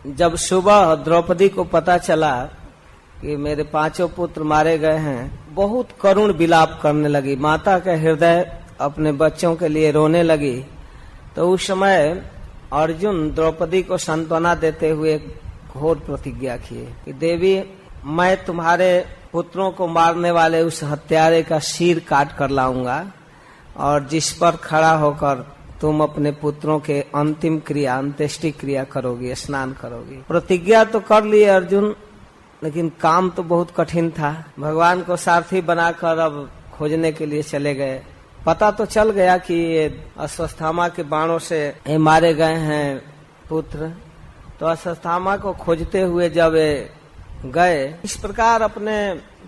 जब सुबह द्रौपदी को पता चला कि मेरे 5 पुत्र मारे गए हैं, बहुत करुण विलाप करने लगी। माता का हृदय अपने बच्चों के लिए रोने लगी। तो उस समय अर्जुन द्रौपदी को सांत्वना देते हुए घोर प्रतिज्ञा किए कि देवी, मैं तुम्हारे पुत्रों को मारने वाले उस हत्यारे का सिर काट कर लाऊंगा और जिस पर खड़ा होकर तुम अपने पुत्रों के अंतिम क्रिया, अंत्येष्टि क्रिया करोगी, स्नान करोगी। प्रतिज्ञा तो कर ली अर्जुन, लेकिन काम तो बहुत कठिन था। भगवान को सारथी बनाकर अब खोजने के लिए चले गए। पता तो चल गया कि ये अश्वत्थामा के बाणों से मारे गए हैं पुत्र। तो अश्वत्थामा को खोजते हुए जब गए, इस प्रकार अपने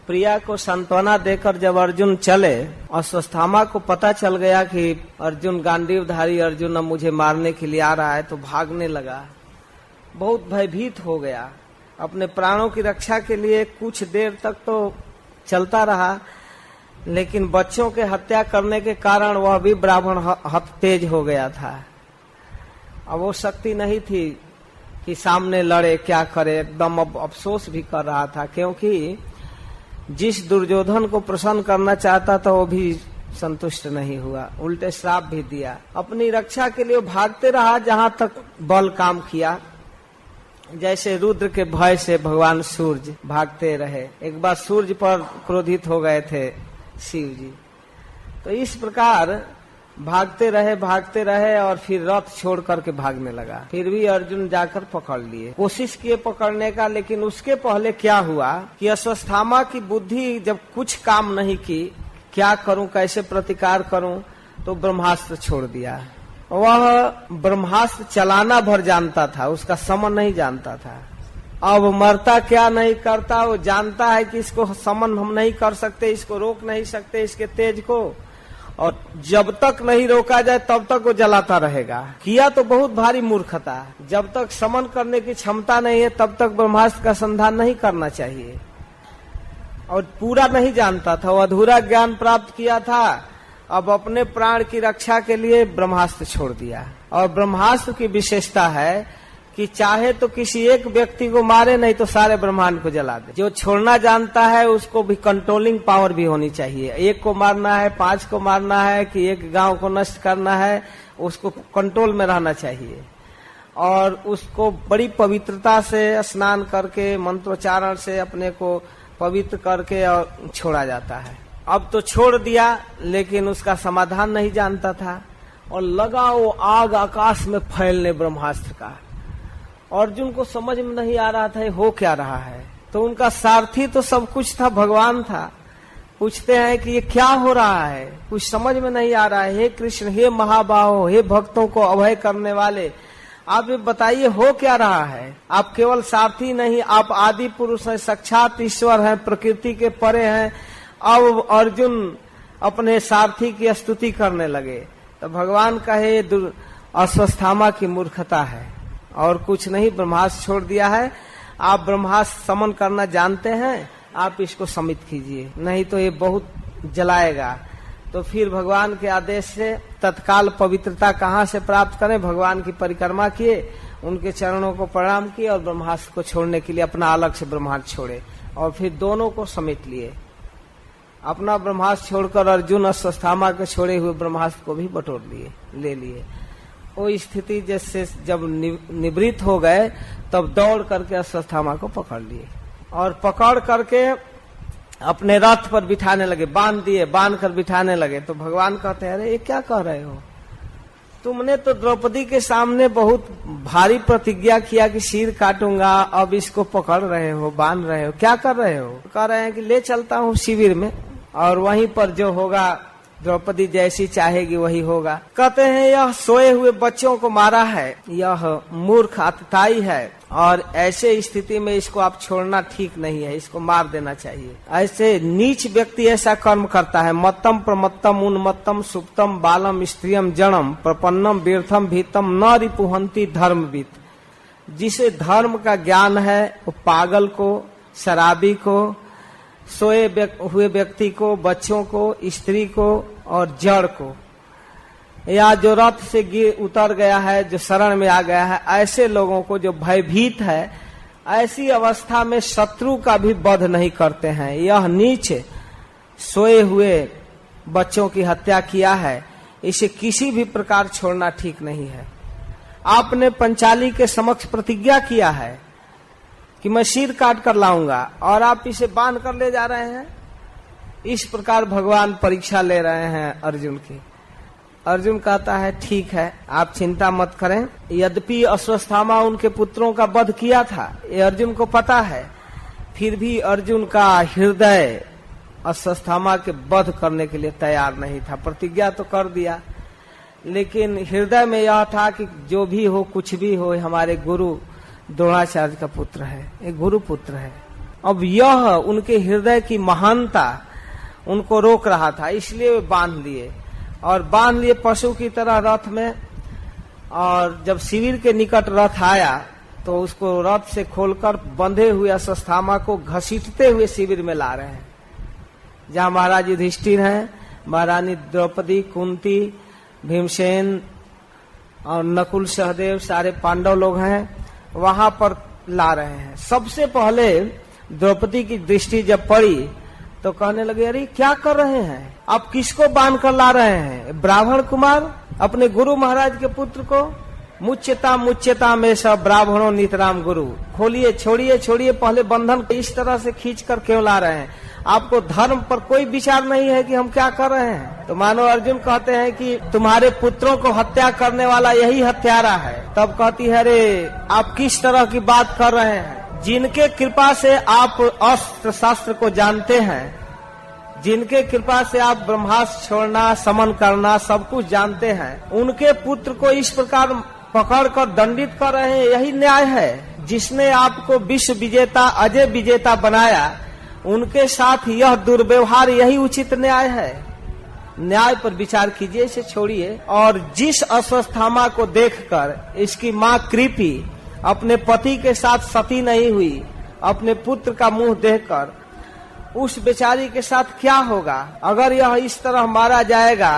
प्रिया को सांत्वना देकर जब अर्जुन चले, अश्वत्थामा को पता चल गया कि अर्जुन, गांडीवधारी अर्जुन अब मुझे मारने के लिए आ रहा है, तो भागने लगा। बहुत भयभीत हो गया। अपने प्राणों की रक्षा के लिए कुछ देर तक तो चलता रहा, लेकिन बच्चों के हत्या करने के कारण वह भी ब्राह्मण हत तेज हो गया था। अब वो शक्ति नहीं थी कि सामने लड़े, क्या करे। एकदम अब अफसोस भी कर रहा था, क्योंकि जिस दुर्योधन को प्रसन्न करना चाहता था वो भी संतुष्ट नहीं हुआ, उल्टे श्राप भी दिया। अपनी रक्षा के लिए भागते रहा जहां तक बल काम किया। जैसे रुद्र के भय से भगवान सूर्य भागते रहे। एक बार सूर्य पर क्रोधित हो गए थे शिव जी। तो इस प्रकार भागते रहे और फिर रथ छोड़ करके भागने लगा। फिर भी अर्जुन जाकर पकड़ लिए, कोशिश किए पकड़ने का, लेकिन उसके पहले क्या हुआ कि अश्वत्थामा की बुद्धि जब कुछ काम नहीं की, क्या करूं, कैसे प्रतिकार करूं, तो ब्रह्मास्त्र छोड़ दिया। वह ब्रह्मास्त्र चलाना भर जानता था, उसका समन नहीं जानता था। अब मरता क्या नहीं करता, वो जानता है कि इसको समन हम नहीं कर सकते, इसको रोक नहीं सकते, इसके तेज को, और जब तक नहीं रोका जाए तब तक वो जलाता रहेगा। किया तो बहुत भारी मूर्खता। जब तक समन करने की क्षमता नहीं है तब तक ब्रह्मास्त्र का संधान नहीं करना चाहिए। और पूरा नहीं जानता था, वो अधूरा ज्ञान प्राप्त किया था। अब अपने प्राण की रक्षा के लिए ब्रह्मास्त्र छोड़ दिया। और ब्रह्मास्त्र की विशेषता है कि चाहे तो किसी एक व्यक्ति को मारे, नहीं तो सारे ब्रह्मांड को जला दे। जो छोड़ना जानता है उसको भी कंट्रोलिंग पावर भी होनी चाहिए। एक को मारना है, 5 को मारना है, कि एक गांव को नष्ट करना है, उसको कंट्रोल में रहना चाहिए। और उसको बड़ी पवित्रता से स्नान करके, मंत्रोच्चारण से अपने को पवित्र करके और छोड़ा जाता है। अब तो छोड़ दिया, लेकिन उसका समाधान नहीं जानता था और लगा वो आग आकाश में फैलने ब्रह्मास्त्र का। अर्जुन को समझ में नहीं आ रहा था हो क्या रहा है। तो उनका सारथी तो सब कुछ था, भगवान था। पूछते हैं कि ये क्या हो रहा है, कुछ समझ में नहीं आ रहा है। हे कृष्ण, हे महाबाहो, हे भक्तों को अभय करने वाले, आप ये बताइए हो क्या रहा है। आप केवल सारथी नहीं, आप आदि पुरुष हैं, साक्षात ईश्वर हैं, प्रकृति के परे हैं। अब अर्जुन अपने सारथी की स्तुति करने लगे। तो भगवान कहे अश्वत्थामा की मूर्खता है और कुछ नहीं, ब्रह्मास्त्र छोड़ दिया है। आप ब्रह्मास्त्र समन करना जानते हैं, आप इसको समित कीजिए, नहीं तो ये बहुत जलाएगा। तो फिर भगवान के आदेश से तत्काल पवित्रता कहाँ से प्राप्त करें, भगवान की परिक्रमा किए, उनके चरणों को प्रणाम किए और ब्रह्मास्त्र को छोड़ने के लिए अपना अलग से ब्रह्मास्त्र छोड़े और फिर दोनों को समेट लिए। अपना ब्रह्मास्त्र छोड़कर अर्जुन अश्वत्थामा के छोड़े हुए ब्रह्मास्त्र को भी बटोर ले लिए। वो स्थिति जैसे जब निवृत्त हो गए तब दौड़ करके अश्वत्थामा को पकड़ लिए और पकड़ करके अपने रथ पर बिठाने लगे, बांध कर बिठाने लगे। तो भगवान कहते हैं, अरे ये क्या कह रहे हो, तुमने तो द्रौपदी के सामने बहुत भारी प्रतिज्ञा किया कि सिर काटूंगा, अब इसको पकड़ रहे हो, बांध रहे हो, क्या कर रहे हो। कह रहे हैं कि ले चलता हूँ शिविर में और वहीं पर जो होगा द्रौपदी जैसी चाहेगी वही होगा। कहते हैं यह सोए हुए बच्चों को मारा है, यह मूर्ख अतताई है और ऐसे स्थिति में इसको आप छोड़ना ठीक नहीं है, इसको मार देना चाहिए। ऐसे नीच व्यक्ति ऐसा कर्म करता है। मत्तम प्रमत्तम उन्मत्तम सुप्तम बालम स्त्रियम जड़म प्रपन्नम व्यर्थम भीतम न रिपुहंती धर्मविद। जिसे धर्म का ज्ञान है वो पागल को, शराबी को, सोए हुए व्यक्ति को, बच्चों को, स्त्री को और जड़ को या जो रथ से गिर उतर गया है, जो शरण में आ गया है, ऐसे लोगों को जो भयभीत है, ऐसी अवस्था में शत्रु का भी वध नहीं करते हैं। यह नीच सोए हुए बच्चों की हत्या किया है, इसे किसी भी प्रकार छोड़ना ठीक नहीं है। आपने पंचाली के समक्ष प्रतिज्ञा किया है कि मैं सिर काट कर लाऊंगा, और आप इसे बांध कर ले जा रहे हैं। इस प्रकार भगवान परीक्षा ले रहे हैं अर्जुन की। अर्जुन कहता है ठीक है, आप चिंता मत करें। यद्यपि अश्वत्थामा उनके पुत्रों का वध किया था, ये अर्जुन को पता है, फिर भी अर्जुन का हृदय अश्वत्थामा के वध करने के लिए तैयार नहीं था। प्रतिज्ञा तो कर दिया, लेकिन हृदय में यह था कि जो भी हो, कुछ भी हो, हमारे गुरु द्रोणाचार्य का पुत्र है, एक गुरु पुत्र है। अब यह उनके हृदय की महानता उनको रोक रहा था, इसलिए वे बांध लिए, और बांध लिए पशु की तरह रथ में। और जब शिविर के निकट रथ आया तो उसको रथ से खोलकर बंधे हुए अश्वत्थामा को घसीटते हुए शिविर में ला रहे हैं, जहाँ महाराज युधिष्ठिर हैं, महारानी द्रौपदी, कुंती, भीमसेन और नकुल, सहदेव, सारे पांडव लोग हैं, वहां पर ला रहे हैं। सबसे पहले द्रौपदी की दृष्टि जब पड़ी तो कहने लगे, अरे क्या कर रहे हैं आप, किसको बांध कर ला रहे हैं? ब्राह्मण कुमार अपने गुरु महाराज के पुत्र को। मुच्यता में सब ब्राह्मणों नितराम गुरु। खोलिए, छोड़िए छोड़िए, पहले बंधन को इस तरह से खींच कर क्यों ला रहे हैं? आपको धर्म पर कोई विचार नहीं है कि हम क्या कर रहे हैं? तो मानो अर्जुन कहते हैं कि तुम्हारे पुत्रों को हत्या करने वाला यही हत्यारा है। तब कहती है, अरे आप किस तरह की बात कर रहे हैं? जिनके कृपा से आप अस्त्र शास्त्र को जानते हैं, जिनके कृपा से आप ब्रह्मास्त्र छोड़ना, समन करना सब कुछ जानते हैं, उनके पुत्र को इस प्रकार पकड़कर दंडित कर रहे हैं, यही न्याय है? जिसने आपको विश्व विजेता, अजय विजेता बनाया, उनके साथ यह दुर्व्यवहार यही उचित न्याय है? न्याय पर विचार कीजिए, इसे छोड़िए। और जिस अश्वत्थामा को देखकर इसकी माँ कृपी अपने पति के साथ सती नहीं हुई, अपने पुत्र का मुंह देखकर, उस बेचारी के साथ क्या होगा? अगर यह इस तरह मारा जाएगा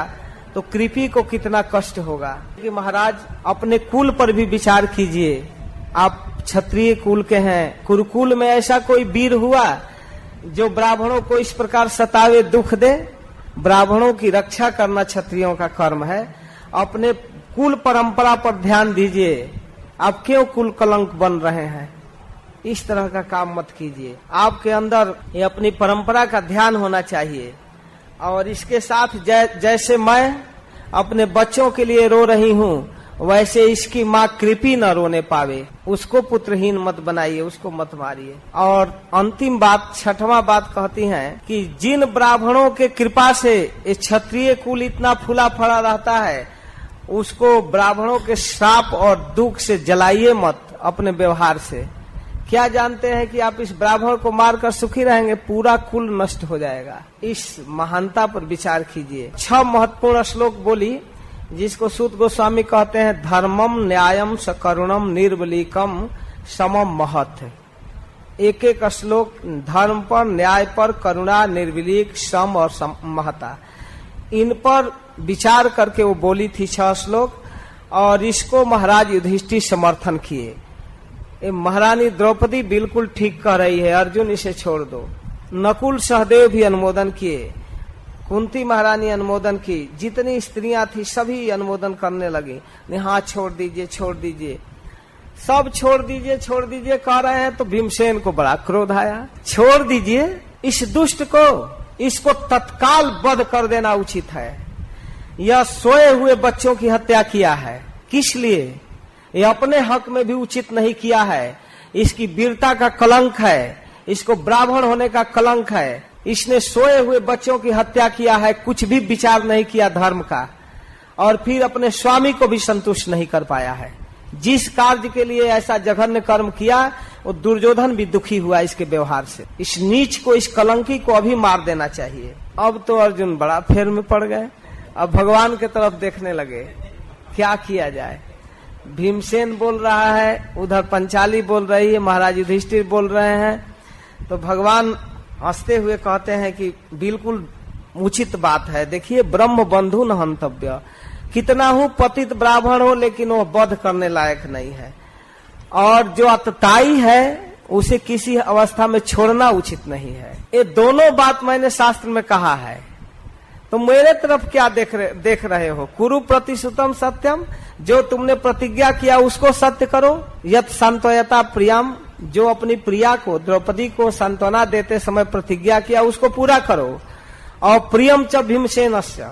तो कृपी को कितना कष्ट होगा। कि महाराज अपने कुल पर भी विचार कीजिए, आप क्षत्रिय कुल के हैं, कुरुकुल में ऐसा कोई वीर हुआ जो ब्राह्मणों को इस प्रकार सतावे, दुख दे? ब्राह्मणों की रक्षा करना क्षत्रियों का कर्म है। अपने कुल परंपरा पर ध्यान दीजिए, आप क्यों कुल कलंक बन रहे हैं? इस तरह का काम मत कीजिए। आपके अंदर ये अपनी परंपरा का ध्यान होना चाहिए। और इसके साथ जैसे मैं अपने बच्चों के लिए रो रही हूँ, वैसे इसकी माँ कृपी न रोने पावे। उसको पुत्रहीन मत बनाइए, उसको मत मारिए। और अंतिम बात, छठवां बात कहती हैं कि जिन ब्राह्मणों के कृपा से ये क्षत्रिय कुल इतना फूला फड़ा रहता है, उसको ब्राह्मणों के श्राप और दुख से जलाइए मत अपने व्यवहार से। क्या जानते हैं कि आप इस ब्राह्मण को मारकर सुखी रहेंगे? पूरा कुल नष्ट हो जाएगा। इस महानता पर विचार कीजिए। 6 महत्वपूर्ण श्लोक बोली, जिसको सूत गोस्वामी कहते हैं धर्मम न्यायम सकरुणम निर्बलीकम समम महत्। एक एक श्लोक धर्म पर, न्याय पर, करुणा, निर्विलीक, सम और महता, इन पर विचार करके वो बोली थी 6 श्लोक। और इसको महाराज युधिष्ठिर समर्थन किए। महारानी द्रौपदी बिल्कुल ठीक कह रही है, अर्जुन इसे छोड़ दो। नकुल सहदेव भी अनुमोदन किए, कुंती महारानी अनुमोदन की, जितनी स्त्रियां थी सभी अनुमोदन करने लगी। हाँ छोड़ दीजिए, छोड़ दीजिए, सब छोड़ दीजिए, छोड़ दीजिए कह रहे हैं। तो भीमसेन को बड़ा क्रोध आया। छोड़ दीजिए इस दुष्ट को, इसको तत्काल वध कर देना उचित है। यह सोए हुए बच्चों की हत्या किया है, किस लिए? ये अपने हक में भी उचित नहीं किया है। इसकी वीरता का कलंक है, इसको ब्राह्मण होने का कलंक है। इसने सोए हुए बच्चों की हत्या किया है, कुछ भी विचार नहीं किया धर्म का, और फिर अपने स्वामी को भी संतुष्ट नहीं कर पाया है। जिस कार्य के लिए ऐसा जघन्य कर्म किया, वो दुर्योधन भी दुखी हुआ इसके व्यवहार से। इस नीच को, इस कलंकी को अभी मार देना चाहिए। अब तो अर्जुन बड़ा फेर में पड़ गए। अब भगवान की तरफ देखने लगे, क्या किया जाए। भीमसेन बोल रहा है, उधर पंचाली बोल रही है, महाराज युधिष्ठिर बोल रहे हैं। तो भगवान हंसते हुए कहते हैं कि बिल्कुल उचित बात है। देखिए, ब्रह्म बंधु न हंतव्य, कितना हूँ पतित ब्राह्मण हो, लेकिन वो वध करने लायक नहीं है। और जो अतताई है उसे किसी अवस्था में छोड़ना उचित नहीं है। ये दोनों बात मैंने शास्त्र में कहा है। तो मेरे तरफ क्या देख रहे हो? कुरु प्रतिश्रुतम सत्यम, जो तुमने प्रतिज्ञा किया उसको सत्य करो। यत सांत्वयता प्रियम, जो अपनी प्रिया को द्रौपदी को सांत्वना देते समय प्रतिज्ञा किया उसको पूरा करो। और प्रियम च भीमसेनस्य,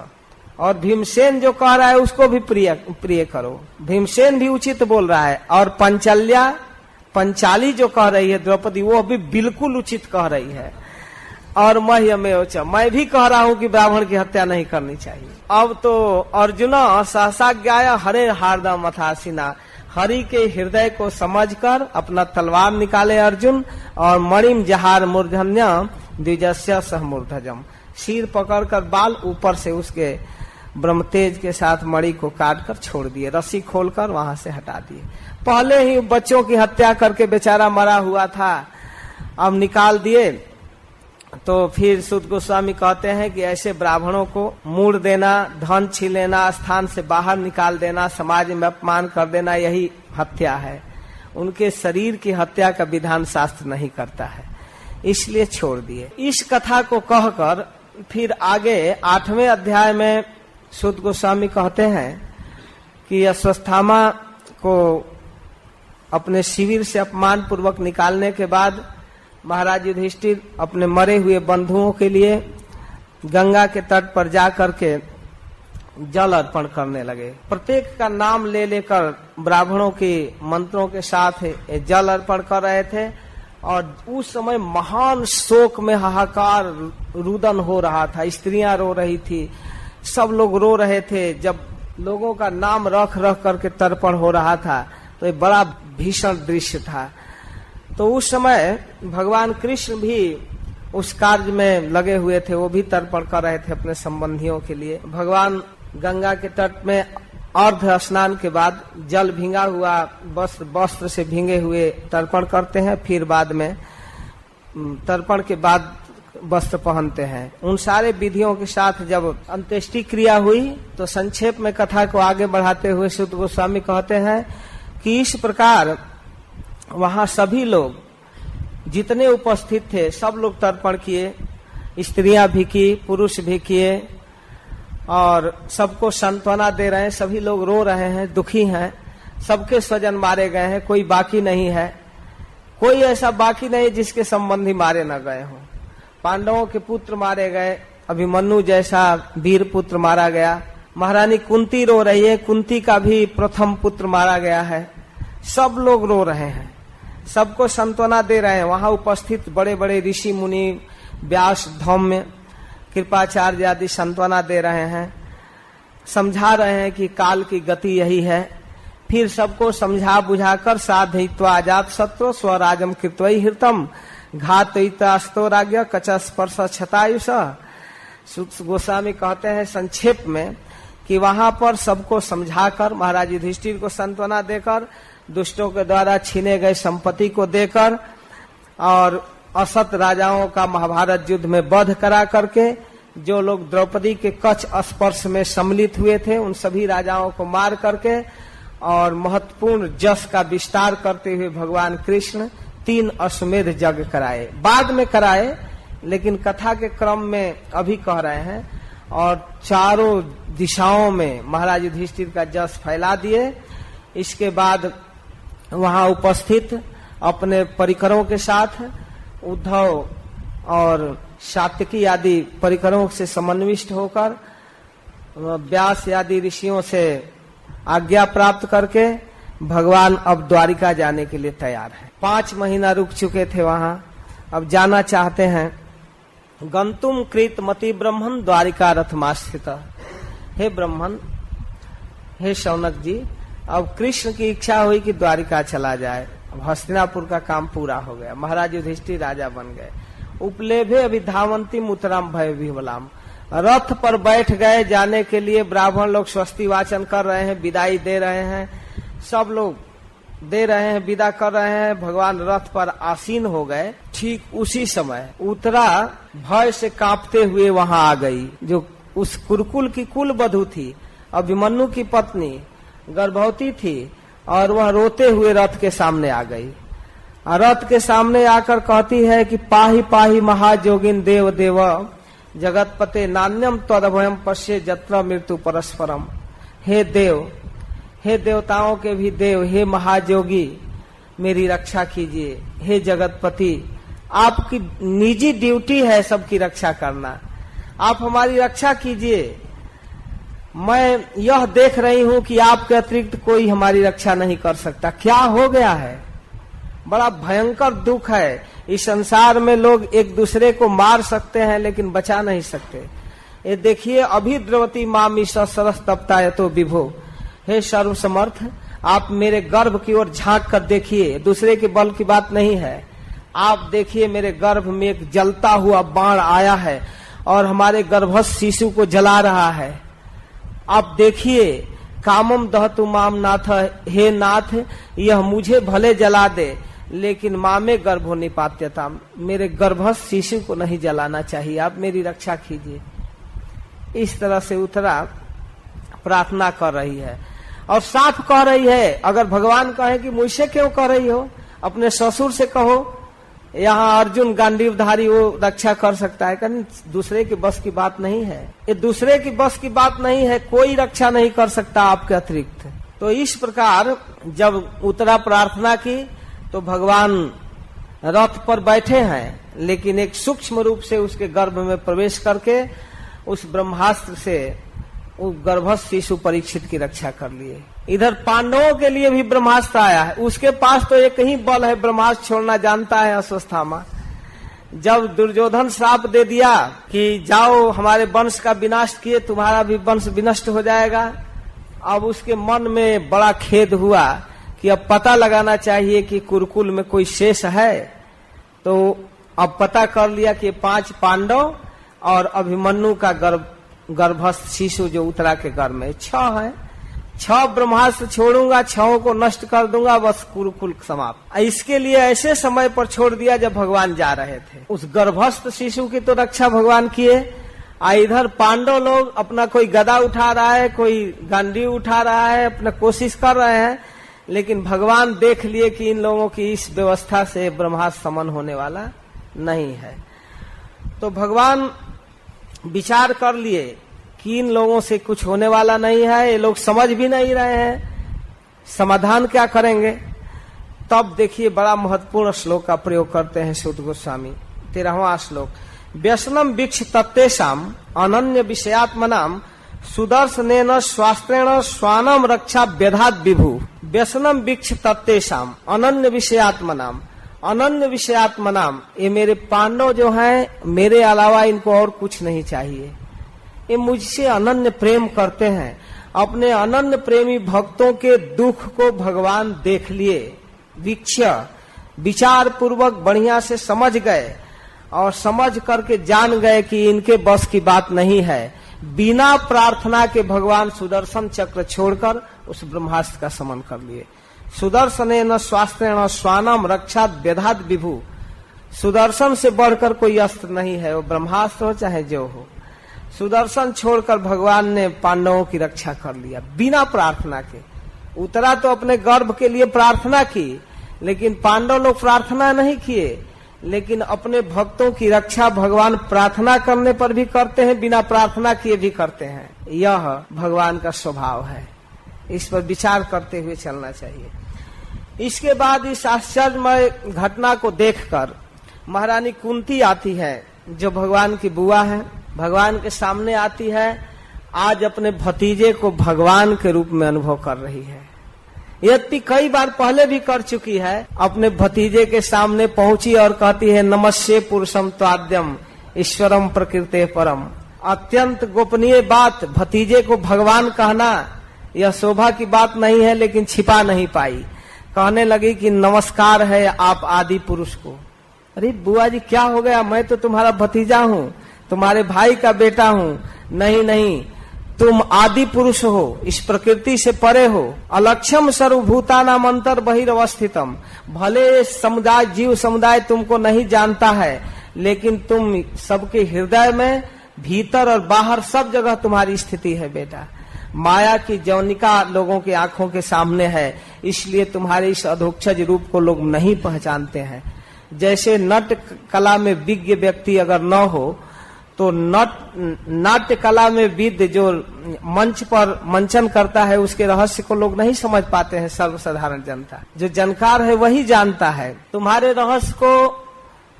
और भीमसेन जो कह रहा है उसको भी प्रिय करो। भीमसेन भी उचित बोल रहा है। और पंचाली जो कह रही है द्रौपदी, वो भी बिल्कुल उचित कह रही है। और मैं भी कह रहा हूँ कि ब्राह्मण की हत्या नहीं करनी चाहिए। अब तो अर्जुन सहसा ज्ञाय हरे हार्दम अथासिना, हरि के हृदय को समझकर अपना तलवार निकाले अर्जुन, और मणिम जहार मूर्धन्य द्विजस्य सह मूर्धजम, सिर पकड़कर बाल ऊपर से उसके ब्रह्मतेज के साथ मणि को काटकर छोड़ दिए, रस्सी खोलकर वहां से हटा दिए। पहले ही बच्चों की हत्या करके बेचारा मरा हुआ था, अब निकाल दिए। तो फिर सूत गोस्वामी कहते हैं कि ऐसे ब्राह्मणों को मूड़ देना, धन छीन लेना, स्थान से बाहर निकाल देना, समाज में अपमान कर देना, यही हत्या है। उनके शरीर की हत्या का विधान शास्त्र नहीं करता है, इसलिए छोड़ दिए। इस कथा को कहकर फिर आगे 8वें अध्याय में सूत गोस्वामी कहते हैं कि अश्वत्थामा को अपने शिविर से अपमान पूर्वक निकालने के बाद महाराज युधिष्ठिर अपने मरे हुए बंधुओं के लिए गंगा के तट पर जाकर के जल अर्पण करने लगे। प्रत्येक का नाम ले लेकर ब्राह्मणों के मंत्रों के साथ जल अर्पण कर रहे थे। और उस समय महान शोक में हाहाकार रुदन हो रहा था, स्त्रियां रो रही थी, सब लोग रो रहे थे। जब लोगों का नाम रख रख करके तर्पण हो रहा था तो ये बड़ा भीषण दृश्य था। तो उस समय भगवान कृष्ण भी उस कार्य में लगे हुए थे, वो भी तर्पण कर रहे थे अपने संबंधियों के लिए। भगवान गंगा के तट में अर्ध स्नान के बाद जल भींगा हुआ वस्त्र से भींगे हुए तर्पण करते हैं, फिर बाद में तर्पण के बाद वस्त्र पहनते हैं। उन सारे विधियों के साथ जब अंत्येष्टि क्रिया हुई तो संक्षेप में कथा को आगे बढ़ाते हुए सूत गोस्वामी कहते हैं कि इस प्रकार वहां सभी लोग जितने उपस्थित थे सब लोग तर्पण किए, स्त्रियां भी की, पुरुष भी किए, और सबको सांत्वना दे रहे हैं। सभी लोग रो रहे हैं, दुखी हैं, सबके स्वजन मारे गए हैं, कोई बाकी नहीं है, कोई ऐसा बाकी नहीं जिसके संबंधी मारे न गए हों। पांडवों के पुत्र मारे गए, अभिमन्यु जैसा वीर पुत्र मारा गया। महारानी कुंती रो रही है, कुंती का भी प्रथम पुत्र मारा गया है। सब लोग रो रहे हैं, सबको सांत्वना दे रहे हैं। वहां उपस्थित बड़े बड़े ऋषि मुनि, व्यास, धौम्य, कृपाचार्य आदि सांत्वना दे रहे हैं, समझा रहे हैं कि काल की गति यही है। फिर सबको समझा बुझाकर साधयित्वा अजात शत्रु स्वराजम कृत्वै हृतम घातयितास्तो राज्ञ कच स्पर्श छतायुष। गोस्वामी कहते हैं संक्षेप में कि वहां पर सबको समझाकर, महाराज युधिष्ठिर को सांत्वना देकर, दुष्टों के द्वारा छीने गए संपत्ति को देकर, और असत राजाओं का महाभारत युद्ध में वध करा करके जो लोग द्रौपदी के कच स्पर्श में सम्मिलित हुए थे उन सभी राजाओं को मार करके और महत्वपूर्ण जस का विस्तार करते हुए भगवान कृष्ण 3 अश्वमेध यज्ञ कराए। बाद में कराए, लेकिन कथा के क्रम में अभी कह रहे हैं। और चारों दिशाओं में महाराज युधिष्ठिर का जस फैला दिए। इसके बाद वहां उपस्थित अपने परिकरों के साथ उद्धव और सात्यकी आदि परिकरों से समन्विष्ट होकर व्यास आदि ऋषियों से आज्ञा प्राप्त करके भगवान अब द्वारिका जाने के लिए तैयार है। 5 महीना रुक चुके थे वहां, अब जाना चाहते हैं। गंतुम कृत मति ब्रह्मन द्वारिका रथमास्थित। हे ब्रह्मन, हे शौनक जी, अब कृष्ण की इच्छा हुई कि द्वारिका चला जाए। हस्तिनापुर का काम पूरा हो गया, महाराज युधिष्ठिर राजा बन गए। उपलेभे अभिधावंती मुतराम भय विह्वलाम, रथ पर बैठ गए जाने के लिए। ब्राह्मण लोग स्वस्ति वाचन कर रहे हैं, विदाई दे रहे हैं, सब लोग दे रहे हैं, विदा कर रहे हैं। भगवान रथ पर आसीन हो गए। ठीक उसी समय उत्तरा भय से कांपते हुए वहां आ गई, जो उस कुरुकुल की कुल बधू थी। अभिमन्यु की पत्नी गर्भवती थी और वह रोते हुए रथ के सामने आ गई। रथ के सामने आकर कहती है कि पाहि पाहि महाजोगिन देव देव जगतपते नान्यम त्वदभयम पश्ये जत्र मृत्यु परस्परम। हे देव, हे देवताओं के भी देव, हे महाजोगी, मेरी रक्षा कीजिए। हे जगतपति, आपकी निजी ड्यूटी है सबकी रक्षा करना, आप हमारी रक्षा कीजिए। मैं यह देख रही हूं कि आपके अतिरिक्त कोई हमारी रक्षा नहीं कर सकता। क्या हो गया है? बड़ा भयंकर दुख है। इस संसार में लोग एक दूसरे को मार सकते हैं लेकिन बचा नहीं सकते। ये देखिए, अभी द्रवती मामी सरस तपता है तो विभो। हे सर्वसमर्थ, आप मेरे गर्भ की ओर झांक कर देखिए। दूसरे के बल की बात नहीं है। आप देखिए, मेरे गर्भ में एक जलता हुआ बाण आया है और हमारे गर्भस्थ शिशु को जला रहा है। आप देखिए, कामम दहतु माम नाथ, हे नाथ, यह मुझे भले जला दे लेकिन मामे गर्भो निपात्यता, मेरे गर्भस्थ शिशु को नहीं जलाना चाहिए। आप मेरी रक्षा कीजिए। इस तरह से उत्तरा प्रार्थना कर रही है और साफ कह रही है। अगर भगवान कहे कि मुझसे क्यों कह रही हो, अपने ससुर से कहो। यहाँ अर्जुन गांडीवधारी, वो रक्षा कर सकता है। कहने दूसरे के बस की बात नहीं है, ये दूसरे की बस की बात नहीं है। कोई रक्षा नहीं कर सकता आपके अतिरिक्त। तो इस प्रकार जब उत्तरा प्रार्थना की तो भगवान रथ पर बैठे हैं, लेकिन एक सूक्ष्म रूप से उसके गर्भ में प्रवेश करके उस ब्रह्मास्त्र से उस गर्भस्थ शिशु परीक्षित की रक्षा कर लिए। इधर पांडवों के लिए भी ब्रह्मास्त्र आया है। उसके पास तो एक ही बल है, ब्रह्मास्त्र छोड़ना जानता है अश्वत्थामा। जब दुर्योधन श्राप दे दिया कि जाओ हमारे वंश का विनाश किए, तुम्हारा भी वंश विनष्ट हो जाएगा, अब उसके मन में बड़ा खेद हुआ कि अब पता लगाना चाहिए कि कुरुकुल में कोई शेष है। तो अब पता कर लिया कि 5 पांडव और अभिमन्यु का गर्भस्थ शिशु जो उत्तरा के गर्भ में 6 है। 6 ब्रह्मास्त्र छोड़ूंगा, 6 को नष्ट कर दूंगा, बस कुरुकुल समाप्त। इसके लिए ऐसे समय पर छोड़ दिया जब भगवान जा रहे थे। उस गर्भस्थ शिशु की तो रक्षा भगवान किए। इधर पांडव लोग अपना कोई गदा उठा रहा है, कोई गांडी उठा रहा है, अपना कोशिश कर रहे हैं, लेकिन भगवान देख लिए कि इन लोगों की इस व्यवस्था से ब्रह्मास्त्र समन होने वाला नहीं है। तो भगवान विचार कर लिए कि इन लोगों से कुछ होने वाला नहीं है, ये लोग समझ भी नहीं रहे हैं, समाधान क्या करेंगे। तब देखिए बड़ा महत्वपूर्ण श्लोक का प्रयोग करते हैं सूत गोस्वामी। 13वां श्लोक, व्यसनम वीक्ष तत्तेषाम अनन्य विषयात्मनाम सुदर्शनेन स्वास्त्रेण स्वानम रक्षा व्यधात विभु। व्यसनम वीक्ष तत्तेषाम अनन्य विषयात्मनाम, अनन्य विषयात्मनाम, ये मेरे पांडव जो हैं, मेरे अलावा इनको और कुछ नहीं चाहिए। ये मुझसे अनन्य प्रेम करते हैं। अपने अनन्य प्रेमी भक्तों के दुख को भगवान देख लिए, वीक्ष, विचार पूर्वक बढ़िया से समझ गए और समझ करके जान गए कि इनके बस की बात नहीं है। बिना प्रार्थना के भगवान सुदर्शन चक्र छोड़कर उस ब्रह्मास्त्र का समन कर लिए। सुदर्शनेन स्वास्त्रेण स्वानम रक्षा व्यधात विभु। सुदर्शन से बढ़कर कोई अस्त्र नहीं है, वो ब्रह्मास्त्र हो चाहे जो हो। सुदर्शन छोड़कर भगवान ने पांडवों की रक्षा कर लिया बिना प्रार्थना के। उत्तरा तो अपने गर्भ के लिए प्रार्थना की, लेकिन पांडव लोग प्रार्थना नहीं किए, लेकिन अपने भक्तों की रक्षा भगवान प्रार्थना करने पर भी करते हैं, बिना प्रार्थना किए भी करते हैं। यह भगवान का स्वभाव है, इस पर विचार करते हुए चलना चाहिए। इसके बाद इस आश्चर्यमय घटना को देखकर महारानी कुंती आती है, जो भगवान की बुआ है, भगवान के सामने आती है। आज अपने भतीजे को भगवान के रूप में अनुभव कर रही है। यद्यपि कई बार पहले भी कर चुकी है। अपने भतीजे के सामने पहुंची और कहती है, नमस्ते पुरुषम त्वाद्यम ईश्वरम प्रकृते परम। अत्यंत गोपनीय बात, भतीजे को भगवान कहना यह शोभा की बात नहीं है, लेकिन छिपा नहीं पाई। कहने लगी कि नमस्कार है आप आदि पुरुष को। अरे बुआ जी क्या हो गया, मैं तो तुम्हारा भतीजा हूँ, तुम्हारे भाई का बेटा हूँ। नहीं नहीं, तुम आदि पुरुष हो, इस प्रकृति से परे हो। अलक्षम सर्वभूतानाम अंतर बहिरवस्थितम। भले समुदाय, जीव समुदाय तुमको नहीं जानता है, लेकिन तुम सबके हृदय में, भीतर और बाहर सब जगह तुम्हारी स्थिति है बेटा। माया की जौनिका लोगों की आंखों के सामने है, इसलिए तुम्हारे इस अधोक्षज रूप को लोग नहीं पहचानते हैं। जैसे नट कला में विज्ञ व्यक्ति अगर न हो तो नाट्य कला में विद जो मंच पर मंचन करता है उसके रहस्य को लोग नहीं समझ पाते हैं। सर्वसाधारण जनता, जो जानकार है वही जानता है। तुम्हारे रहस्य को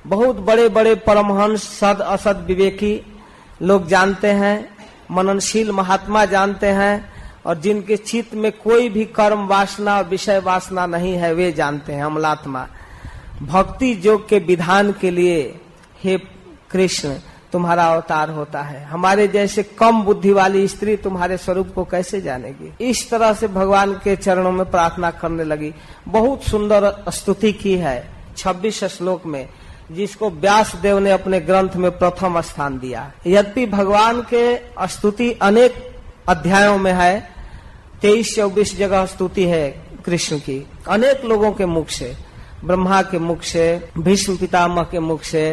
बहुत बड़े बड़े परमहंस, सद असद विवेकी लोग जानते हैं, मननशील महात्मा जानते हैं, और जिनके चित्त में कोई भी कर्म वासना, विषय वासना नहीं है, वे जानते हैं। अमलात्मा भक्ति योग के विधान के लिए हे कृष्ण तुम्हारा अवतार होता है। हमारे जैसे कम बुद्धि वाली स्त्री तुम्हारे स्वरूप को कैसे जानेगी। इस तरह से भगवान के चरणों में प्रार्थना करने लगी। बहुत सुंदर स्तुति की है 26 श्लोक में, जिसको व्यास देव ने अपने ग्रंथ में प्रथम स्थान दिया। यद्यपि भगवान के स्तुति अनेक अध्यायों में है, 23-24 जगह स्तुति है कृष्ण की, अनेक लोगों के मुख से, ब्रह्मा के मुख से, भीष्म पितामह के मुख से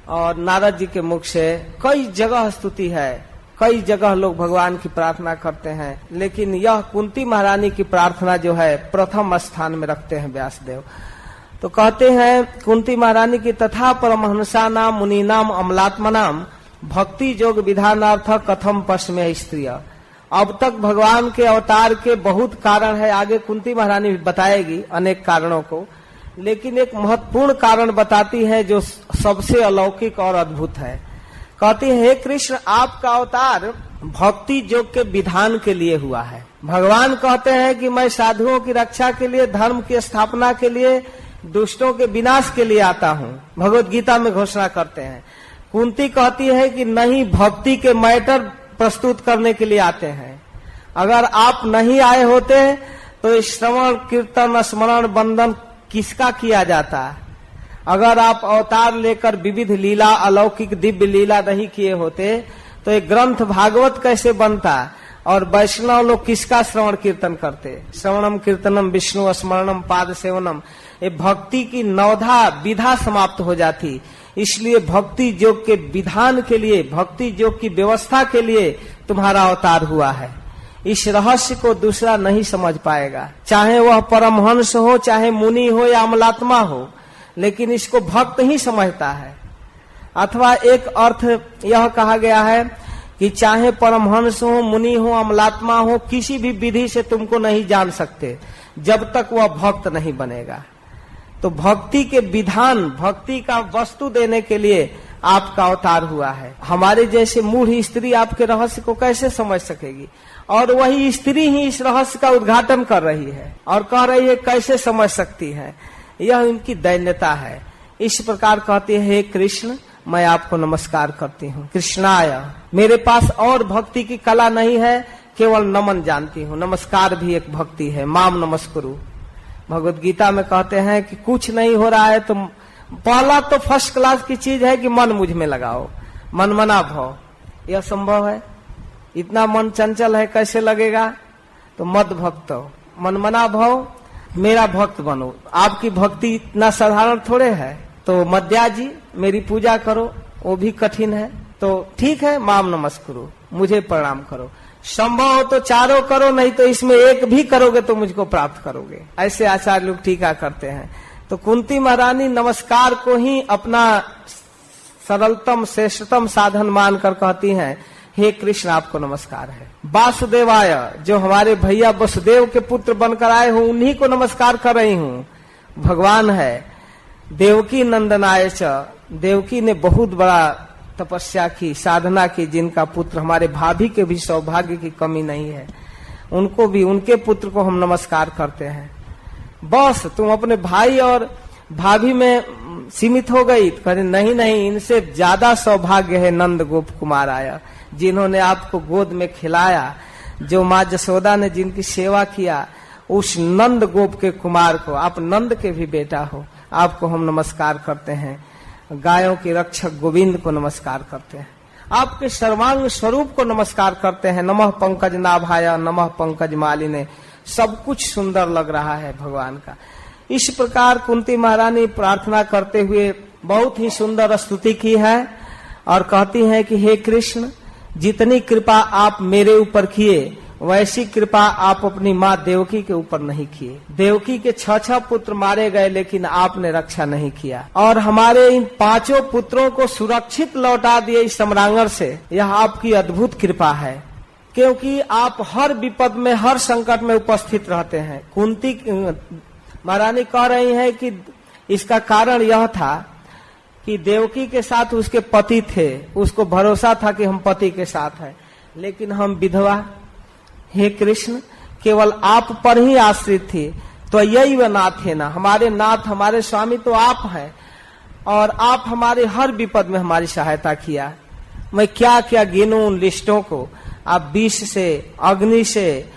और नारद जी के मुख से, कई जगह स्तुति है। कई जगह लोग भगवान की प्रार्थना करते हैं, लेकिन यह कुंती महारानी की प्रार्थना जो है प्रथम स्थान में रखते हैं व्यासदेव। तो कहते हैं कुंती महारानी की तथा परमहंसा नाम मुनि नाम अमलात्मनाम भक्ति योग विधानार्थ कथम पश्चिम स्त्रिय। अब तक भगवान के अवतार के बहुत कारण है, आगे कुंती महारानी बताएगी अनेक कारणों को, लेकिन एक महत्वपूर्ण कारण बताती है जो सबसे अलौकिक और अद्भुत है। कहती है हे कृष्ण, आपका अवतार भक्ति योग के विधान के लिए हुआ है। भगवान कहते हैं कि मैं साधुओं की रक्षा के लिए, धर्म की स्थापना के लिए, दुष्टों के विनाश के लिए आता हूँ, भगवत गीता में घोषणा करते हैं। कुंती कहती है कि नहीं, भक्ति के मैटर प्रस्तुत करने के लिए आते हैं। अगर आप नहीं आए होते तो श्रवण कीर्तन स्मरण बंदन किसका किया जाता। अगर आप अवतार लेकर विविध लीला, अलौकिक दिव्य लीला नहीं किए होते तो एक ग्रंथ भागवत कैसे बनता, और वैष्णव लोग किसका श्रवण कीर्तन करते। श्रवणम कीर्तनम विष्णु स्मरणम पाद सेवनम, ये भक्ति की नवधा विधा समाप्त हो जाती। इसलिए भक्ति योग के विधान के लिए, भक्ति योग की व्यवस्था के लिए तुम्हारा अवतार हुआ है। इस रहस्य को दूसरा नहीं समझ पाएगा, चाहे वह परमहंस हो, चाहे मुनि हो या अमलात्मा हो, लेकिन इसको भक्त ही समझता है। अथवा एक अर्थ यह कहा गया है कि चाहे परमहंस हो, मुनि हो, अमलात्मा हो, किसी भी विधि से तुमको नहीं जान सकते जब तक वह भक्त नहीं बनेगा। तो भक्ति के विधान, भक्ति का वस्तु देने के लिए आपका अवतार हुआ है। हमारे जैसे मूढ़ स्त्री आपके रहस्य को कैसे समझ सकेगी, और वही स्त्री ही इस रहस्य का उद्घाटन कर रही है और कह रही है कैसे समझ सकती है। यह इनकी दैन्यता है। इस प्रकार कहती है हे कृष्ण, मैं आपको नमस्कार करती हूँ। कृष्णाय, मेरे पास और भक्ति की कला नहीं है, केवल नमन जानती हूँ। नमस्कार भी एक भक्ति है। माम नमस्कुरु, भगवत गीता में कहते हैं कि कुछ नहीं हो रहा है तो पहला तो फर्स्ट क्लास की चीज है कि मन मुझ में लगाओ, मनमना भाव। यह संभव है? इतना मन चंचल है, कैसे लगेगा? तो मद भक्त, मनमना भाव, मेरा भक्त बनो। आपकी भक्ति इतना साधारण थोड़े है। तो मध्या जी मेरी पूजा करो, वो भी कठिन है। तो ठीक है, माम नमस्कुरु, मुझे प्रणाम करो। संभव हो तो चारों करो, नहीं तो इसमें एक भी करोगे तो मुझको प्राप्त करोगे। ऐसे आचार्य लोग टीका करते हैं। तो कुंती महारानी नमस्कार को ही अपना सरलतम श्रेष्ठतम साधन मानकर कहती हैं हे कृष्ण, आपको नमस्कार है। वासुदेवाय, जो हमारे भैया वसुदेव के पुत्र बनकर आए हो, उन्हीं को नमस्कार कर रही हूँ। भगवान है। देवकी नंदनाय च, देवकी ने बहुत बड़ा तपस्या की, साधना की, जिनका पुत्र हमारे भाभी के भी सौभाग्य की कमी नहीं है, उनको भी, उनके पुत्र को हम नमस्कार करते हैं। बस तुम अपने भाई और भाभी में सीमित हो गई? कहते नहीं नहीं, इनसे ज्यादा सौभाग्य है नंद गोप कुमार आया, जिन्होंने आपको गोद में खिलाया, जो माँ जसोदा ने जिनकी सेवा किया, उस नंद गोप के कुमार को, आप नंद के भी बेटा हो, आपको हम नमस्कार करते हैं। गायों के रक्षक गोविंद को नमस्कार करते हैं। आपके सर्वांग स्वरूप को नमस्कार करते हैं। नमः पंकज नाभाय, नमः पंकज मालिने। सब कुछ सुंदर लग रहा है भगवान का। इस प्रकार कुंती महारानी प्रार्थना करते हुए बहुत ही सुंदर स्तुति की है और कहती हैं कि हे कृष्ण, जितनी कृपा आप मेरे ऊपर किए वैसी कृपा आप अपनी माँ देवकी के ऊपर नहीं किए। देवकी के 6 पुत्र मारे गए, लेकिन आपने रक्षा नहीं किया और हमारे इन 5 पुत्रों को सुरक्षित लौटा दिए इस सम्रांगण से। यह आपकी अद्भुत कृपा है, क्योंकि आप हर विपद में, हर संकट में उपस्थित रहते हैं। कुंती महारानी कह रही है कि इसका कारण यह था कि देवकी के साथ उसके पति थे, उसको भरोसा था कि हम पति के साथ हैं, लेकिन हम विधवा, हे कृष्ण, केवल आप पर ही आश्रित थी। तो यही वह नाथ है ना, हमारे नाथ, हमारे स्वामी तो आप हैं और आप हमारे हर विपद में हमारी सहायता किया। मैं क्या क्या गिनूं उन लिस्टों को। आप विष से, अग्नि से,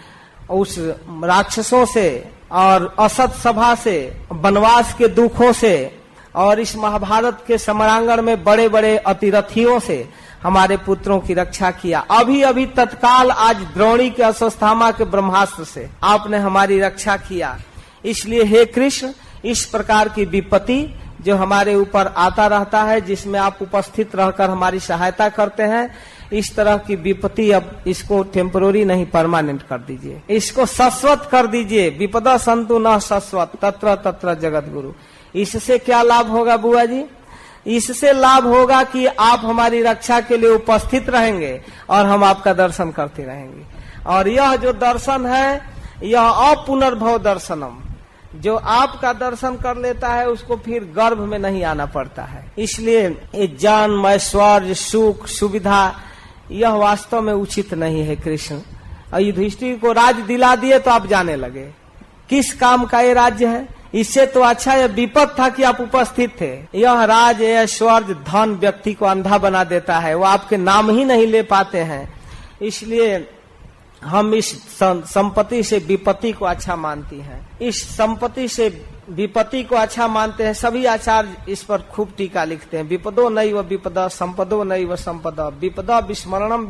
उस राक्षसों से और असत सभा से, वनवास के दुखों से और इस महाभारत के सम्रांगण में बड़े बड़े अतिरथियों से हमारे पुत्रों की रक्षा किया। अभी अभी तत्काल आज द्रोणी के अश्वत्थामा के ब्रह्मास्त्र से आपने हमारी रक्षा किया। इसलिए हे कृष्ण, इस प्रकार की विपत्ति जो हमारे ऊपर आता रहता है, जिसमें आप उपस्थित रहकर हमारी सहायता करते हैं, इस तरह की विपत्ति अब इसको टेम्पोररी नहीं, परमानेंट कर दीजिए, इसको शाश्वत कर दीजिए। विपदा संतु न शाश्वत तत्र तत्र जगत गुरु। इससे क्या लाभ होगा बुआ जी? इससे लाभ होगा कि आप हमारी रक्षा के लिए उपस्थित रहेंगे और हम आपका दर्शन करते रहेंगे। और यह जो दर्शन है, यह अपुनर्भव दर्शनम, जो आपका दर्शन कर लेता है उसको फिर गर्भ में नहीं आना पड़ता है। इसलिए ये जन्म, ऐश्वर्य, सुख, सुविधा, यह वास्तव में उचित नहीं है कृष्ण। और युधिष्ठिर को राज दिला दिए तो आप जाने लगे किस काम का ये राज्य है। इससे तो अच्छा यह विपद था कि आप उपस्थित थे। यह राज, ऐश्वर्य, धन व्यक्ति को अंधा बना देता है, वो आपके नाम ही नहीं ले पाते हैं। इसलिए हम इस संपत्ति से विपत्ति को अच्छा मानती हैं, इस संपत्ति से विपत्ति को अच्छा मानते हैं। सभी आचार्य इस पर खूब टीका लिखते हैं। विपदो नैव विपदा, संपदो नैव संपदा, विपदा विस्मरणम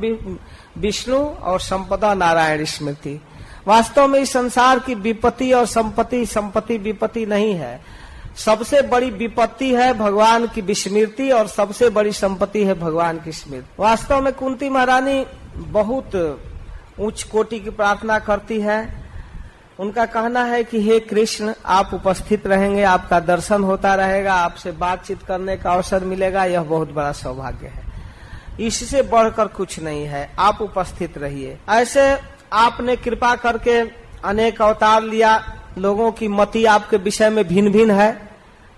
विष्णु और संपदा नारायण स्मृति। वास्तव में इस संसार की विपत्ति और संपत्ति विपत्ति नहीं है। सबसे बड़ी विपत्ति है भगवान की विस्मृति और सबसे बड़ी संपत्ति है भगवान की स्मृति। वास्तव में कुंती महारानी बहुत उच्च कोटि की प्रार्थना करती है। उनका कहना है कि हे कृष्ण, आप उपस्थित रहेंगे, आपका दर्शन होता रहेगा, आपसे बातचीत करने का अवसर मिलेगा, यह बहुत बड़ा सौभाग्य है। इससे बढ़कर कुछ नहीं है, आप उपस्थित रहिए। ऐसे आपने कृपा करके अनेक अवतार लिया। लोगों की मति आपके विषय में भिन्न भिन्न है।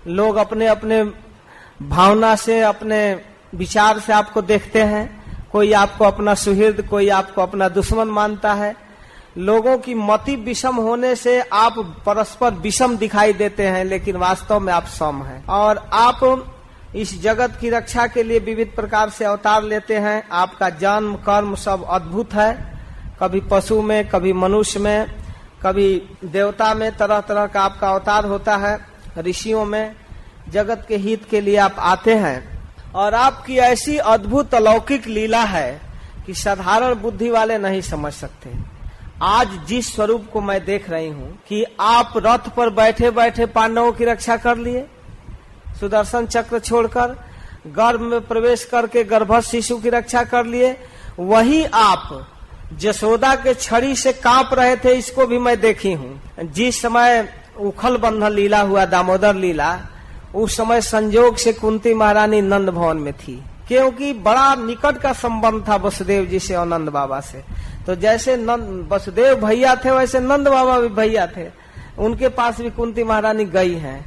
लोग अपने अपने भावना से, अपने विचार से आपको देखते हैं। कोई आपको अपना सुहृद, कोई आपको अपना दुश्मन मानता है। लोगों की मति विषम होने से आप परस्पर विषम दिखाई देते हैं, लेकिन वास्तव में आप सम हैं। और आप इस जगत की रक्षा के लिए विविध प्रकार से अवतार लेते हैं। आपका जन्म, कर्म सब अद्भुत है। कभी पशु में, कभी मनुष्य में, कभी देवता में, तरह तरह का आपका अवतार होता है। ऋषियों में जगत के हित के लिए आप आते हैं। और आपकी ऐसी अद्भुत अलौकिक लीला है कि साधारण बुद्धि वाले नहीं समझ सकते। आज जिस स्वरूप को मैं देख रही हूँ कि आप रथ पर बैठे बैठे पांडवों की रक्षा कर लिए, सुदर्शन चक्र छोड़कर गर्भ में प्रवेश करके गर्भस्थ शिशु की रक्षा कर लिए, वही आप जसोदा के छड़ी से कांप रहे थे, इसको भी मैं देखी हूँ। जिस समय उखल बंधन लीला हुआ, दामोदर लीला, उस समय संजोग से कुंती महारानी नंद भवन में थी, क्योंकि बड़ा निकट का संबंध था वसुदेव जी से और नंद बाबा से। तो जैसे वसुदेव भैया थे, वैसे नंद बाबा भी भैया थे। उनके पास भी कुंती महारानी गई हैं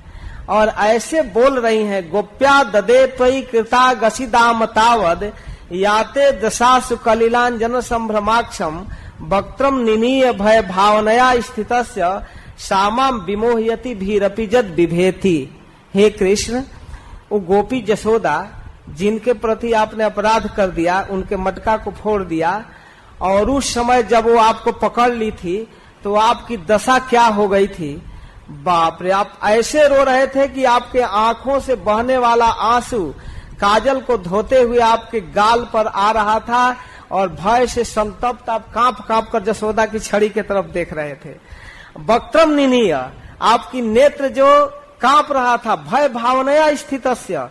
और ऐसे बोल रही हैं, गोप्या ददे त्वयि कृता गसिदाम तावद याते दशासु कलिलांजन संभ्रमाक्षम वक्त्रम निनीय भय भावनया स्थितस्य सामाम विमोहयति भीरपि जद विभेति। हे कृष्ण, वो गोपी जसोदा जिनके प्रति आपने अपराध कर दिया, उनके मटका को फोड़ दिया, और उस समय जब वो आपको पकड़ ली थी तो आपकी दशा क्या हो गई थी। बाप रे, आप ऐसे रो रहे थे कि आपके आंखों से बहने वाला आंसू काजल को धोते हुए आपके गाल पर आ रहा था और भय से संतप्त आप कांप कांप कर जसोदा की छड़ी की तरफ देख रहे थे। वक्त्रम निनीय, आपकी नेत्र जो कांप रहा था, भय भावनया स्थितस्य,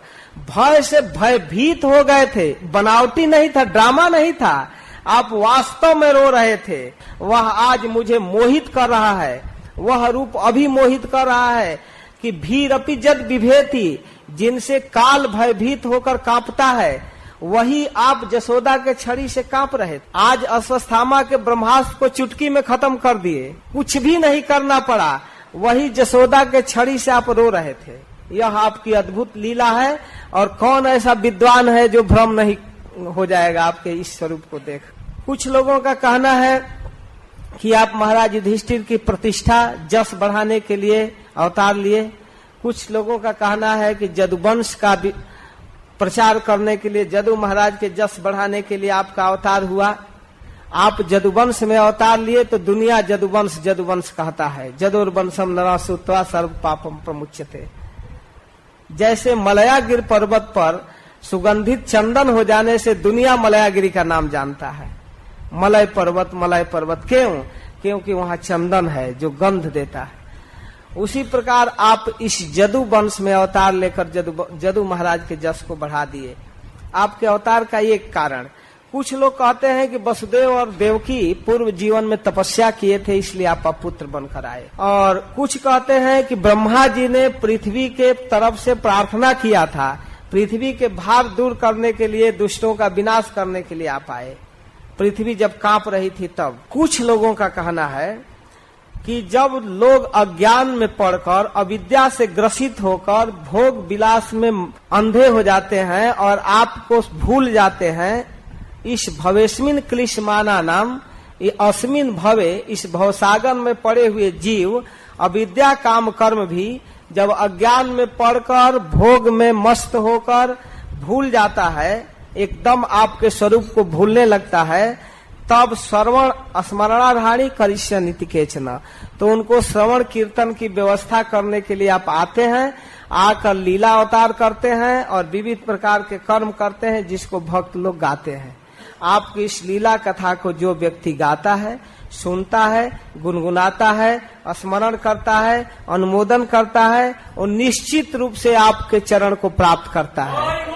भय से भयभीत हो गए थे। बनावटी नहीं था, ड्रामा नहीं था, आप वास्तव में रो रहे थे, वह आज मुझे मोहित कर रहा है। वह रूप अभी मोहित कर रहा है कि भीरपि जद विभेति, जिनसे काल भयभीत होकर कांपता है, वही आप जसोदा के छड़ी से कांप रहे थे। आज अश्वत्थामा के ब्रह्मास्त्र को चुटकी में खत्म कर दिए, कुछ भी नहीं करना पड़ा, वही जसोदा के छड़ी से आप रो रहे थे। यह आपकी अद्भुत लीला है, और कौन ऐसा विद्वान है जो भ्रम नहीं हो जाएगा आपके इस स्वरूप को देख। कुछ लोगों का कहना है कि आप महाराज युधिष्ठिर की प्रतिष्ठा जस बढ़ाने के लिए अवतार लिए। कुछ लोगों का कहना है कि जदुवंश का प्रचार करने के लिए, जदु महाराज के जस बढ़ाने के लिए आपका अवतार हुआ। आप जदुवंश में अवतार लिए तो दुनिया जदुवंश कहता है। जदुर्वंशम नरासुत्वा सर्व पापम प्रमुच्यते। जैसे मलयागिर पर्वत पर सुगंधित चंदन हो जाने से दुनिया मलयागिरी का नाम जानता है। मलय पर्वत क्यों? क्योंकि वहाँ चंदन है जो गंध देता है। उसी प्रकार आप इस जदु वंश में अवतार लेकर जदु महाराज के जस को बढ़ा दिए। आपके अवतार का ये कारण। कुछ लोग कहते हैं कि वसुदेव और देवकी पूर्व जीवन में तपस्या किए थे, इसलिए आप पुत्र बनकर आए। और कुछ कहते हैं कि ब्रह्मा जी ने पृथ्वी के तरफ से प्रार्थना किया था, पृथ्वी के भार दूर करने के लिए, दुष्टों का विनाश करने के लिए आप आए, पृथ्वी जब कांप रही थी तब। कुछ लोगों का कहना है कि जब लोग अज्ञान में पड़कर, अविद्या से ग्रसित होकर भोग विलास में अंधे हो जाते हैं और आपको भूल जाते हैं, इस भवेस्मिन क्लिशमाना नाम, अस्मिन भवे, इस भवसागर में पड़े हुए जीव अविद्या काम कर्म भी जब अज्ञान में पड़कर भोग में मस्त होकर भूल जाता है, एकदम आपके स्वरूप को भूलने लगता है, तब श्रवण स्मरणाधारी करिष्य नीति केचना, तो उनको श्रवण कीर्तन की व्यवस्था करने के लिए आप आते हैं, आकर लीला अवतार करते हैं और विविध प्रकार के कर्म करते हैं जिसको भक्त लोग गाते हैं। आपकी इस लीला कथा को जो व्यक्ति गाता है, सुनता है, गुनगुनाता है, स्मरण करता है, अनुमोदन करता है, वो निश्चित रूप से आपके चरण को प्राप्त करता है।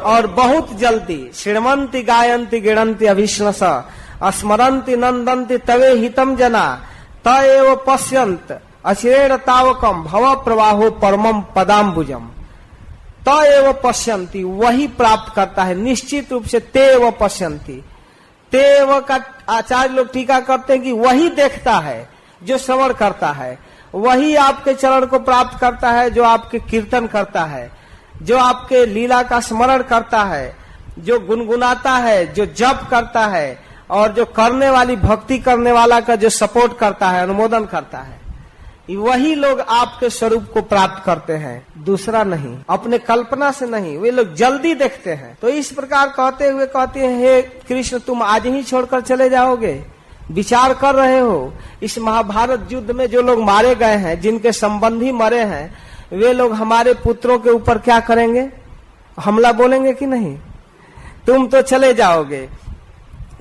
और बहुत जल्दी श्रीमंती गायंती गिणंती अभिष्णस स्मरंती नंदंती तवे हितम जना तएव पश्यंत अचिरेण तावकम भव प्रवाहो परमम पदाम्बुजम। तएव पश्यंती, वही प्राप्त करता है निश्चित रूप से। तेव पश्यंती, तेव का आचार्य लोग टीका करते हैं कि वही देखता है जो श्रवण करता है, वही आपके चरण को प्राप्त करता है जो आपके कीर्तन करता है, जो आपके लीला का स्मरण करता है, जो गुनगुनाता है, जो जप करता है, और जो करने वाली भक्ति करने वाला का जो सपोर्ट करता है, अनुमोदन करता है, वही लोग आपके स्वरूप को प्राप्त करते हैं, दूसरा नहीं, अपने कल्पना से नहीं। वे लोग जल्दी देखते हैं। तो इस प्रकार कहते हुए कहते हैं, हे कृष्ण तुम आज ही छोड़कर चले जाओगे? विचार कर रहे हो इस महाभारत युद्ध में जो लोग मारे गए हैं, जिनके संबंधी मरे हैं, वे लोग हमारे पुत्रों के ऊपर क्या करेंगे? हमला बोलेंगे कि नहीं? तुम तो चले जाओगे।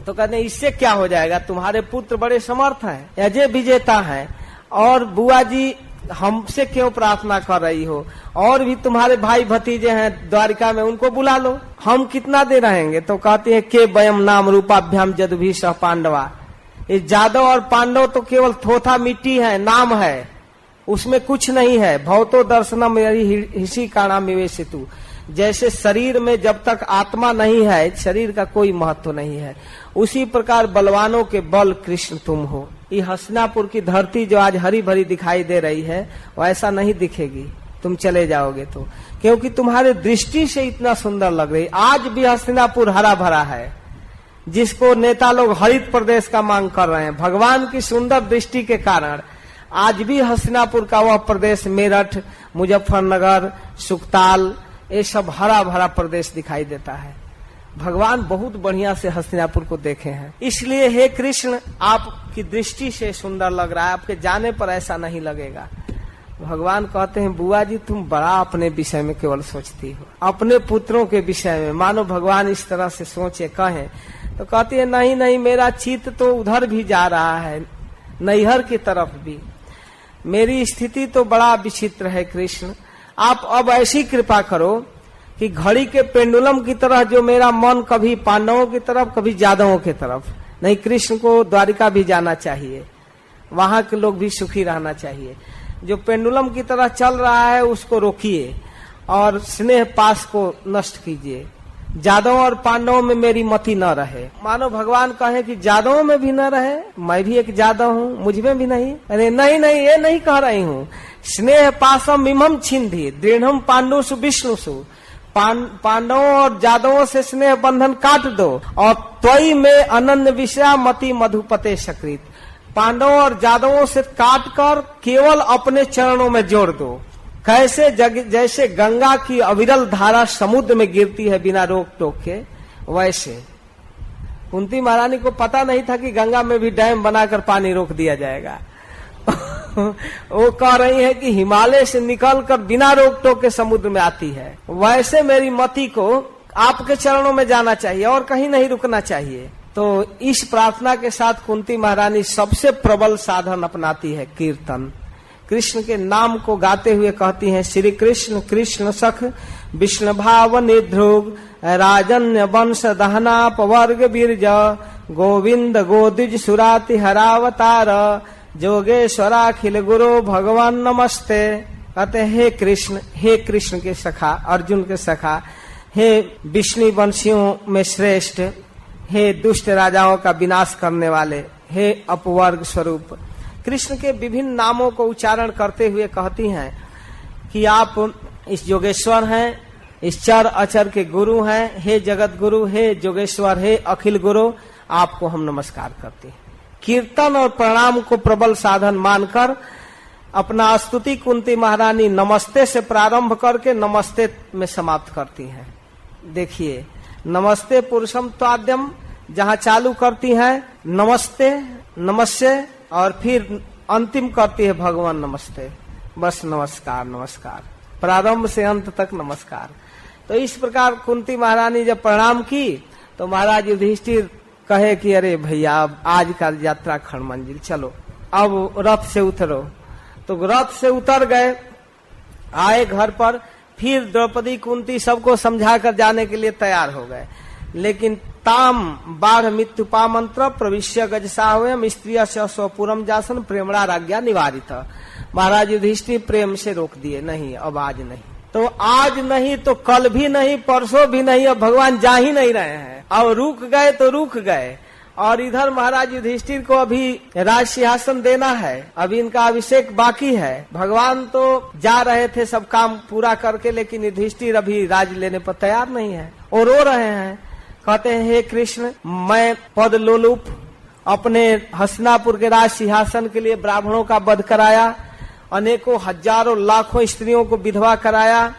तो कहते हैं इससे क्या हो जाएगा, तुम्हारे पुत्र बड़े समर्थ हैं, अजय विजेता हैं, और बुआ जी हमसे क्यों प्रार्थना कर रही हो? और भी तुम्हारे भाई भतीजे हैं द्वारिका में, उनको बुला लो, हम कितना दे रहेंगे? तो कहते हैं के वयम नाम रूपाभ्याम जदु भी सह पांडवा। ये जादव और पांडव तो केवल थोथा मिट्टी है, नाम है, उसमें कुछ नहीं है। भवतो दर्शनम हिसी काणाम विवेशितु। जैसे शरीर में जब तक आत्मा नहीं है, शरीर का कोई महत्व नहीं है, उसी प्रकार बलवानों के बल कृष्ण तुम हो। ये हस्तिनापुर की धरती जो आज हरी भरी दिखाई दे रही है, वैसा नहीं दिखेगी तुम चले जाओगे तो, क्योंकि तुम्हारे दृष्टि से इतना सुंदर लग रही। आज भी हस्तिनापुर हरा भरा है, जिसको नेता लोग हरित प्रदेश का मांग कर रहे हैं। भगवान की सुंदर दृष्टि के कारण आज भी हस्तिनापुर का वह प्रदेश, मेरठ, मुजफ्फरनगर, सुकताल, ये सब हरा भरा प्रदेश दिखाई देता है। भगवान बहुत बढ़िया से हस्तिनापुर को देखे हैं। इसलिए हे कृष्ण आपकी दृष्टि से सुंदर लग रहा है, आपके जाने पर ऐसा नहीं लगेगा। भगवान कहते हैं बुआ जी तुम बड़ा अपने विषय में केवल सोचती हो, अपने पुत्रों के विषय में। मानो भगवान इस तरह से सोचे कहें, तो कहती है नहीं नहीं, मेरा चित्त तो उधर भी जा रहा है, नैहर की तरफ भी। मेरी स्थिति तो बड़ा विचित्र है कृष्ण, आप अब ऐसी कृपा करो कि घड़ी के पेंडुलम की तरह जो मेरा मन कभी पांडवों की तरफ कभी यादवों की तरफ नहीं, कृष्ण को द्वारिका भी जाना चाहिए, वहां के लोग भी सुखी रहना चाहिए। जो पेंडुलम की तरह चल रहा है उसको रोकिए और स्नेह पास को नष्ट कीजिए। यादवों और पांडवों में मेरी मति न रहे। मानो भगवान कहे कि यादवों में भी न रहे, मैं भी एक यादव हूँ, मुझ में भी नहीं। अरे नहीं नहीं, ये नहीं कह रही हूँ। स्नेह पासम इमम छिंदी दृढ़म पांडुसु विष्णुसु, पांडवों और यादवों से स्नेह बंधन काट दो और त्वयि में अनन्य विषया मति मधुपते सकृत, पांडवों और यादवों से काट कर केवल अपने चरणों में जोड़ दो। कैसे जैसे गंगा की अविरल धारा समुद्र में गिरती है बिना रोक टोक के, वैसे कुंती महारानी को पता नहीं था कि गंगा में भी डैम बनाकर पानी रोक दिया जाएगा। वो कह रही है कि हिमालय से निकलकर बिना रोक टोक के समुद्र में आती है। वैसे मेरी मति को आपके चरणों में जाना चाहिए और कहीं नहीं रुकना चाहिए। तो इस प्रार्थना के साथ कुंती महारानी सबसे प्रबल साधन अपनाती है, कीर्तन। कृष्ण के नाम को गाते हुए कहती हैं, श्री कृष्ण कृष्ण सख विष्णु भाव निध्रुव राजन्य वंश दहना पवर्ग बीरज गोविंद गोदिज सुराति हरावतार जोगेश्वराखिल गुरु भगवान नमस्ते। कहते हे कृष्ण के सखा, अर्जुन के सखा, हे विष्णु वंशियों में श्रेष्ठ, हे दुष्ट राजाओं का विनाश करने वाले, हे अपवर्ग स्वरूप। कृष्ण के विभिन्न नामों को उच्चारण करते हुए कहती हैं कि आप इस योगेश्वर हैं, इस चर अचर के गुरु हैं, हे जगत गुरु, हे योगेश्वर, हे अखिल गुरु, आपको हम नमस्कार करते हैं। कीर्तन और प्रणाम को प्रबल साधन मानकर अपना स्तुति कुंती महारानी नमस्ते से प्रारंभ करके नमस्ते में समाप्त करती हैं। देखिए, नमस्ते पुरुषम त्वाद्यम जहाँ चालू करती हैं नमस्ते नमस्ते और फिर अंतिम करती है भगवान नमस्ते। बस नमस्कार नमस्कार, प्रारंभ से अंत तक नमस्कार। तो इस प्रकार कुंती महारानी जब प्रणाम की तो महाराज युधिष्ठिर कहे कि अरे भैया, अब आज का यात्रा खंड मंजिल, चलो अब रथ से उतरो। तो रथ से उतर गए, आए घर पर। फिर द्रौपदी कुंती सबको समझाकर जाने के लिए तैयार हो गए, लेकिन ताम बाढ़ मृत्यु पामंत्र प्रविश्य गजसावयम स्त्रिय स्वपुरम जासन प्रेमणा राज्ञा निवारित। महाराज युधिष्ठिर प्रेम से रोक दिए, नहीं अब आज नहीं। तो आज नहीं तो कल भी नहीं, परसों भी नहीं, अब भगवान जा ही नहीं रहे हैं। अब रुक गए तो रुक गए। और इधर महाराज युधिष्ठिर को अभी राज सिंहासन देना है, अभी इनका अभिषेक बाकी है। भगवान तो जा रहे थे सब काम पूरा करके, लेकिन युधिष्ठिर अभी राज लेने पर तैयार नहीं है और रो रहे हैं। कहते हैं, हे कृष्ण, मैं पद लोलुप अपने हस्तिनापुर के राज सिंहासन के लिए ब्राह्मणों का वध कराया, अनेकों हजारों लाखों स्त्रियों को विधवा कराया,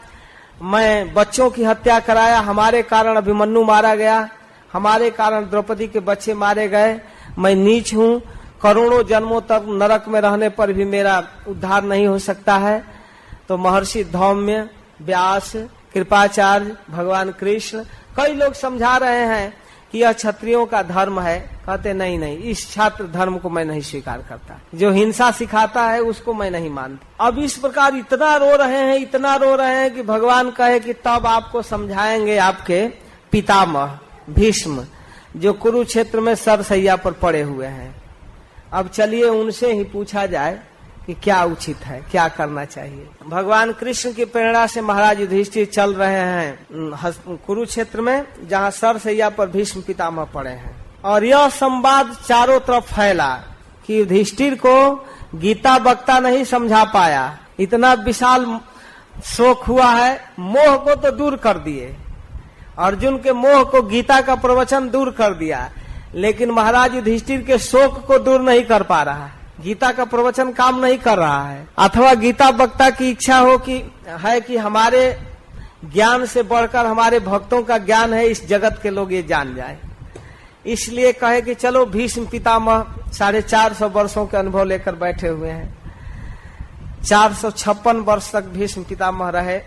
मैं बच्चों की हत्या कराया, हमारे कारण अभिमन्यु मारा गया, हमारे कारण द्रौपदी के बच्चे मारे गए। मैं नीच हूँ, करोड़ों जन्मों तक नरक में रहने पर भी मेरा उद्धार नहीं हो सकता है। तो महर्षि धौम्य, व्यास, कृपाचार्य, भगवान कृष्ण, कई लोग समझा रहे हैं कि यह क्षत्रियों का धर्म है। कहते नहीं नहीं, इस छात्र धर्म को मैं नहीं स्वीकार करता, जो हिंसा सिखाता है उसको मैं नहीं मानता। अब इस प्रकार इतना रो रहे हैं, इतना रो रहे हैं कि भगवान कहे कि तब आपको समझाएंगे आपके पितामह भीष्म, जो कुरुक्षेत्र में सरसैया पर पड़े हुए हैं। अब चलिए उनसे ही पूछा जाए कि क्या उचित है, क्या करना चाहिए। भगवान कृष्ण की प्रेरणा से महाराज युधिष्ठिर चल रहे हैं कुरुक्षेत्र में, जहाँ सरसैया पर भीष्म पितामह पड़े हैं। और यह संवाद चारों तरफ फैला कि युधिष्ठिर को गीता वक्ता नहीं समझा पाया, इतना विशाल शोक हुआ है। मोह को तो दूर कर दिए, अर्जुन के मोह को गीता का प्रवचन दूर कर दिया, लेकिन महाराज युधिष्ठिर के शोक को दूर नहीं कर पा रहा। गीता का प्रवचन काम नहीं कर रहा है। अथवा गीता वक्ता की इच्छा हो कि हमारे ज्ञान से बढ़कर हमारे भक्तों का ज्ञान है, इस जगत के लोग ये जान जाए। इसलिए कहे कि चलो भीष्म पितामह 450 वर्षों के अनुभव लेकर बैठे हुए हैं। 456 वर्ष तक भीष्म पितामह रहे,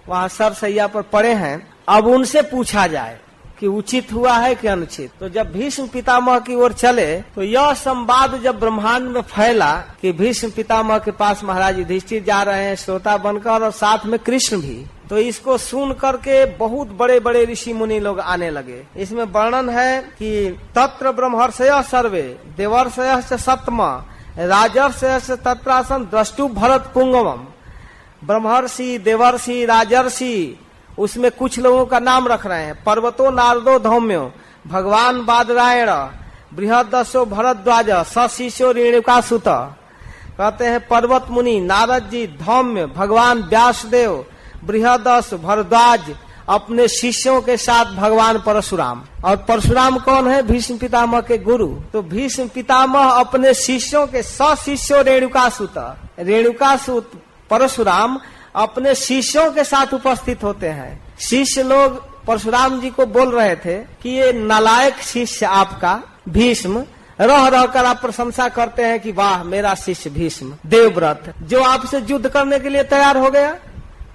वहां सरसैया पर पड़े हैं। अब उनसे पूछा जाए कि उचित हुआ है कि अनुचित। तो जब भीष्म पितामह की ओर चले तो यह संवाद जब ब्रह्मांड में फैला कि भीष्म पितामह के पास महाराज युधिष्ठिर जा रहे हैं श्रोता बनकर, और साथ में कृष्ण भी, तो इसको सुन करके बहुत बड़े बड़े ऋषि मुनि लोग आने लगे। इसमें वर्णन है कि तत्र ब्रह्मर्षयः सर्वे देवर्षयश्च सत्तमा राजर्षयश्च तत्रासन द्रष्टु भरत पुंगवम। ब्रह्मर्षि, देवर्षि, राजर्षि, उसमें कुछ लोगों का नाम रख रहे हैं। पर्वतो नारदो धौम्यो, भगवान बादरायण, बृहदस्यो भरद्वाज, सशिष्यो रेणुकासुत। कहते हैं पर्वत मुनि नारद जी, धौम्य भगवान व्यासदेव, बृहदस भरद्वाज अपने शिष्यों के साथ भगवान परशुराम। और परशुराम कौन है? भीष्म पितामह के गुरु। तो भीष्म पितामह अपने शिष्यों के सशिष्यो रेणुकासुत, रेणुकासुत परशुराम अपने शिष्यों के साथ उपस्थित होते हैं। शिष्य लोग परशुराम जी को बोल रहे थे कि ये नालायक शिष्य आपका भीष्म, रह रहकर आप प्रशंसा करते हैं कि वाह मेरा शिष्य भीष्म देवव्रत, जो आपसे युद्ध करने के लिए तैयार हो गया,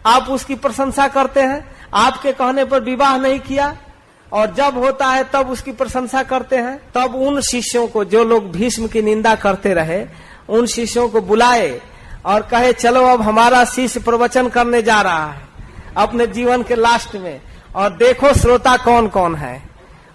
आप उसकी प्रशंसा करते हैं। आपके कहने पर विवाह नहीं किया, और जब होता है तब उसकी प्रशंसा करते हैं। तब उन शिष्यों को, जो लोग भीष्म की निंदा करते रहे, उन शिष्यों को बुलाए और कहे चलो अब हमारा शिष्य प्रवचन करने जा रहा है अपने जीवन के लास्ट में, और देखो श्रोता कौन कौन है।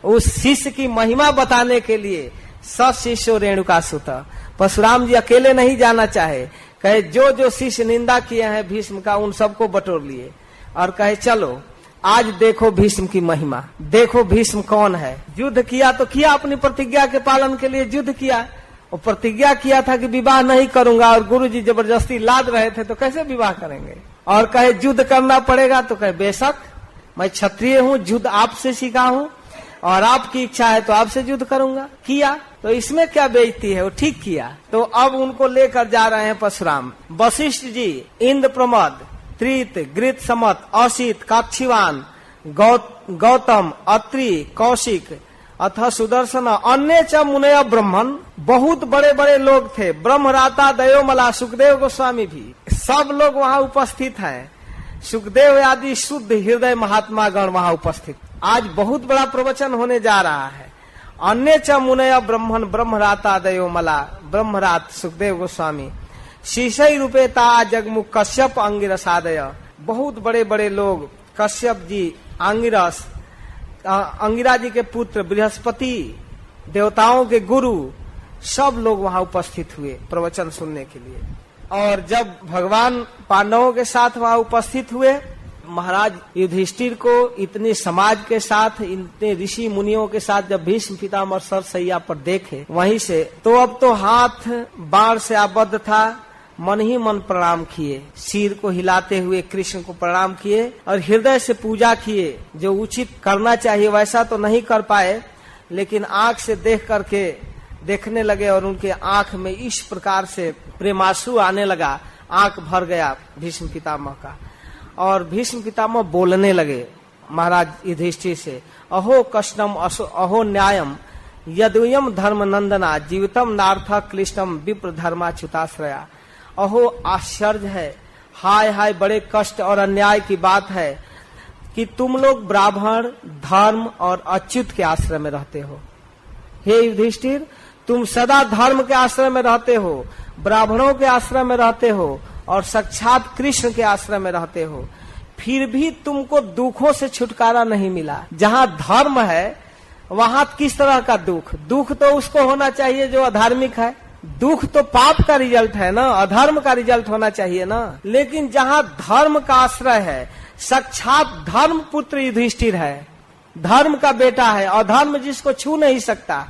उस शिष्य की महिमा बताने के लिए सशिष्यो रेणुकासुत, परशुराम जी अकेले नहीं जाना चाहे, कहे जो जो शिष्य निंदा किए हैं भीष्म का उन सबको बटोर लिए और कहे चलो आज देखो भीष्म की महिमा, देखो भीष्म कौन है। युद्ध किया तो किया, अपनी प्रतिज्ञा के पालन के लिए युद्ध किया। और प्रतिज्ञा किया था कि विवाह नहीं करूंगा, और गुरुजी जबरदस्ती लाद रहे थे, तो कैसे विवाह करेंगे। और कहे युद्ध करना पड़ेगा, तो कहे बेशक मैं क्षत्रिय हूँ, युद्ध आपसे सीखा हूँ, और आपकी इच्छा है तो आपसे युद्ध करूंगा। किया, तो इसमें क्या बेइज्जती है, वो ठीक किया। तो अब उनको लेकर जा रहे हैं परशुराम। वशिष्ठ जी, इंद्र प्रमद, त्रित, गृत समत, असित, काक्षीवान, गौतम, अत्रि, कौशिक अथ सुदर्शन, अन्य च मुनय ब्रह्मन, बहुत बड़े बड़े लोग थे। ब्रह्मराता दयोमला, सुखदेव गोस्वामी भी, सब लोग वहाँ उपस्थित हैं। सुखदेव आदि शुद्ध हृदय महात्मा गण वहाँ उपस्थित। आज बहुत बड़ा प्रवचन होने जा रहा है। अन्य च मुनय ब्रह्मन ब्रह्मराता दयोमला, ब्रह्मरात सुखदेव गोस्वामी, शीशई रूपेता जगमुख कश्यप अंगिरसादय, बहुत बड़े बड़े लोग, कश्यप जी, अंगिरस, अंगिरा जी के पुत्र, बृहस्पति, देवताओं के गुरु, सब लोग वहां उपस्थित हुए प्रवचन सुनने के लिए। और जब भगवान पांडवों के साथ वहां उपस्थित हुए, महाराज युधिष्ठिर को इतने समाज के साथ, इतने ऋषि मुनियों के साथ जब भीष्म पितामह सरसैया पर देखे, वहीं से तो अब तो हाथ बाण से आबद्ध था, मन ही मन प्रणाम किए, सिर को हिलाते हुए कृष्ण को प्रणाम किए और हृदय से पूजा किए। जो उचित करना चाहिए वैसा तो नहीं कर पाए, लेकिन आंख से देख करके देखने लगे और उनके आंख में इस प्रकार से प्रेमाश्रु आने लगा, आंख भर गया भीष्म पितामह का। और भीष्म पितामह बोलने लगे महाराज युधिष्ठिर से, अहो कष्टम अहो न्यायम यदुयम धर्म नंदना जीवितम नार्थ क्लिष्टम विप्र धर्माच्युताश्रया। अहो आश्चर्य है, हाय हाय बड़े कष्ट और अन्याय की बात है कि तुम लोग ब्राह्मण, धर्म और अच्युत के आश्रय में रहते हो। हे युधिष्ठिर, तुम सदा धर्म के आश्रय में रहते हो, ब्राह्मणों के आश्रय में रहते हो और साक्षात कृष्ण के आश्रय में रहते हो, फिर भी तुमको दुखों से छुटकारा नहीं मिला। जहाँ धर्म है वहाँ किस तरह का दुख? दुख तो उसको होना चाहिए जो अधार्मिक है। दुख तो पाप का रिजल्ट है ना, अधर्म का रिजल्ट होना चाहिए ना। लेकिन जहाँ धर्म का आश्रय है, साक्षात धर्म पुत्र युधिष्ठिर है, धर्म का बेटा है, अधर्म जिसको छू नहीं सकता,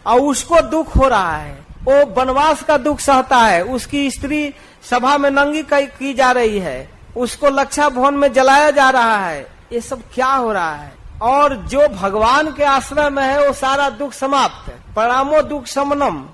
और उसको दुख हो रहा है, वो वनवास का दुख सहता है, उसकी स्त्री सभा में नंगी की जा रही है, उसको लक्षा भवन में जलाया जा रहा है, ये सब क्या हो रहा है? और जो भगवान के आश्रय में है वो सारा दुख समाप्त है। प्रणामो दुख शमनम,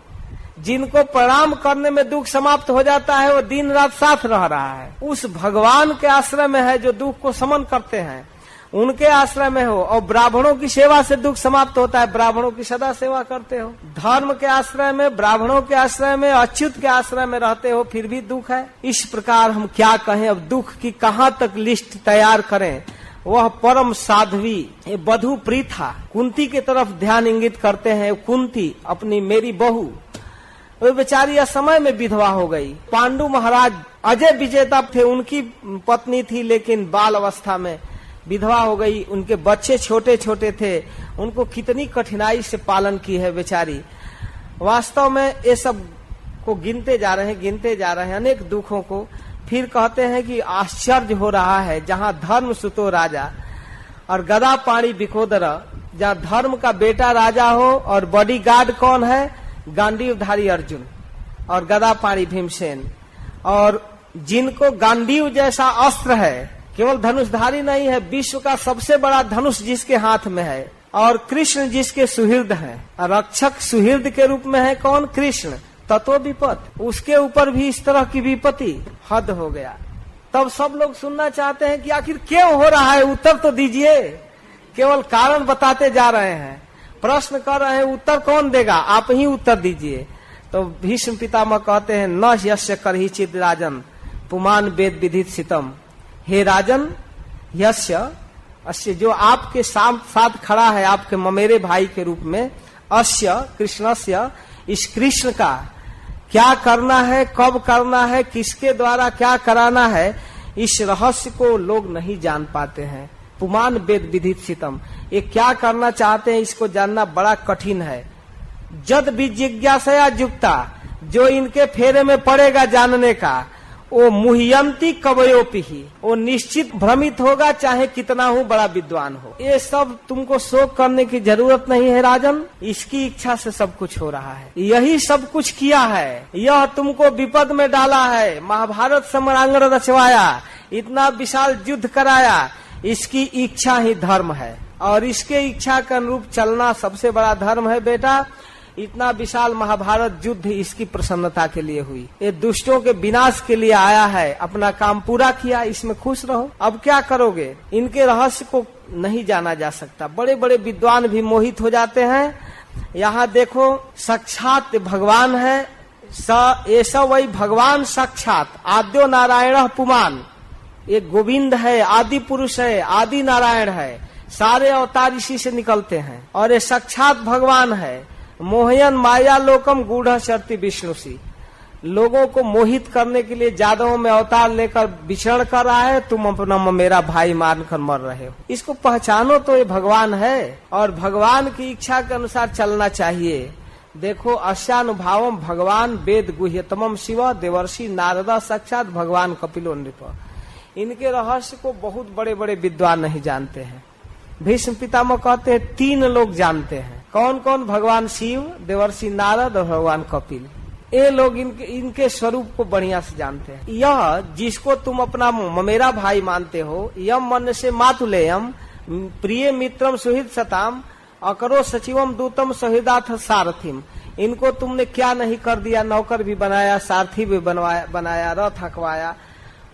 जिनको प्रणाम करने में दुख समाप्त हो जाता है वो दिन रात साथ रह रहा है। उस भगवान के आश्रय में है जो दुख को शमन करते हैं, उनके आश्रय में हो। और ब्राह्मणों की सेवा से दुख समाप्त होता है, ब्राह्मणों की सदा सेवा करते हो। धर्म के आश्रय में, ब्राह्मणों के आश्रय में, अच्युत के आश्रय में रहते हो, फिर भी दुख है। इस प्रकार हम क्या कहें, अब दुख की कहाँ तक लिस्ट तैयार करें। वह परम साध्वी बधू प्रीथा कुंती की तरफ ध्यान इंगित करते हैं। कुंती अपनी मेरी बहू, वो बेचारी असमय में विधवा हो गई। पांडु महाराज अजय विजेता थे, उनकी पत्नी थी, लेकिन बाल अवस्था में विधवा हो गई। उनके बच्चे छोटे छोटे थे, उनको कितनी कठिनाई से पालन की है बेचारी। वास्तव में ये सब को गिनते जा रहे हैं अनेक दुखों को। फिर कहते हैं कि आश्चर्य हो रहा है, जहाँ धर्म सुतो राजा और गदा पाणी बिकोदर, जहाँ धर्म का बेटा राजा हो और बॉडीगार्ड कौन है, गांडीवधारी अर्जुन और गदा पाणी भीमसेन, और जिनको गांडीव जैसा अस्त्र है, केवल धनुषधारी नहीं है, विश्व का सबसे बड़ा धनुष जिसके हाथ में है, और कृष्ण जिसके सुहृद है, रक्षक सुहृद के रूप में है कौन, कृष्ण। ततो विपत, उसके ऊपर भी इस तरह की विपत्ति, हद हो गया। तब सब लोग सुनना चाहते हैं कि आखिर क्यों हो रहा है, उत्तर तो दीजिए। केवल कारण बताते जा रहे हैं, प्रश्न कर रहे हैं, उत्तर कौन देगा, आप ही उत्तर दीजिए। तो भीष्म पितामह कहते हैं, न यस्य करहि चिद राजन पुमान वेद विदित सितम। हे राजन, यस्य अस्य, जो आपके साथ खड़ा है, आपके ममेरे भाई के रूप में, अस्य कृष्णस्य, इस कृष्ण का क्या करना है, कब करना है, किसके द्वारा क्या कराना है, इस रहस्य को लोग नहीं जान पाते हैं। पुमान वेद विदित सितम, ये क्या करना चाहते हैं इसको जानना बड़ा कठिन है। जद भी जिज्ञासा युक्ता, जो इनके फेरे में पड़ेगा जानने का, वो मुह्यंती कवयोपि ही, वो निश्चित भ्रमित होगा, चाहे कितना हो बड़ा विद्वान हो। ये सब तुमको शोक करने की जरूरत नहीं है राजन, इसकी इच्छा से सब कुछ हो रहा है, यही सब कुछ किया है, यह तुमको विपद में डाला है, महाभारत समरांगण रचवाया, इतना विशाल युद्ध कराया, इसकी इच्छा ही धर्म है, और इसके इच्छा के अनुरूप चलना सबसे बड़ा धर्म है बेटा। इतना विशाल महाभारत युद्ध इसकी प्रसन्नता के लिए हुई, ये दुष्टों के विनाश के लिए आया है, अपना काम पूरा किया, इसमें खुश रहो। अब क्या करोगे, इनके रहस्य को नहीं जाना जा सकता, बड़े बड़े विद्वान भी मोहित हो जाते हैं। यहाँ देखो, साक्षात भगवान है, ये सब वही भगवान साक्षात, आद्यो नारायण पुमान, ये गोविंद है, आदि पुरुष है, आदि नारायण है, सारे अवतार इसी से निकलते हैं, और ये साक्षात भगवान है। मोहयन माया लोकम गूढ़ शर्ति विष्णुसी, लोगों को मोहित करने के लिए जादवों में अवतार लेकर विचरण कर रहा है, तुम अपना मेरा भाई मानकर मर रहे हो। इसको पहचानो तो ये भगवान है, और भगवान की इच्छा के अनुसार चलना चाहिए। देखो, अस्यानुभावम भगवान वेद गुह्यतमम शिव देवर्षि नारदा साक्षात भगवान कपिलो नृप। इनके रहस्य को बहुत बड़े बड़े विद्वान नहीं जानते हैं। भीष्म पितामह कहते हैं 3 लोग जानते हैं, कौन कौन, भगवान शिव, देवर्षि नारद और भगवान कपिल। ये लोग इनके स्वरूप को बढ़िया से जानते हैं। यह जिसको तुम अपना ममेरा भाई मानते हो, यम मन से मातुलेयम प्रिय मित्रम सुहृद सताम अकरो सचिवम दूतम सहिदाथ सारथिम, इनको तुमने क्या नहीं कर दिया, नौकर भी बनाया, सारथी भी बनाया, रथ हकवाया।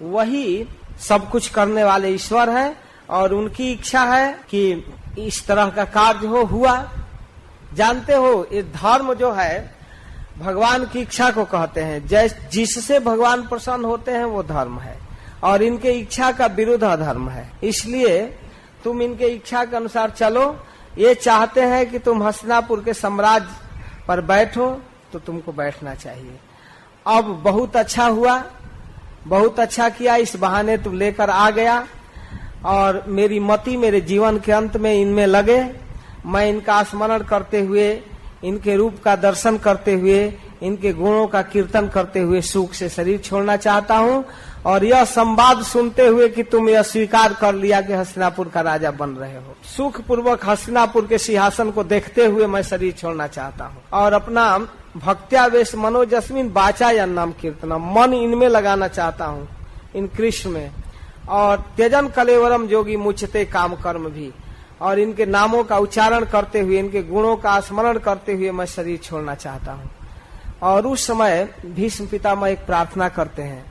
वही सब कुछ करने वाले ईश्वर है, और उनकी इच्छा है कि इस तरह का कार्य हुआ। जानते हो, ये धर्म जो है भगवान की इच्छा को कहते हैं, जिससे भगवान प्रसन्न होते हैं वो धर्म है, और इनके इच्छा का विरुद्ध अधर्म है। इसलिए तुम इनके इच्छा के अनुसार चलो। ये चाहते हैं कि तुम हस्तिनापुर के साम्राज्य पर बैठो, तो तुमको बैठना चाहिए। अब बहुत अच्छा हुआ, बहुत अच्छा किया, इस बहाने तुम लेकर आ गया, और मेरी मति मेरे जीवन के अंत में इनमें लगे। मैं इनका स्मरण करते हुए, इनके रूप का दर्शन करते हुए, इनके गुणों का कीर्तन करते हुए सुख से शरीर छोड़ना चाहता हूँ। और यह संवाद सुनते हुए कि तुम यह स्वीकार कर लिया कि हस्तिनापुर का राजा बन रहे हो, सुख पूर्वक हस्तिनापुर के सिंहासन को देखते हुए मैं शरीर छोड़ना चाहता हूँ, और अपना भक्त्यावेश मनोजस्मिन बाचा या नाम कीर्तन, मन इनमें लगाना चाहता हूँ, इन कृष्ण में। और त्यजन कलेवरम जोगी मुचते काम कर्म भी, और इनके नामों का उच्चारण करते हुए, इनके गुणों का स्मरण करते हुए मैं शरीर छोड़ना चाहता हूँ। और उस समय भीष्म पितामह एक प्रार्थना करते हैं।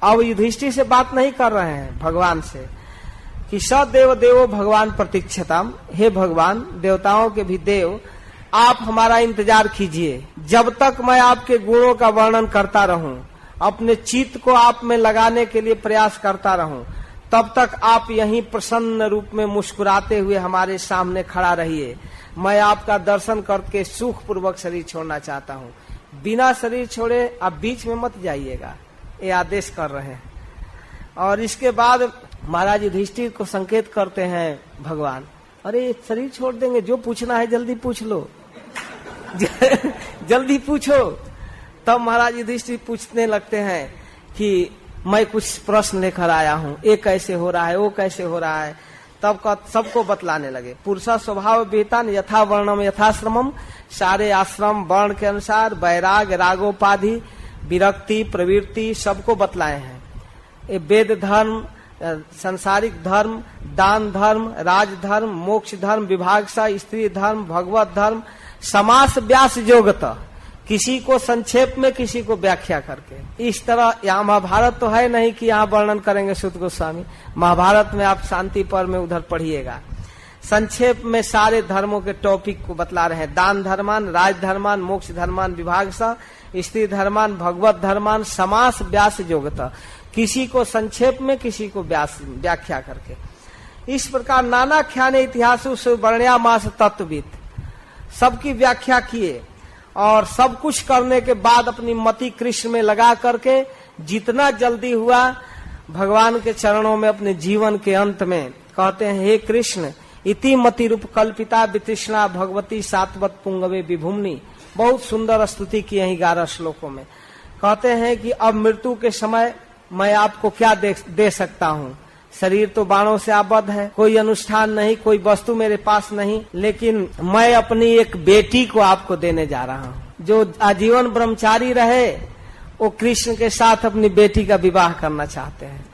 अब युधिष्ठिर से बात नहीं कर रहे हैं, भगवान से, कि सदेव देवो भगवान प्रतीक्षताम, हे भगवान, देवताओं के भी देव, आप हमारा इंतजार कीजिए, जब तक मैं आपके गुणों का वर्णन करता रहूं, अपने चित्त को आप में लगाने के लिए प्रयास करता रहूं, तब तक आप यहीं प्रसन्न रूप में मुस्कुराते हुए हमारे सामने खड़ा रहिए। मैं आपका दर्शन करके सुख पूर्वक शरीर छोड़ना चाहता हूँ। बिना शरीर छोड़े आप बीच में मत जाइएगा, ये आदेश कर रहे हैं। और इसके बाद महाराज युधिष्ठिर को संकेत करते हैं भगवान, अरे शरीर छोड़ देंगे, जो पूछना है जल्दी पूछ लो जल्दी पूछो। तब महाराज युधिष्ठिर पूछने लगते हैं कि मैं कुछ प्रश्न लेकर आया हूँ, ये कैसे हो रहा है, वो कैसे हो रहा है। तब का सबको बतलाने लगे। पुरुषा स्वभाव वेतन यथा वर्णम यथाश्रमम, सारे आश्रम वर्ण के अनुसार वैराग रागोपाधि विरक्ति प्रवृत्ति सबको बतलाए हैं। ये वेद धर्म, संसारिक धर्म, दान धर्म, राजधर्म, मोक्ष धर्म, विभागसा, स्त्री धर्म, भगवत धर्म, समास व्यास योगत, किसी को संक्षेप में किसी को व्याख्या करके। इस तरह यहाँ महाभारत तो है नहीं कि यहाँ वर्णन करेंगे सुत गोस्वामी। महाभारत में आप शांति पर्व में उधर पढ़िएगा। संक्षेप में सारे धर्मों के टॉपिक को बतला रहे हैं। दान धर्मान, राज धर्मान, मोक्ष धर्मान, विभागसा, स्त्री धर्मान, भगवत धर्मान, समास व्यास योगत, किसी को संक्षेप में किसी को व्याख्या करके। इस प्रकार नाना ख्याने इतिहासु सुवर्ण्यामास तत्वविद, सबकी व्याख्या किए और सब कुछ करने के बाद अपनी मति कृष्ण में लगा करके जितना जल्दी हुआ भगवान के चरणों में अपने जीवन के अंत में कहते हैं, हे कृष्ण इति मति रूप कल्पिता वितृष्णा भगवती सात्वत पुंगवे विभुम्नि। बहुत सुंदर स्तुति की है 11 श्लोकों में। कहते हैं कि अब मृत्यु के समय मैं आपको क्या दे सकता हूँ। शरीर तो बाणों से आबद्ध है, कोई अनुष्ठान नहीं, कोई वस्तु मेरे पास नहीं, लेकिन मैं अपनी एक बेटी को आपको देने जा रहा हूँ। जो आजीवन ब्रह्मचारी रहे वो कृष्ण के साथ अपनी बेटी का विवाह करना चाहते हैं।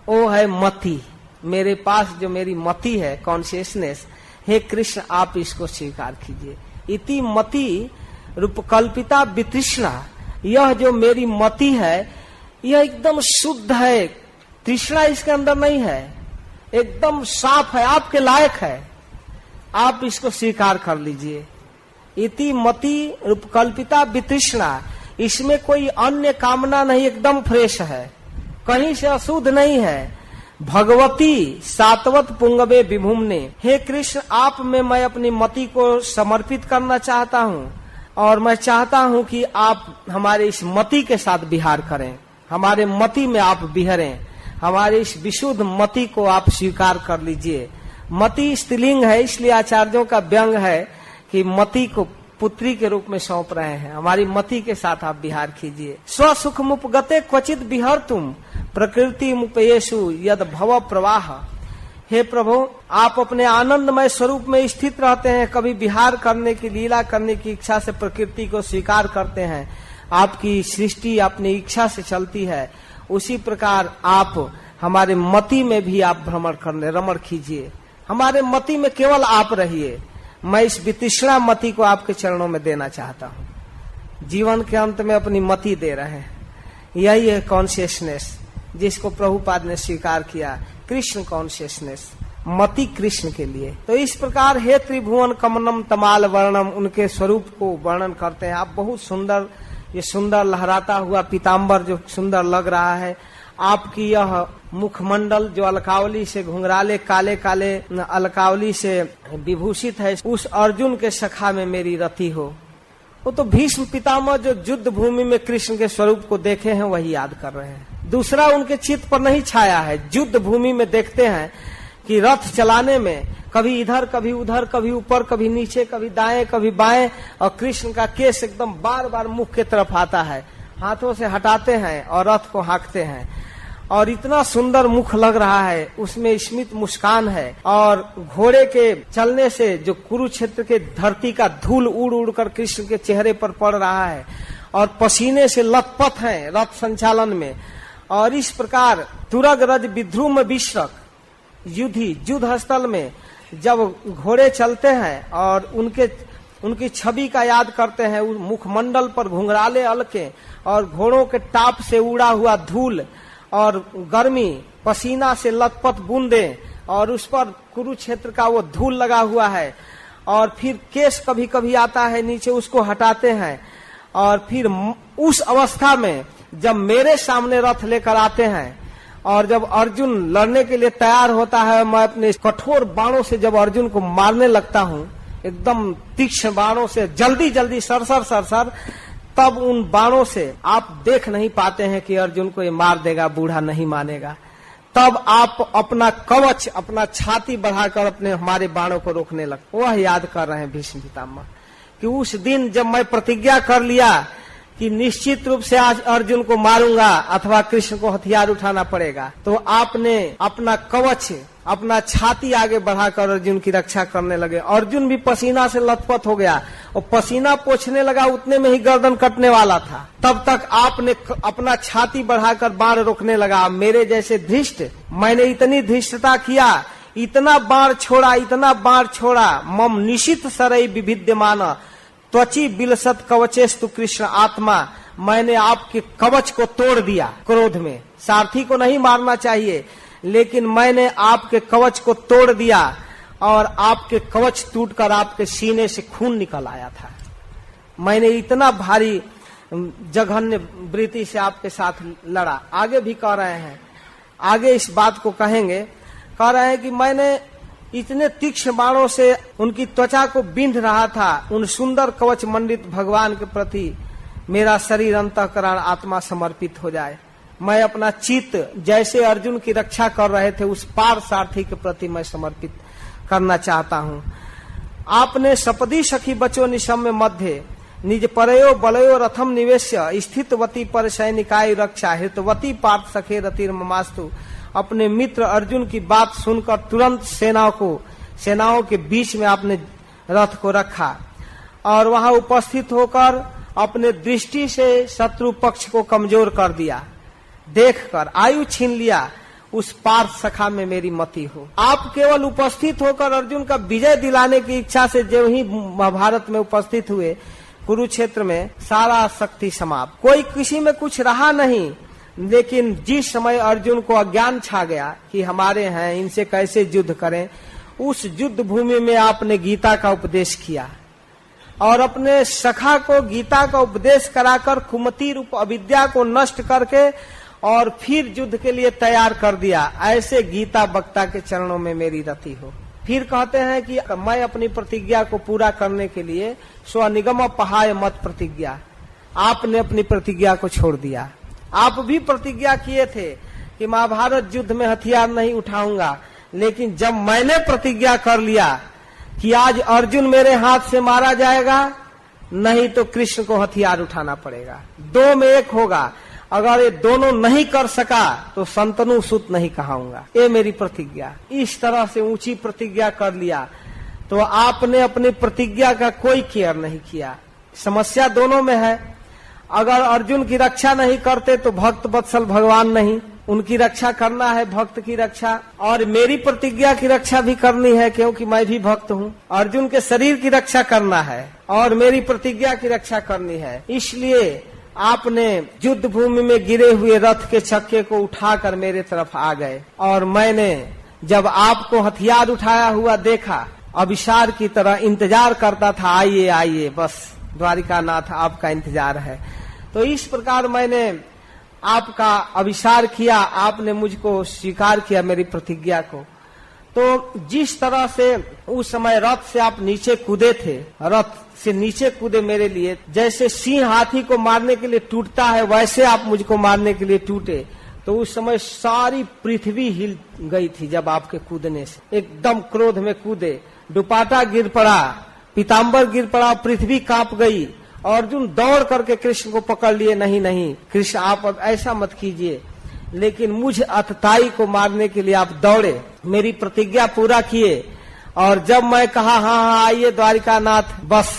वो है मति, मेरे पास जो मेरी मति है, कॉन्शियसनेस, हे कृष्ण आप इसको स्वीकार कीजिए। इति मति रूप कल्पिता वितृष्णा, यह जो मेरी मति है यह एकदम शुद्ध है, तृष्णा इसके अंदर नहीं है, एकदम साफ है, आपके लायक है, आप इसको स्वीकार कर लीजिए। इति मति रूप कल्पिता वितृष्णा, इसमें कोई अन्य कामना नहीं, एकदम फ्रेश है, कहीं से अशुद्ध नहीं है। भगवती सात्वत पुंगवे विभुम्ने, हे कृष्ण आप में मैं अपनी मति को समर्पित करना चाहता हूँ और मैं चाहता हूँ कि आप हमारे इस मति के साथ विहार करें, हमारे मति में आप विहरें, हमारी इस विशुद्ध मति को आप स्वीकार कर लीजिए। मति स्त्रीलिंग है, इसलिए आचार्यों का व्यंग है कि मति को पुत्री के रूप में सौंप रहे हैं। हमारी मति के साथ आप विहार कीजिए। स्वसुख मुपगते क्वचित विहर तुम प्रकृति मुपयेशु यद भव प्रवाह, हे प्रभु आप अपने आनंदमय स्वरूप में स्थित रहते हैं, कभी विहार करने की, लीला करने की इच्छा से प्रकृति को स्वीकार करते हैं। आपकी सृष्टि अपनी इच्छा से चलती है, उसी प्रकार आप हमारे मति में भी आप रमण कीजिए, हमारे मति में केवल आप रहिए। मैं इस वितृष्णा मति को आपके चरणों में देना चाहता हूँ। जीवन के अंत में अपनी मति दे रहे हैं, यही है कॉन्शियसनेस जिसको प्रभुपाद ने स्वीकार किया, कृष्ण कॉन्शियसनेस, मति कृष्ण के लिए। तो इस प्रकार हे त्रिभुवन कमनम तमाल वर्णम, उनके स्वरूप को वर्णन करते हैं। आप बहुत सुंदर, ये सुंदर लहराता हुआ पीताम्बर जो सुंदर लग रहा है, आपकी यह मुखमंडल जो अलकावली से घुंघराले काले काले अलकावली से विभूषित है, उस अर्जुन के सखा में मेरी रति हो। वो तो भीष्म पितामह जो युद्ध भूमि में कृष्ण के स्वरूप को देखे हैं वही याद कर रहे हैं, दूसरा उनके चित्त पर नहीं छाया है। युद्ध भूमि में देखते हैं कि रथ चलाने में कभी इधर कभी उधर, कभी ऊपर कभी नीचे, कभी दाएं कभी बाएं, और कृष्ण का केस एकदम बार बार मुख के तरफ आता है, हाथों से हटाते हैं और रथ को हाँकते हैं, और इतना सुंदर मुख लग रहा है, उसमें स्मित मुस्कान है। और घोड़े के चलने से जो कुरुक्षेत्र के धरती का धूल उड़ उड़ कर कृष्ण के चेहरे पर पड़ रहा है, और पसीने से लथपथ है रथ संचालन में। और इस प्रकार तुरग रज विध्रुम विश्रक युद्धि, युद्ध स्थल में जब घोड़े चलते हैं और उनकी छवि का याद करते हैं, मुखमंडल पर घुंघराले अलके और घोड़ों के टाप से उड़ा हुआ धूल और गर्मी, पसीना से लथपथ बूंदे, और उस पर कुरुक्षेत्र का वो धूल लगा हुआ है, और फिर केश कभी कभी आता है नीचे, उसको हटाते हैं, और फिर उस अवस्था में जब मेरे सामने रथ लेकर आते हैं और जब अर्जुन लड़ने के लिए तैयार होता है, मैं अपने कठोर बाणों से जब अर्जुन को मारने लगता हूँ, एकदम तीक्ष्ण बाणों से, जल्दी जल्दी सरसर सरसर, तब उन बाणों से आप देख नहीं पाते हैं कि अर्जुन को ये मार देगा, बूढ़ा नहीं मानेगा। तब आप अपना कवच, अपना छाती बढ़ाकर अपने हमारे बाणों को रोकने लगते। वह याद कर रहे हैं भीष्म पितामह कि उस दिन जब मैं प्रतिज्ञा कर लिया कि निश्चित रूप से आज अर्जुन को मारूंगा अथवा कृष्ण को हथियार उठाना पड़ेगा, तो आपने अपना कवच, अपना छाती आगे बढ़ाकर अर्जुन की रक्षा करने लगे। अर्जुन भी पसीना से लथपथ हो गया और पसीना पोंछने लगा, उतने में ही गर्दन कटने वाला था। तब तक आपने अपना छाती बढ़ाकर बाण रोकने लगा। मेरे जैसे धृष्ट, मैंने इतनी धृष्टता किया, इतना बाण छोड़ा, इतना बाण छोड़ा। मम निशित सरई विभिद्यमान त्वची बिलसत कवचेस्तु कृष्ण आत्मा, मैंने आपके कवच को तोड़ दिया क्रोध में। सारथी को नहीं मारना चाहिए, लेकिन मैंने आपके कवच को तोड़ दिया और आपके कवच टूटकर आपके सीने से खून निकल आया था। मैंने इतना भारी जघन्य वृत्ति से आपके साथ लड़ा। आगे भी कह रहे हैं, आगे इस बात को कहेंगे, कह रहे हैं कि मैंने इतने तीक्ष्ण बाणों से उनकी त्वचा को बिंध रहा था। उन सुंदर कवच मंडित भगवान के प्रति मेरा शरीर, अंतःकरण, आत्मा समर्पित हो जाए। मैं अपना चित्त जैसे अर्जुन की रक्षा कर रहे थे, उस पार सारथी के प्रति मैं समर्पित करना चाहता हूँ। आपने सपदी सखी बचो निशम्य मध्य निज परयो बलयो रथम निवेश्य स्थितवती पर सैनिकाय रक्षा हितवती पार्थ सखे रतिर ममास्तु। अपने मित्र अर्जुन की बात सुनकर तुरंत सेनाओं के बीच में आपने रथ को रखा और वहां उपस्थित होकर अपने दृष्टि से शत्रु पक्ष को कमजोर कर दिया। देखकर आयु छीन लिया, उस पार्थ सखा में मेरी मति हो। आप केवल उपस्थित होकर अर्जुन का विजय दिलाने की इच्छा से जो ही महाभारत में उपस्थित हुए, कुरुक्षेत्र में सारा शक्ति समाप्त, कोई किसी में कुछ रहा नहीं। लेकिन जिस समय अर्जुन को अज्ञान छा गया कि हमारे हैं, इनसे कैसे युद्ध करें, उस युद्ध भूमि में आपने गीता का उपदेश किया और अपने सखा को गीता का उपदेश कराकर कुमति रूप अविद्या को नष्ट करके और फिर युद्ध के लिए तैयार कर दिया। ऐसे गीता वक्ता के चरणों में मेरी रति हो। फिर कहते हैं कि मैं अपनी प्रतिज्ञा को पूरा करने के लिए स्वनिगम पहाय मत प्रतिज्ञा, आपने अपनी प्रतिज्ञा को छोड़ दिया। आप भी प्रतिज्ञा किए थे कि महाभारत युद्ध में हथियार नहीं उठाऊंगा, लेकिन जब मैंने प्रतिज्ञा कर लिया कि आज अर्जुन मेरे हाथ से मारा जाएगा, नहीं तो कृष्ण को हथियार उठाना पड़ेगा, दो में एक होगा। अगर ये दोनों नहीं कर सका तो संतनु सुत नहीं कहाऊंगा, ये मेरी प्रतिज्ञा। इस तरह से ऊंची प्रतिज्ञा कर लिया, तो आपने अपनी प्रतिज्ञा का कोई केयर नहीं किया। समस्या दोनों में है। अगर अर्जुन की रक्षा नहीं करते तो भक्त वत्सल भगवान नहीं, उनकी रक्षा करना है, भक्त की रक्षा, और मेरी प्रतिज्ञा की रक्षा भी करनी है क्योंकि मैं भी भक्त हूँ। अर्जुन के शरीर की रक्षा करना है और मेरी प्रतिज्ञा की रक्षा करनी है। इसलिए आपने युद्ध भूमि में गिरे हुए रथ के चक्के को उठाकर मेरे तरफ आ गए और मैंने जब आपको हथियार उठाया हुआ देखा, अभिसार की तरह इंतजार करता था, आइए आइए, बस द्वारिकानाथ आपका इंतजार है। तो इस प्रकार मैंने आपका अभिसार किया, आपने मुझको स्वीकार किया मेरी प्रतिज्ञा को। तो जिस तरह से उस समय रथ से आप नीचे कूदे थे, रथ से नीचे कूदे मेरे लिए, जैसे सिंह हाथी को मारने के लिए टूटता है, वैसे आप मुझको मारने के लिए टूटे। तो उस समय सारी पृथ्वी हिल गई थी जब आपके कूदने से, एकदम क्रोध में कूदे, दुपाटा गिर पड़ा, पीताम्बर गिर पड़ा, पृथ्वी कांप गई। अर्जुन दौड़ करके कृष्ण को पकड़ लिए, नहीं नहीं कृष्ण आप अब ऐसा मत कीजिए, लेकिन मुझ अतताई को मारने के लिए आप दौड़े, मेरी प्रतिज्ञा पूरा किए। और जब मैं कहा हाँ हाँ आइए द्वारिकानाथ, बस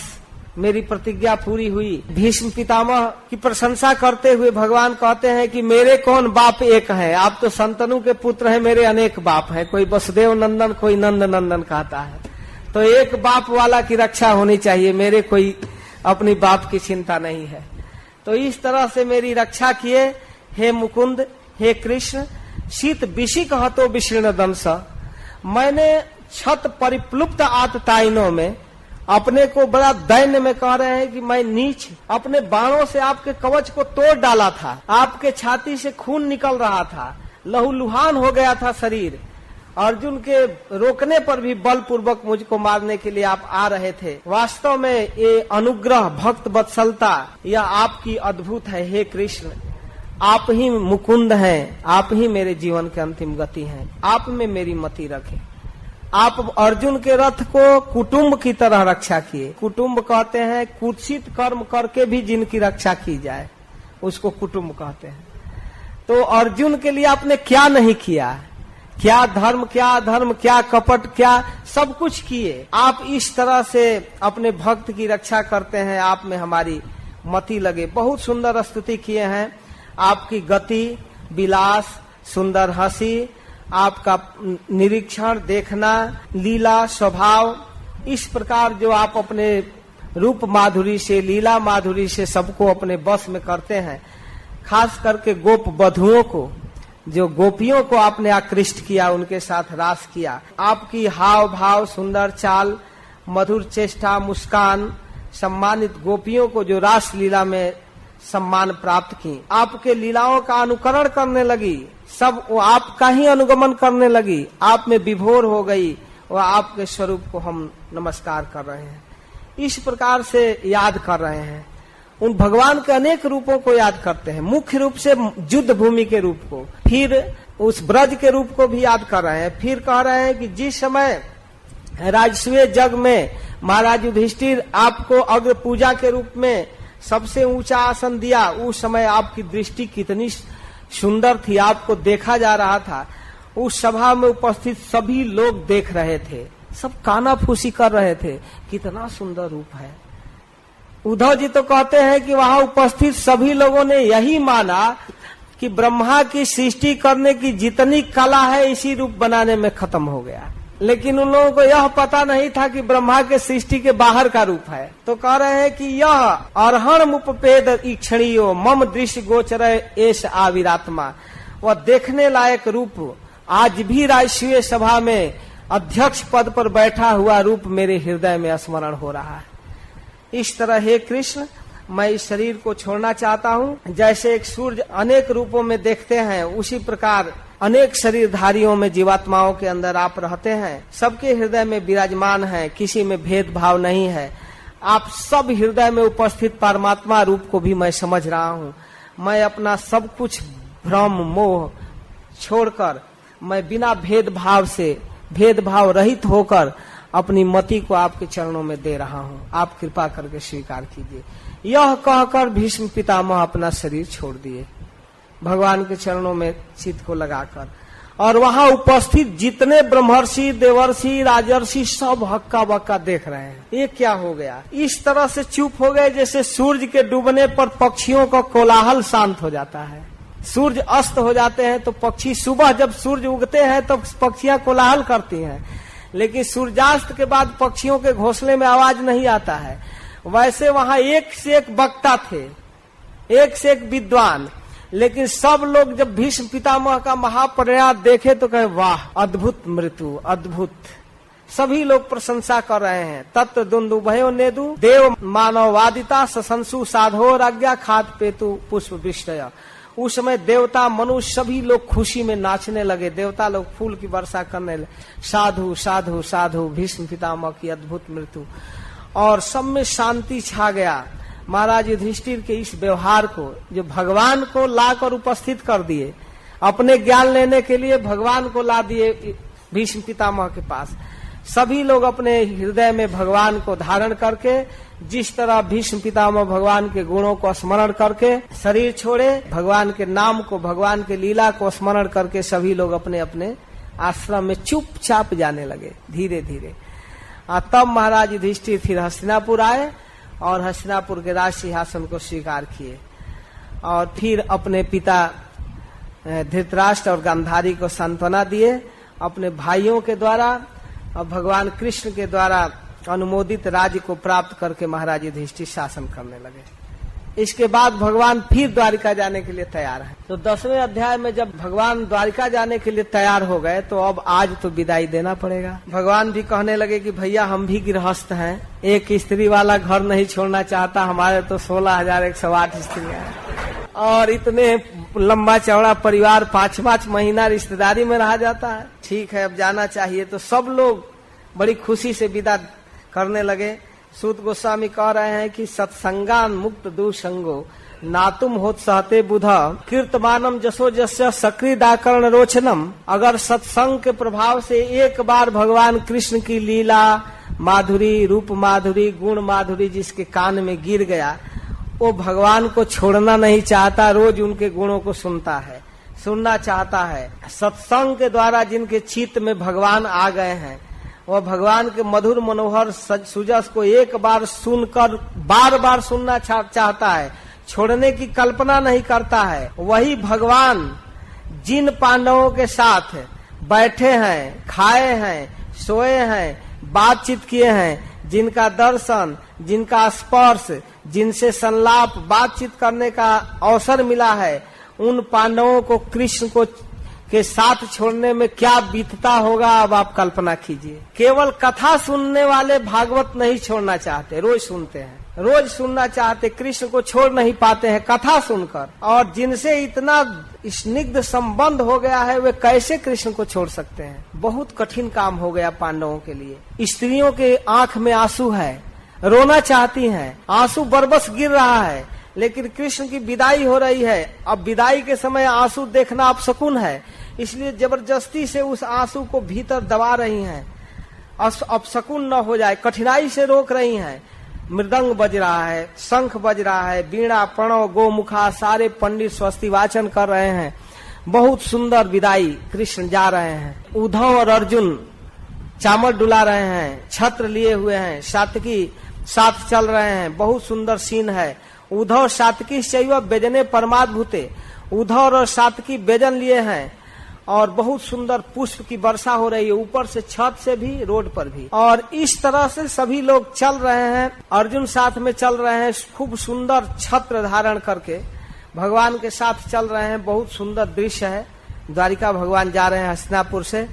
मेरी प्रतिज्ञा पूरी हुई। भीष्म पितामह की प्रशंसा करते हुए भगवान कहते हैं कि मेरे कौन बाप एक है, आप तो संतनु के पुत्र हैं, मेरे अनेक बाप हैं, कोई वसुदेव नंदन, कोई नंद नंदन कहता है। तो एक बाप वाला की रक्षा होनी चाहिए, मेरे कोई अपनी बाप की चिंता नहीं है। तो इस तरह से मेरी रक्षा किए हे मुकुंद, हे कृष्ण। शीत विषिक हतो विशीर्ण दंश, मैंने छत परिप्लुप्त आतताइनों में अपने को बड़ा दैन्य में कह रहे हैं कि मैं नीच, अपने बाणों से आपके कवच को तोड़ डाला था, आपके छाती से खून निकल रहा था, लहूलुहान हो गया था शरीर। अर्जुन के रोकने पर भी बलपूर्वक मुझको मारने के लिए आप आ रहे थे। वास्तव में ये अनुग्रह, भक्त वत्सलता, यह आपकी अद्भुत है। हे कृष्ण, आप ही मुकुंद हैं, आप ही मेरे जीवन के अंतिम गति हैं, आप में मेरी मति रखें। आप अर्जुन के रथ को कुटुंब की तरह रक्षा किए। कुटुंब कहते हैं कुत्सित कर्म करके भी जिनकी रक्षा की जाए, उसको कुटुंब कहते हैं। तो अर्जुन के लिए आपने क्या नहीं किया, क्या धर्म, क्या अधर्म, क्या कपट, क्या सब कुछ किए। आप इस तरह से अपने भक्त की रक्षा करते हैं, आप में हमारी मति लगे। बहुत सुंदर स्तुति किए हैं। आपकी गति, विलास, सुंदर हंसी, आपका निरीक्षण, देखना, लीला, स्वभाव, इस प्रकार जो आप अपने रूप माधुरी से, लीला माधुरी से सबको अपने बस में करते हैं। खास करके गोप बधुओं को, जो गोपियों को आपने आकृष्ट किया, उनके साथ रास किया। आपकी हाव भाव, सुंदर चाल, मधुर चेष्टा, मुस्कान सम्मानित गोपियों को जो रास लीला में सम्मान प्राप्त की, आपके लीलाओं का अनुकरण करने लगी, सब वो आपका ही अनुगमन करने लगी, आप में विभोर हो गई, और आपके स्वरूप को हम नमस्कार कर रहे हैं। इस प्रकार से याद कर रहे हैं। उन भगवान के अनेक रूपों को याद करते हैं। मुख्य रूप से युद्ध भूमि के रूप को, फिर उस ब्रज के रूप को भी याद कर रहे हैं। फिर कह रहे हैं कि जिस समय राजसूय जग में महाराज युधिष्ठिर आपको अग्र पूजा के रूप में सबसे ऊंचा आसन दिया, उस समय आपकी दृष्टि कितनी सुंदर थी, आपको देखा जा रहा था। उस सभा में उपस्थित सभी लोग देख रहे थे, सब कानाफूसी कर रहे थे, कितना सुंदर रूप है। उद्धव जी तो कहते हैं कि वहां उपस्थित सभी लोगों ने यही माना कि ब्रह्मा की सृष्टि करने की जितनी कला है इसी रूप बनाने में खत्म हो गया। लेकिन उन लोगों को यह पता नहीं था कि ब्रह्मा के सृष्टि के बाहर का रूप है। तो कह रहे हैं कि यह अर्हण उपपेद ईक्षणीयो मम दृश्य गोचर एष आविरात्मा, वह देखने लायक रूप आज भी राजसूय सभा में अध्यक्ष पद पर बैठा हुआ रूप मेरे हृदय में स्मरण हो रहा है। इस तरह हे कृष्ण, मैं इस शरीर को छोड़ना चाहता हूँ। जैसे एक सूर्य अनेक रूपों में देखते हैं, उसी प्रकार अनेक शरीरधारियों में, जीवात्माओं के अंदर आप रहते हैं, सबके हृदय में विराजमान हैं, किसी में भेदभाव नहीं है। आप सब हृदय में उपस्थित परमात्मा रूप को भी मैं समझ रहा हूँ। मैं अपना सब कुछ भ्रम मोह छोड़कर, मैं बिना भेदभाव से, भेदभाव रहित होकर अपनी मति को आपके चरणों में दे रहा हूँ, आप कृपा करके स्वीकार कीजिए। यह कहकर भीष्म पितामह अपना शरीर छोड़ दिए, भगवान के चरणों में चित्त को लगाकर। और वहां उपस्थित जितने ब्रह्मर्षि, देवर्षि, राजर्षि सब हक्का बक्का देख रहे हैं, ये क्या हो गया। इस तरह से चुप हो गए जैसे सूर्य के डूबने पर पक्षियों का कोलाहल शांत हो जाता है। सूर्य अस्त हो जाते हैं तो पक्षी, सुबह जब सूर्य उगते हैं तो पक्षियां कोलाहल करती हैं, लेकिन सूर्यास्त के बाद पक्षियों के घोंसले में आवाज नहीं आता है। वैसे वहां एक से एक वक्ता थे, एक से एक विद्वान, लेकिन सब लोग जब भीष्म पितामह का महाप्रयास देखे तो कहे वाह, अद्भुत मृत्यु, अद्भुत। सभी लोग प्रशंसा कर रहे हैं। तत्व दुंदुभयो नेदु देव मानववादिता ससंसु साधो राज्ञा खाद पेतु पुष्प विष्टय। उस समय देवता, मनुष्य सभी लोग खुशी में नाचने लगे। देवता लोग फूल की वर्षा करने लगे। साधु साधु साधु, भीष्म पितामह की अद्भुत मृत्यु। और सब में शांति छा गया। महाराज युधिष्ठिर के इस व्यवहार को, जो भगवान को लाकर उपस्थित कर दिए, अपने ज्ञान लेने के लिए भगवान को ला दिए भीष्म पितामह के पास। सभी लोग अपने हृदय में भगवान को धारण करके, जिस तरह भीष्म पितामह भगवान के गुणों को स्मरण करके शरीर छोड़े, भगवान के नाम को, भगवान के लीला को स्मरण करके सभी लोग अपने अपने आश्रम में चुपचाप जाने लगे धीरे धीरे। तब महाराज युधिष्ठिर फिर हस्तिनापुर आए और हस्तिनापुर के राज सिंहासन को स्वीकार किए और फिर अपने पिता धृतराष्ट्र और गांधारी को सांत्वना दिए। अपने भाइयों के द्वारा और भगवान कृष्ण के द्वारा अनुमोदित राज्य को प्राप्त करके महाराज युधिष्ठिर शासन करने लगे। इसके बाद भगवान फिर द्वारिका जाने के लिए तैयार है। तो 10वें अध्याय में जब भगवान द्वारिका जाने के लिए तैयार हो गए तो अब आज तो विदाई देना पड़ेगा। भगवान भी कहने लगे कि भैया हम भी गृहस्थ हैं, एक स्त्री वाला घर नहीं छोड़ना चाहता, हमारे तो 16,108 स्त्रियां हैं और इतने लंबा चौड़ा परिवार 5-5 महीना रिश्तेदारी में रहा जाता है। ठीक है, अब जाना चाहिए। तो सब लोग बड़ी खुशी से विदा करने लगे। सूत गोस्वामी कह रहे हैं कि सत्संगान मुक्त दुसंगो नातुम होत सहते बुधा कीर्तमानम जसो जस्य सक्रीदाकर्ण रोचनम। अगर सत्संग के प्रभाव से एक बार भगवान कृष्ण की लीला माधुरी, रूप माधुरी, गुण माधुरी जिसके कान में गिर गया, वो भगवान को छोड़ना नहीं चाहता, रोज उनके गुणों को सुनता है, सुनना चाहता है। सत्संग के द्वारा जिनके चित्त में भगवान आ गए हैं, वह भगवान के मधुर मनोहर सुजस को एक बार सुनकर बार बार सुनना चाहता है, छोड़ने की कल्पना नहीं करता है। वही भगवान जिन पांडवों के साथ बैठे हैं, खाए हैं, सोए हैं, बातचीत किए हैं, जिनका दर्शन, जिनका स्पर्श, जिनसे संलाप, बातचीत करने का अवसर मिला है, उन पांडवों को कृष्ण को के साथ छोड़ने में क्या बीतता होगा, अब आप कल्पना कीजिए। केवल कथा सुनने वाले भागवत नहीं छोड़ना चाहते, रोज सुनते हैं, रोज सुनना चाहते, कृष्ण को छोड़ नहीं पाते हैं कथा सुनकर। और जिनसे इतना स्निग्ध संबंध हो गया है, वे कैसे कृष्ण को छोड़ सकते हैं? बहुत कठिन काम हो गया पांडवों के लिए। स्त्रियों के आंख में आंसू है, रोना चाहती हैं, आंसू बरबस गिर रहा है, लेकिन कृष्ण की विदाई हो रही है। अब विदाई के समय आंसू देखना अपशकुन है, इसलिए जबरदस्ती से उस आंसू को भीतर दबा रही हैं, अपशकुन न हो जाए, कठिनाई से रोक रही हैं। मृदंग बज रहा है, शंख बज रहा है, बीणा, प्रणव, गोमुखा, सारे पंडित स्वस्ति वाचन कर रहे हैं। बहुत सुंदर विदाई, कृष्ण जा रहे हैं। उद्धव और अर्जुन चामर डुला रहे हैं, छत्र लिए हुए हैं, सात्विकी साथ चल रहे हैं। बहुत सुंदर सीन है। उद्धव सात्विकी शैव व्यजने परमाद्भुते, उद्धव और सात्विकी व्यजन लिए हैं और बहुत सुंदर पुष्प की वर्षा हो रही है, ऊपर से, छत से भी, रोड पर भी। और इस तरह से सभी लोग चल रहे हैं, अर्जुन साथ में चल रहे हैं, खूब सुंदर छत्र धारण करके भगवान के साथ चल रहे हैं। बहुत सुंदर दृश्य है। द्वारिका भगवान जा रहे हैं हस्तिनापुर से।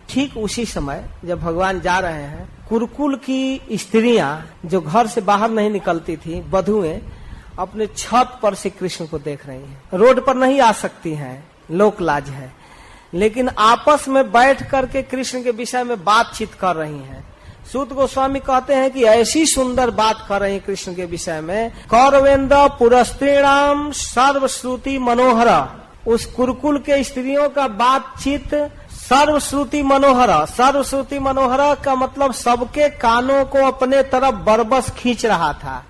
ठीक उसी समय जब भगवान जा रहे हैं, कुरुकुल की स्त्रियां जो घर से बाहर नहीं निकलती थी, बधुएं, अपने छत पर से कृष्ण को देख रही हैं। रोड पर नहीं आ सकती हैं, लोक लाज है, लेकिन आपस में बैठ करके कृष्ण के विषय में बातचीत कर रही हैं। सूत गोस्वामी कहते हैं कि ऐसी सुंदर बात कर रही हैं कृष्ण के विषय में। कौरवेन्द्र पुरस्त्रीणाम सर्वश्रुति मनोहर, उस कुरुकुल के स्त्रियों का बातचीत सर्वश्रुति मनोहर। सर्वश्रुति मनोहर का मतलब सबके कानों को अपने तरफ बरबस खींच रहा था,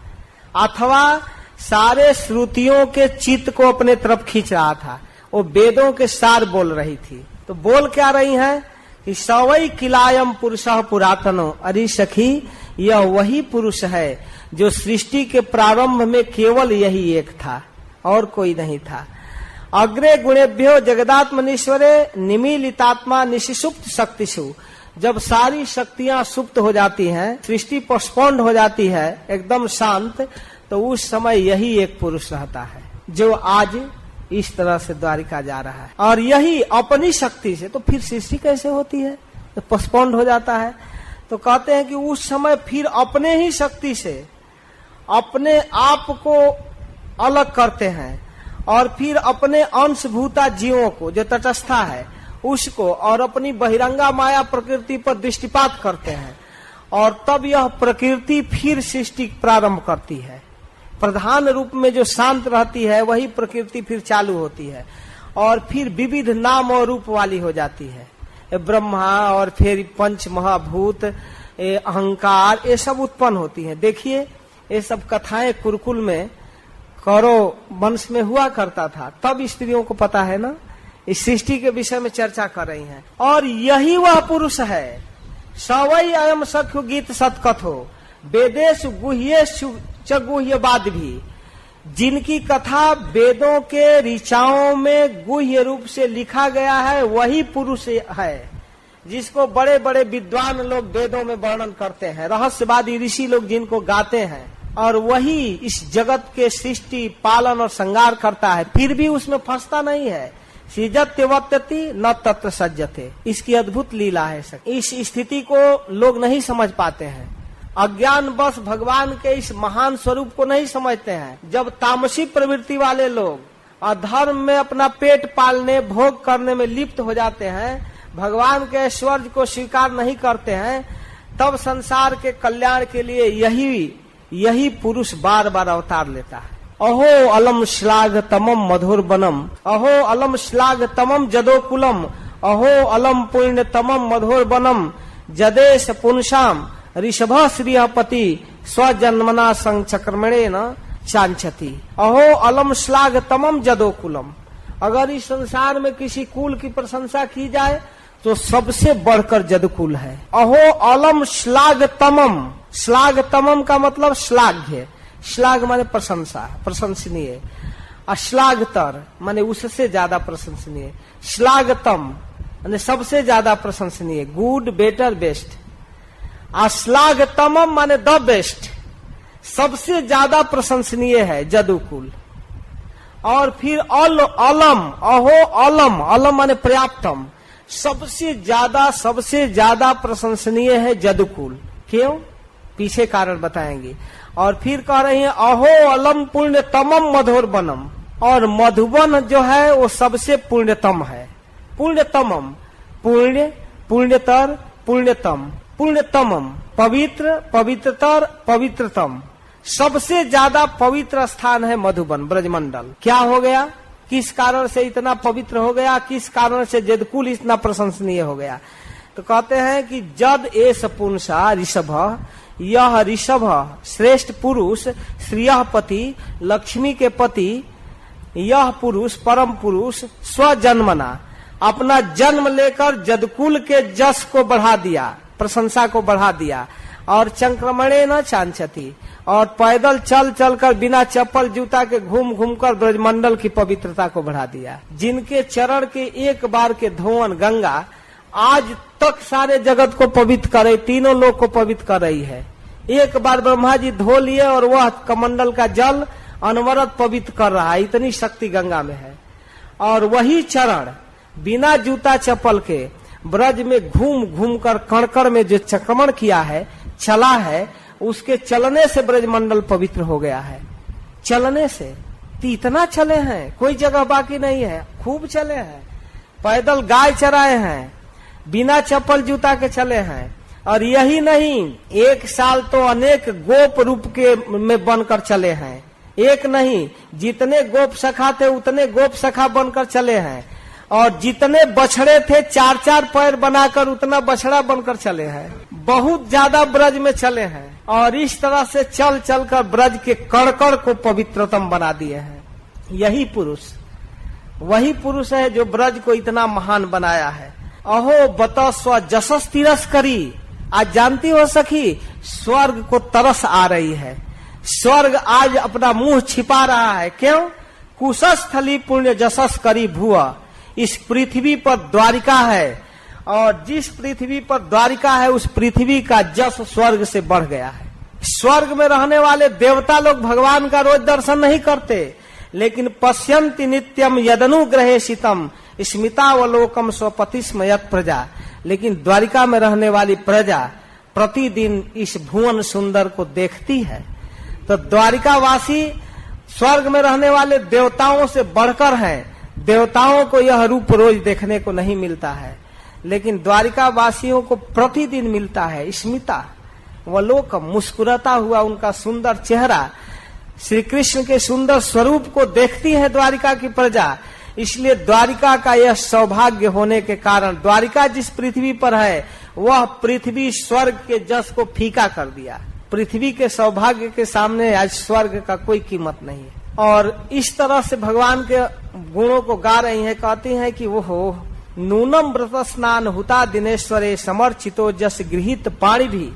अथवा सारे श्रुतियों के चित्त को अपने तरफ खींच रहा था। वो वेदों के सार बोल रही थी। तो बोल क्या रही हैं कि सवई किलायम पुरुषः पुरातनो, अरे सखी, यह वही पुरुष है जो सृष्टि के प्रारंभ में केवल यही एक था और कोई नहीं था। अग्रे गुणेभ्यो जगदात्मनीश्वरे निमीलितात्मा निशिसुप्त शक्तिषु, जब सारी शक्तियां सुप्त हो जाती हैं, सृष्टि पोस्टपोन्ड हो जाती है, एकदम शांत, तो उस समय यही एक पुरुष रहता है जो आज इस तरह से द्वारिका जा रहा है। और यही अपनी शक्ति से, तो फिर सृष्टि कैसे होती है? तो पोस्टपोन्ड हो जाता है। तो कहते हैं कि उस समय फिर अपने ही शक्ति से अपने आप को अलग करते हैं और फिर अपने अंशभूता जीवों को, जो तटस्था है, उसको और अपनी बहिरंगा माया प्रकृति पर दृष्टिपात करते हैं। और तब यह प्रकृति फिर सृष्टि प्रारंभ करती है। प्रधान रूप में जो शांत रहती है वही प्रकृति फिर चालू होती है और फिर विविध नाम और रूप वाली हो जाती है। ब्रह्मा और फिर पंच महाभूत, अहंकार, ये सब उत्पन्न होती हैं। देखिए, ये सब कथाएं कुरुकुल में कौरव वंश में हुआ करता था। तब स्त्रियों को पता है ना, इस सृष्टि के विषय में चर्चा कर रही हैं। और यही वह पुरुष है। सवई अयम सख्यु गीत सतकथो वेदेश गुह्येषु च गुह्यवाद भी, जिनकी कथा वेदों के ऋचाओं में गुह्य रूप से लिखा गया है, वही पुरुष है जिसको बड़े बड़े विद्वान लोग वेदों में वर्णन करते हैं, रहस्यवादी ऋषि लोग जिनको गाते हैं। और वही इस जगत के सृष्टि, पालन और संहार करता है, फिर भी उसमें फंसता नहीं है। सृजत्यवत्यति न तत्र सज्जते, इसकी अद्भुत लीला है। इस स्थिति को लोग नहीं समझ पाते हैं, अज्ञान बस भगवान के इस महान स्वरूप को नहीं समझते हैं। जब तामसी प्रवृत्ति वाले लोग अधर्म में अपना पेट पालने भोग करने में लिप्त हो जाते हैं, भगवान के ऐश्वर्य को स्वीकार नहीं करते हैं, तब संसार के कल्याण के लिए यही पुरुष बार बार अवतार लेता है। अहो अलम श्लाघ तमम मधुर बनम, अहो अलम श्लाघ तमम जदोकुलम, अहो अलम पुण्य तमम मधुर बनम, जदेश पुंसाम ऋषभ श्रियपति स्वजन्मना संचक्रमणे न चांचती। अहो अलम श्लाघ तमम जदोकुलम, अगर इस संसार में किसी कुल की प्रशंसा की जाए तो सबसे बढ़कर जदकुल है। अहो अलम श्लाघ तमम, श्लाघ तमम का मतलब श्लाघ्य, श्लाघ माने प्रशंसा, प्रशंसनीय, अश्लाघतर माने उससे ज्यादा प्रशंसनीय, श्लाघतम माने सबसे ज्यादा प्रशंसनीय, गुड बेटर बेस्ट, अश्लाघतमम माने द बेस्ट, सबसे ज्यादा प्रशंसनीय है जदुकुल। और फिर अलम, अहो अलम, अलम माने पर्याप्तम, सबसे ज्यादा प्रशंसनीय है जदुकुल। क्यों? पीछे कारण बताएंगे। और फिर कह रही है अहो अलम पुण्य तमम मधुर बनम, और मधुबन जो है वो सबसे पुण्यतम है। पुण्यतमम, पुण्य, पुण्यतर, पुण्यतम, पुण्यतमम, पवित्र, पवित्रतर, पवित्रतम, सबसे ज्यादा पवित्र स्थान है मधुबन ब्रजमंडल। क्या हो गया? किस कारण से इतना पवित्र हो गया? किस कारण से जदकुल इतना प्रशंसनीय हो गया? तो कहते हैं कि जद एस पुंसा ऋषभ, यह ऋषभ श्रेष्ठ पुरुष, श्रियपति लक्ष्मी के पति, यह पुरुष परम पुरुष स्वजन्मना अपना जन्म लेकर जदकुल के जस को बढ़ा दिया, प्रशंसा को बढ़ा दिया, और चंक्रमणे न चांचती, और पैदल चल चल कर बिना चप्पल जूता के घूम घूम कर ब्रजमंडल की पवित्रता को बढ़ा दिया। जिनके चरण के एक बार के धोवन गंगा आज तक सारे जगत को पवित्र कर रही, तीनों लोग को पवित्र कर रही है। एक बार ब्रह्मा जी धो लिए और वह कमंडल का जल अनवरत पवित्र कर रहा है, इतनी शक्ति गंगा में है। और वही चरण बिना जूता चप्पल के ब्रज में घूम घूम कर कणकण में जो चक्रमण किया है, चला है, उसके चलने से ब्रजमंडल पवित्र हो गया है। चलने से इतना चले हैं, कोई जगह बाकी नहीं है, खूब चले हैं, पैदल गाय चराए हैं, बिना चप्पल जूता के चले हैं। और यही नहीं, एक साल तो अनेक गोप रूप के में बनकर चले हैं, एक नहीं जितने गोप सखा थे उतने गोप सखा बनकर चले हैं, और जितने बछड़े थे 4-4 पैर बनाकर उतना बछड़ा बनकर चले हैं, बहुत ज्यादा ब्रज में चले हैं। और इस तरह से चल चल कर ब्रज के कण-कण को पवित्रतम बना दिए हैं। यही पुरुष, वही पुरुष है जो ब्रज को इतना महान बनाया है। अहो बत स्व जसस तिरस करी, आज जानती हो सखी, स्वर्ग को तरस आ रही है, स्वर्ग आज अपना मुंह छिपा रहा है। क्यों? कुशस्थली पुण्य जसस करी भुआ, इस पृथ्वी पर द्वारिका है, और जिस पृथ्वी पर द्वारिका है उस पृथ्वी का जस स्वर्ग से बढ़ गया है। स्वर्ग में रहने वाले देवता लोग भगवान का रोज दर्शन नहीं करते, लेकिन पश्यन्ति नित्यम यदनुग्रहेशितम स्मितावलोकम स्वपतिस्मयत प्रजा, लेकिन द्वारिका में रहने वाली प्रजा प्रतिदिन इस भुवन सुंदर को देखती है। तो द्वारिकावासी स्वर्ग में रहने वाले देवताओं से बढ़कर हैं। देवताओं को यह रूप रोज देखने को नहीं मिलता है, लेकिन द्वारिका वासियों को प्रतिदिन मिलता है। स्मिता वह लोग मुस्कुराता हुआ उनका सुंदर चेहरा, श्री कृष्ण के सुंदर स्वरूप को देखती है द्वारिका की प्रजा। इसलिए द्वारिका का यह सौभाग्य होने के कारण द्वारिका जिस पृथ्वी पर है वह पृथ्वी स्वर्ग के जस को फीका कर दिया। पृथ्वी के सौभाग्य के सामने आज स्वर्ग का कोई कीमत नहीं है। और इस तरह से भगवान के गुणों को गा रही हैं, कहती हैं कि वो नूनम व्रत स्नान हुता दिनेश्वरे समर्चितो जस गृहित पाणी भी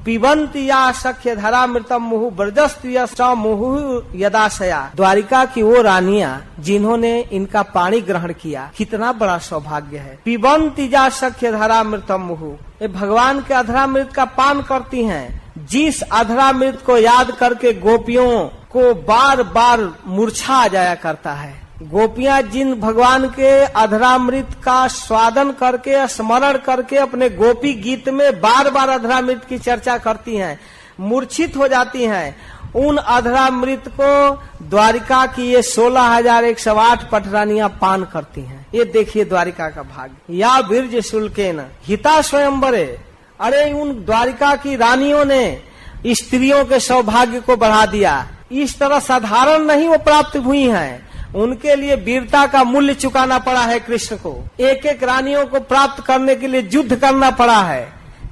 पिबंती या सख्य धरा मृतम मुहु ब्रजस्त्रिय मुहु यदाशया। द्वारिका की वो रानियां जिन्होंने इनका पानी ग्रहण किया, कितना बड़ा सौभाग्य है। पिबंती या सख्य धरा मृतम मुहु, ये भगवान के अधरामृत का पान करती हैं। जिस अधरामृत को याद करके गोपियों को बार बार मूर्छा आ जाया करता है, गोपियां जिन भगवान के अधरामृत का स्वादन करके स्मरण करके अपने गोपी गीत में बार बार अधरामृत की चर्चा करती हैं, मूर्छित हो जाती हैं, उन अधरामृत को द्वारिका की ये 16,108 पटरानियां पान करती हैं। ये देखिए द्वारिका का भाग्य। या वीर्य शुल्केन हिता स्वयंवरे, अरे उन द्वारिका की रानियों ने स्त्रियों के सौभाग्य को बढ़ा दिया। इस तरह साधारण नहीं वो प्राप्त हुई हैं, उनके लिए वीरता का मूल्य चुकाना पड़ा है कृष्ण को। एक एक रानियों को प्राप्त करने के लिए युद्ध करना पड़ा है।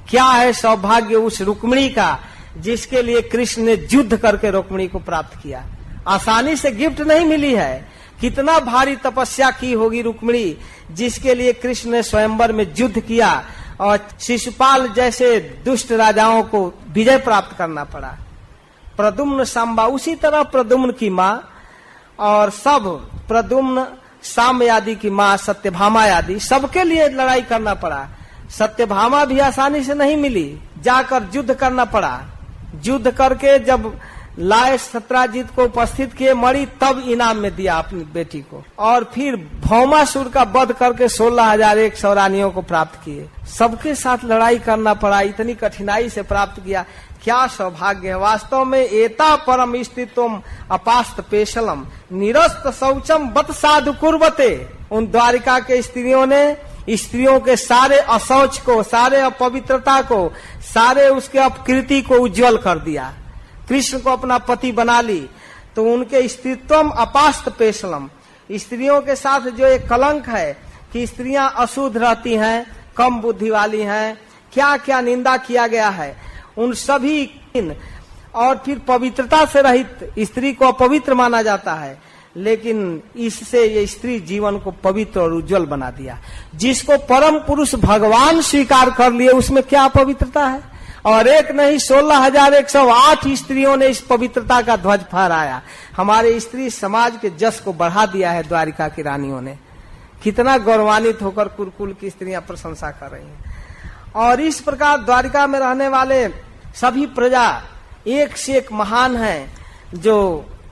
क्या है सौभाग्य उस रुक्मिणी का, जिसके लिए कृष्ण ने युद्ध करके रुक्मिणी को प्राप्त किया। आसानी से गिफ्ट नहीं मिली है। कितना भारी तपस्या की होगी रुक्मिणी, जिसके लिए कृष्ण ने स्वयंवर में युद्ध किया और शिशुपाल जैसे दुष्ट राजाओं को विजय प्राप्त करना पड़ा। प्रद्युम्न सांबा, उसी तरह प्रद्युम्न की माँ और सब प्रद्युम्न साम्य आदि की माँ सत्यभामा आदि सबके लिए लड़ाई करना पड़ा। सत्यभामा भी आसानी से नहीं मिली, जाकर युद्ध करना पड़ा। युद्ध करके जब लाए सत्राजित को उपस्थित किए, मणि तब इनाम में दिया अपनी बेटी को। और फिर भौमासुर का वध करके 16,100 रानियों को प्राप्त किए। सबके साथ लड़ाई करना पड़ा, इतनी कठिनाई से प्राप्त किया। क्या सौभाग्य है वास्तव में। एता परम स्थितम अपास्त पेशलम निरस्त शौचम बत साधु कुर्बते। उन द्वारिका के स्त्रियों ने स्त्रियों के सारे अशौच को, सारे अपवित्रता को, सारे उसके अपकृति को उज्जवल कर दिया। कृष्ण को अपना पति बना ली तो उनके स्त्रीत्वम अपास्त पेशलम, स्त्रियों के साथ जो एक कलंक है कि स्त्रियां अशुद्ध रहती हैं, कम बुद्धि वाली हैं, क्या क्या निंदा किया गया है उन सभी। और फिर पवित्रता से रहित स्त्री को अपवित्र माना जाता है, लेकिन इससे ये स्त्री जीवन को पवित्र और उज्जवल बना दिया। जिसको परम पुरुष भगवान स्वीकार कर लिए उसमें क्या पवित्रता है। और एक नहीं 16,108 स्त्रियों ने इस पवित्रता का ध्वज फहराया। हमारे स्त्री समाज के जस को बढ़ा दिया है द्वारिका की रानियों ने। कितना गौरवान्वित होकर कुरुकुल की स्त्रियां प्रशंसा कर रही हैं। और इस प्रकार द्वारिका में रहने वाले सभी प्रजा एक से एक महान हैं जो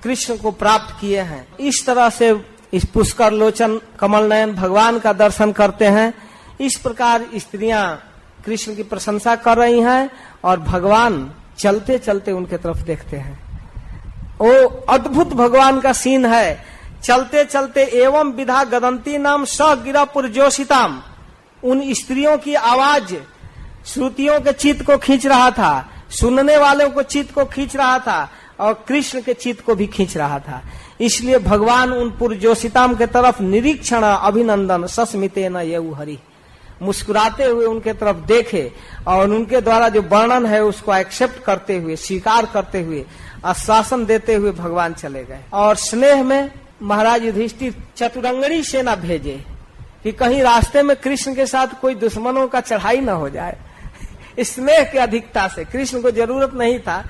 कृष्ण को प्राप्त किए हैं। इस तरह से इस पुष्कर लोचन कमल नयन भगवान का दर्शन करते हैं। इस प्रकार स्त्रियां कृष्ण की प्रशंसा कर रही हैं और भगवान चलते चलते उनके तरफ देखते हैं। वो अद्भुत भगवान का सीन है। चलते चलते एवं विधा गदंती नाम स गिरा पुरजोषिताम, उन स्त्रियों की आवाज श्रुतियों के चित्त को खींच रहा था, सुनने वालों को चित्त को खींच रहा था और कृष्ण के चित्त को भी खींच रहा था। इसलिए भगवान उन पुरजोषिताम के तरफ निरीक्षण अभिनंदन सस्मिते न येऊ हरि, मुस्कुराते हुए उनके तरफ देखे और उनके द्वारा जो वर्णन है उसको एक्सेप्ट करते हुए, स्वीकार करते हुए, आश्वासन देते हुए भगवान चले गए। और स्नेह में महाराज युधिष्ठिर चतुरंगणी सेना भेजे कि कहीं रास्ते में कृष्ण के साथ कोई दुश्मनों का चढ़ाई न हो जाए। स्नेह की अधिकता से कृष्ण को जरूरत नहीं था।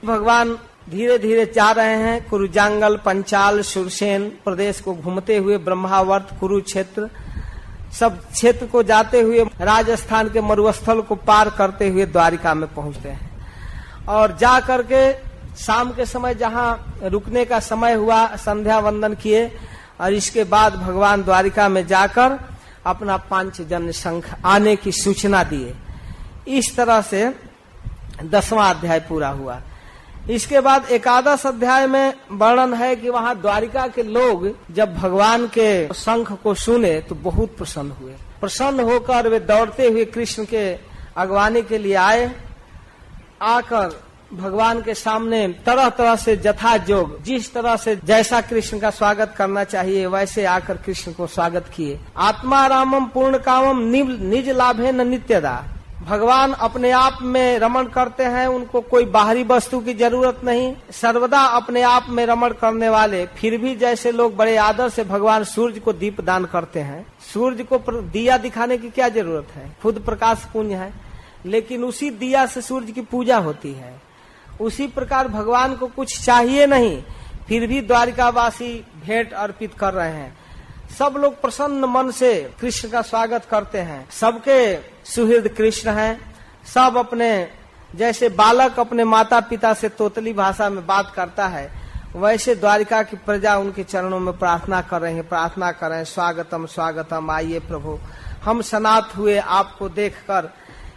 भगवान धीरे धीरे जा रहे हैं। कुरुजांगल, पंचाल, सुरसेन प्रदेश को घूमते हुए ब्रह्मावर्त, कुरुक्षेत्र सब क्षेत्र को जाते हुए राजस्थान के मरुस्थल को पार करते हुए द्वारिका में पहुंचते हैं। और जा करके शाम के समय जहां रुकने का समय हुआ, संध्या वंदन किए और इसके बाद भगवान द्वारिका में जाकर अपना पांचजन्य शंख आने की सूचना दिए। इस तरह से 10वां अध्याय पूरा हुआ। इसके बाद 11 अध्याय में वर्णन है कि वहां द्वारिका के लोग जब भगवान के शंख को सुने तो बहुत प्रसन्न हुए। प्रसन्न होकर वे दौड़ते हुए कृष्ण के अगवानी के लिए आए। आकर भगवान के सामने तरह तरह से जथाजोग, जिस तरह से जैसा कृष्ण का स्वागत करना चाहिए वैसे आकर कृष्ण को स्वागत किए। आत्मा रामम पूर्ण कामम निज लाभे न नित्यदा, भगवान अपने आप में रमण करते हैं, उनको कोई बाहरी वस्तु की जरूरत नहीं। सर्वदा अपने आप में रमण करने वाले, फिर भी जैसे लोग बड़े आदर से भगवान सूर्य को दीप दान करते हैं, सूर्य को दिया दिखाने की क्या जरूरत है, खुद प्रकाश पुंज है, लेकिन उसी दिया से सूर्य की पूजा होती है। उसी प्रकार भगवान को कुछ चाहिए नहीं, फिर भी द्वारिकावासी भेंट अर्पित कर रहे हैं। सब लोग प्रसन्न मन से कृष्ण का स्वागत करते हैं। सबके सुहृद कृष्ण हैं। सब अपने जैसे बालक अपने माता पिता से तोतली भाषा में बात करता है, वैसे द्वारिका की प्रजा उनके चरणों में प्रार्थना कर रहे हैं। प्रार्थना कर रहे हैं, स्वागतम स्वागतम, आइए प्रभु, हम सनात हुए आपको देखकर।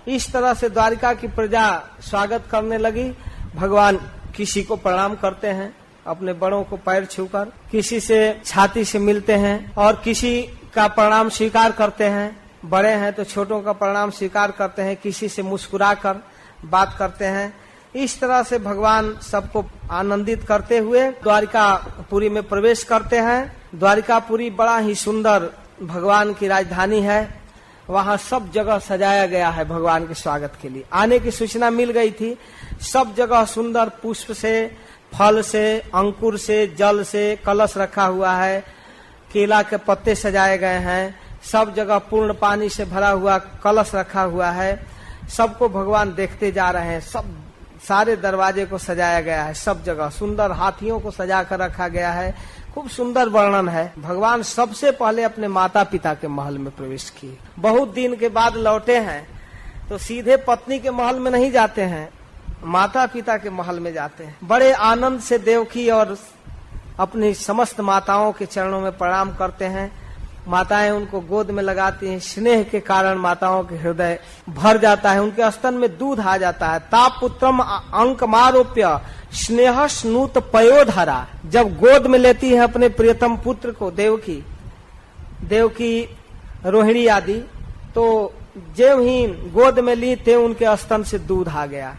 इस तरह से द्वारिका की प्रजा स्वागत करने लगी। भगवान किसी को प्रणाम करते हैं, अपने बड़ों को पैर छूकर, किसी से छाती से मिलते हैं और किसी का प्रणाम स्वीकार करते हैं। बड़े हैं तो छोटों का प्रणाम स्वीकार करते हैं, किसी से मुस्कुराकर बात करते हैं। इस तरह से भगवान सबको आनंदित करते हुए द्वारिकापुरी में प्रवेश करते हैं। द्वारिकापुरी बड़ा ही सुंदर भगवान की राजधानी है। वहाँ सब जगह सजाया गया है भगवान के स्वागत के लिए। आने की सूचना मिल गई थी। सब जगह सुंदर पुष्प से, फल से, अंकुर से, जल से कलश रखा हुआ है। केला के पत्ते सजाए गए हैं। सब जगह पूर्ण पानी से भरा हुआ कलश रखा हुआ है। सबको भगवान देखते जा रहे हैं। सब सारे दरवाजे को सजाया गया है। सब जगह सुंदर हाथियों को सजा कर रखा गया है। खूब सुंदर वर्णन है। भगवान सबसे पहले अपने माता पिता के महल में प्रवेश किए। बहुत दिन के बाद लौटे हैं तो सीधे पत्नी के महल में नहीं जाते हैं, माता पिता के महल में जाते हैं। बड़े आनंद से देवकी और अपनी समस्त माताओं के चरणों में प्रणाम करते हैं। माताएं उनको गोद में लगाती हैं। स्नेह के कारण माताओं के हृदय भर जाता है, उनके स्तन में दूध आ जाता है। ताप पुत्रम अंकमारोप्य स्नेह स्नूत पयोधरा। जब गोद में लेती है अपने प्रियतम पुत्र को देवकी रोहिणी आदि, तो जब ही गोद में ली ते उनके स्तन से दूध आ गया।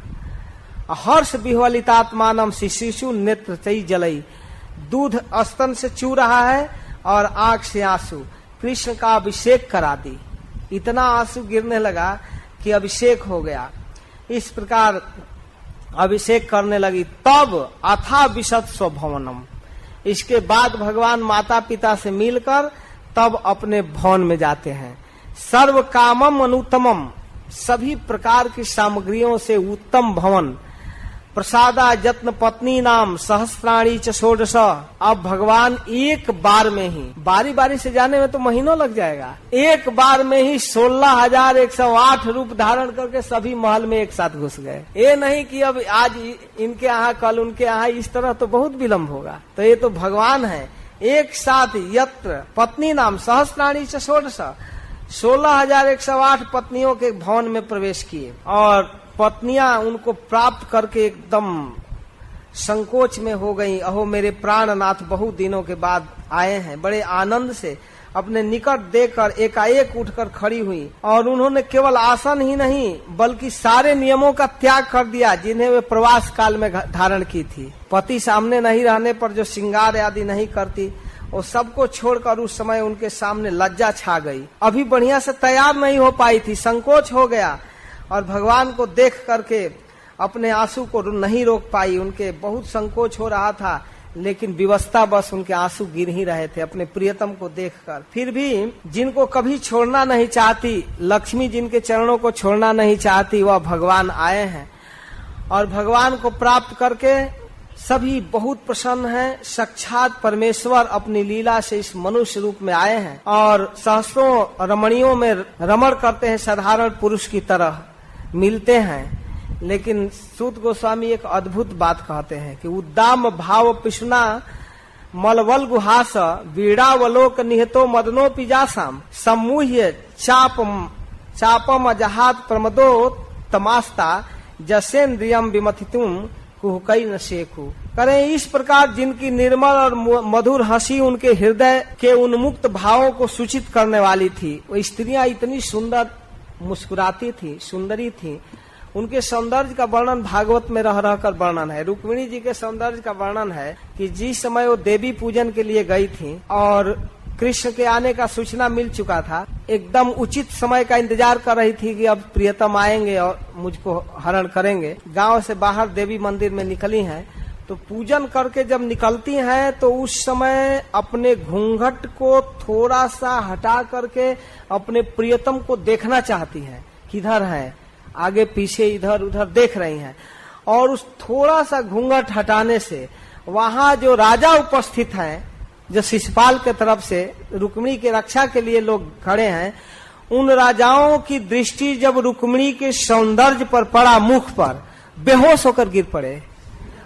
हर्ष विह्वलितात्मानम शिशु नेत्र चई जलई। दूध स्तन से चू रहा है और आंख से आंसू। कृष्ण का अभिषेक करा दी। इतना आंसू गिरने लगा कि अभिषेक हो गया। इस प्रकार अभिषेक करने लगी। तब अथा विशद स्वभवनम। इसके बाद भगवान माता पिता से मिलकर तब अपने भवन में जाते हैं। सर्व कामम अनुत्तमम। सभी प्रकार की सामग्रियों से उत्तम भवन। प्रसादा जत्न पत्नी नाम सहस्त्राणी च षोडश। अब भगवान एक बार में ही, बारी बारी से जाने में तो महीनों लग जाएगा, एक बार में ही 16,108 रूप धारण करके सभी महल में एक साथ घुस गए। ये नहीं कि अब आज इनके यहाँ कल उनके यहाँ, इस तरह तो बहुत विलम्ब होगा। तो ये तो भगवान है। एक साथ यत्र पत्नी नाम सहस्त्राणी च षोडश, 16,108 पत्नियों के भवन में प्रवेश किए और पत्नियां उनको प्राप्त करके एकदम संकोच में हो गईं। अहो मेरे प्राणनाथ बहुत दिनों के बाद आए हैं। बड़े आनंद से अपने निकट देखकर एकाएक उठकर खड़ी हुई और उन्होंने केवल आसन ही नहीं बल्कि सारे नियमों का त्याग कर दिया जिन्हें वे प्रवास काल में धारण की थी। पति सामने नहीं रहने पर जो श्रृंगार आदि नहीं करती, वो सबको छोड़कर उस समय उनके सामने लज्जा छा गई। अभी बढ़िया से तैयार नहीं हो पाई थी, संकोच हो गया और भगवान को देख करके अपने आंसू को नहीं रोक पाई। उनके बहुत संकोच हो रहा था, लेकिन विवशता बस उनके आंसू गिर ही रहे थे अपने प्रियतम को देखकर। फिर भी जिनको कभी छोड़ना नहीं चाहती, लक्ष्मी जिनके चरणों को छोड़ना नहीं चाहती, वह भगवान आए हैं और भगवान को प्राप्त करके सभी बहुत प्रसन्न हैं। साक्षात परमेश्वर अपनी लीला से इस मनुष्य रूप में आए हैं और सहस्रों रमणियों में रमण करते हैं। साधारण पुरुष की तरह मिलते हैं। लेकिन सूत गोस्वामी एक अद्भुत बात कहते हैं कि उद्दाम भाव पिशुना मलवल गुहास वीणावलोक निहतो मदनो पिजासाम सम्मूह्य चापम अजहात प्रमदो तमास्ता जसेन्द्रियम विमथितुम कुहकई न शेखु। करें इस प्रकार जिनकी निर्मल और मधुर हंसी उनके हृदय के उन्मुक्त भावों को सूचित करने वाली थी। वो स्त्रियां इतनी सुंदर मुस्कुराती थी, सुंदरी थी। उनके सौंदर्य का वर्णन भागवत में रह रहकर वर्णन है। रुक्मिणी जी के सौंदर्य का वर्णन है कि जिस समय वो देवी पूजन के लिए गई थी और कृष्ण के आने का सूचना मिल चुका था, एकदम उचित समय का इंतजार कर रही थी कि अब प्रियतम आएंगे और मुझको हरण करेंगे। गांव से बाहर देवी मंदिर में निकली हैं, तो पूजन करके जब निकलती हैं तो उस समय अपने घूंघट को थोड़ा सा हटा करके अपने प्रियतम को देखना चाहती हैं, किधर है, आगे पीछे इधर उधर देख रही हैं। और उस थोड़ा सा घूंघट हटाने से वहां जो राजा उपस्थित हैं, जो शिशुपाल के तरफ से रुक्मिणी की रक्षा के लिए लोग खड़े हैं, उन राजाओं की दृष्टि जब रुक्मिणी के सौंदर्य पर पड़ा, मुख पर, बेहोश होकर गिर पड़े।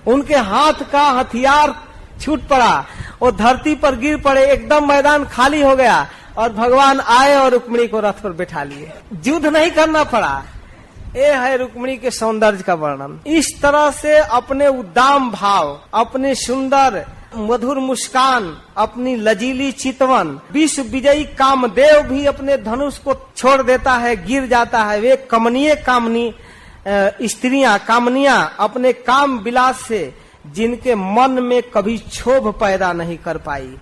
उनके हाथ का हथियार छूट पड़ा, वो धरती पर गिर पड़े। एकदम मैदान खाली हो गया और भगवान आए और रुक्मिणी को रथ पर बैठा लिए। युद्ध नहीं करना पड़ा, ये है रुक्मिणी के सौंदर्य का वर्णन। इस तरह से अपने उद्दाम भाव, अपने सुंदर मधुर मुस्कान, अपनी लजीली चितवन, विश्व विजयी कामदेव भी अपने धनुष को छोड़ देता है, गिर जाता है। वे कमनीय कामनी स्त्रियां, कामनियां अपने काम विलास से जिनके मन में कभी क्षोभ पैदा नहीं कर पाई,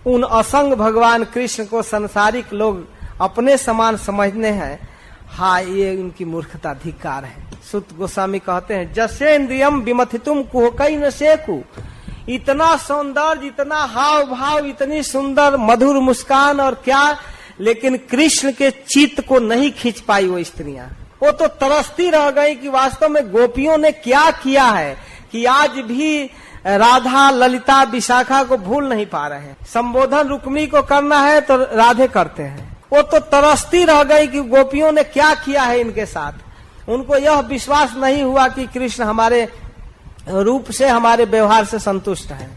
उन असंग भगवान कृष्ण को संसारिक लोग अपने समान समझने हैं। हाँ, ये इनकी मूर्खता, धिक्कार है। सुत गोस्वामी कहते हैं, जसेन्द्रियम विमथितुम कुहकई न सेकु। इतना सौंदर्य, इतना हाव भाव, इतनी सुंदर मधुर मुस्कान और क्या, लेकिन कृष्ण के चित्त को नहीं खींच पाई वो स्त्रियां। वो तो तरसती रह गई कि वास्तव में गोपियों ने क्या किया है कि आज भी राधा, ललिता, विशाखा को भूल नहीं पा रहे हैं। संबोधन रुक्मिणी को करना है तो राधे करते हैं। वो तो तरसती रह गई कि गोपियों ने क्या किया है इनके साथ। उनको यह विश्वास नहीं हुआ कि कृष्ण हमारे रूप से, हमारे व्यवहार से संतुष्ट है।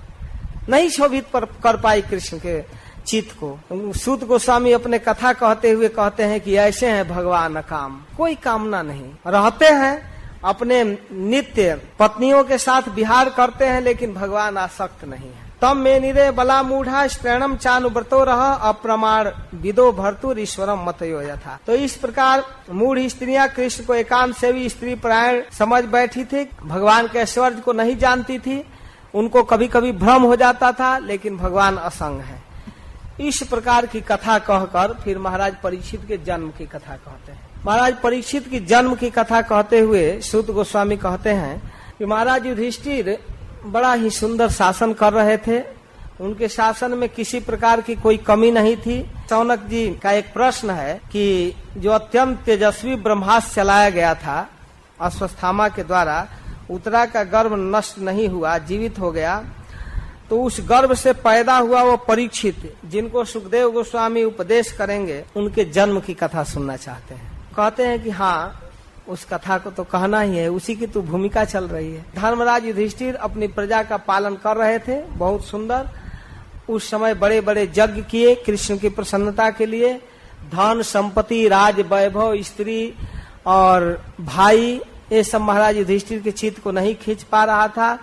नहीं शोभित कर पाई कृष्ण के चित्त को। सूत गोस्वामी अपने कथा कहते हुए कहते हैं कि ऐसे हैं भगवान अकाम, कोई कामना नहीं, रहते हैं अपने नित्य पत्नियों के साथ विहार करते हैं, लेकिन भगवान आसक्त नहीं है। तम में निरे बला मूढ़ा स्त्रीणम चानुव्रतो रह अप्रमाण विदो भर्तुर ईश्वरम मतयो यथा। तो इस प्रकार मूढ़ स्त्रियां कृष्ण को एकांत सेवी स्त्री परायण समझ बैठी थी, भगवान के ऐश्वर्य को नहीं जानती थी। उनको कभी कभी भ्रम हो जाता था, लेकिन भगवान असंग है। इस प्रकार की कथा कहकर फिर महाराज परीक्षित के जन्म की कथा कहते हैं। महाराज परीक्षित की जन्म की कथा कहते हुए सूत गोस्वामी कहते हैं कि महाराज युधिष्ठिर बड़ा ही सुंदर शासन कर रहे थे। उनके शासन में किसी प्रकार की कोई कमी नहीं थी। शौनक जी का एक प्रश्न है कि जो अत्यंत तेजस्वी ब्रह्मास्त्र चलाया गया था अश्वत्थामा के द्वारा, उत्तरा का गर्भ नष्ट नहीं हुआ, जीवित हो गया, तो उस गर्भ से पैदा हुआ वो परीक्षित, जिनको सुखदेव गोस्वामी उपदेश करेंगे, उनके जन्म की कथा सुनना चाहते हैं। कहते हैं कि हाँ, उस कथा को तो कहना ही है, उसी की तो भूमिका चल रही है। धर्मराज युधिष्ठिर अपनी प्रजा का पालन कर रहे थे, बहुत सुंदर। उस समय बड़े बड़े यज्ञ किए कृष्ण की प्रसन्नता के लिए। धन संपत्ति, राज वैभव, स्त्री और भाई, ये सब महाराज युधिष्ठिर के चित्त को नहीं खींच पा रहा था,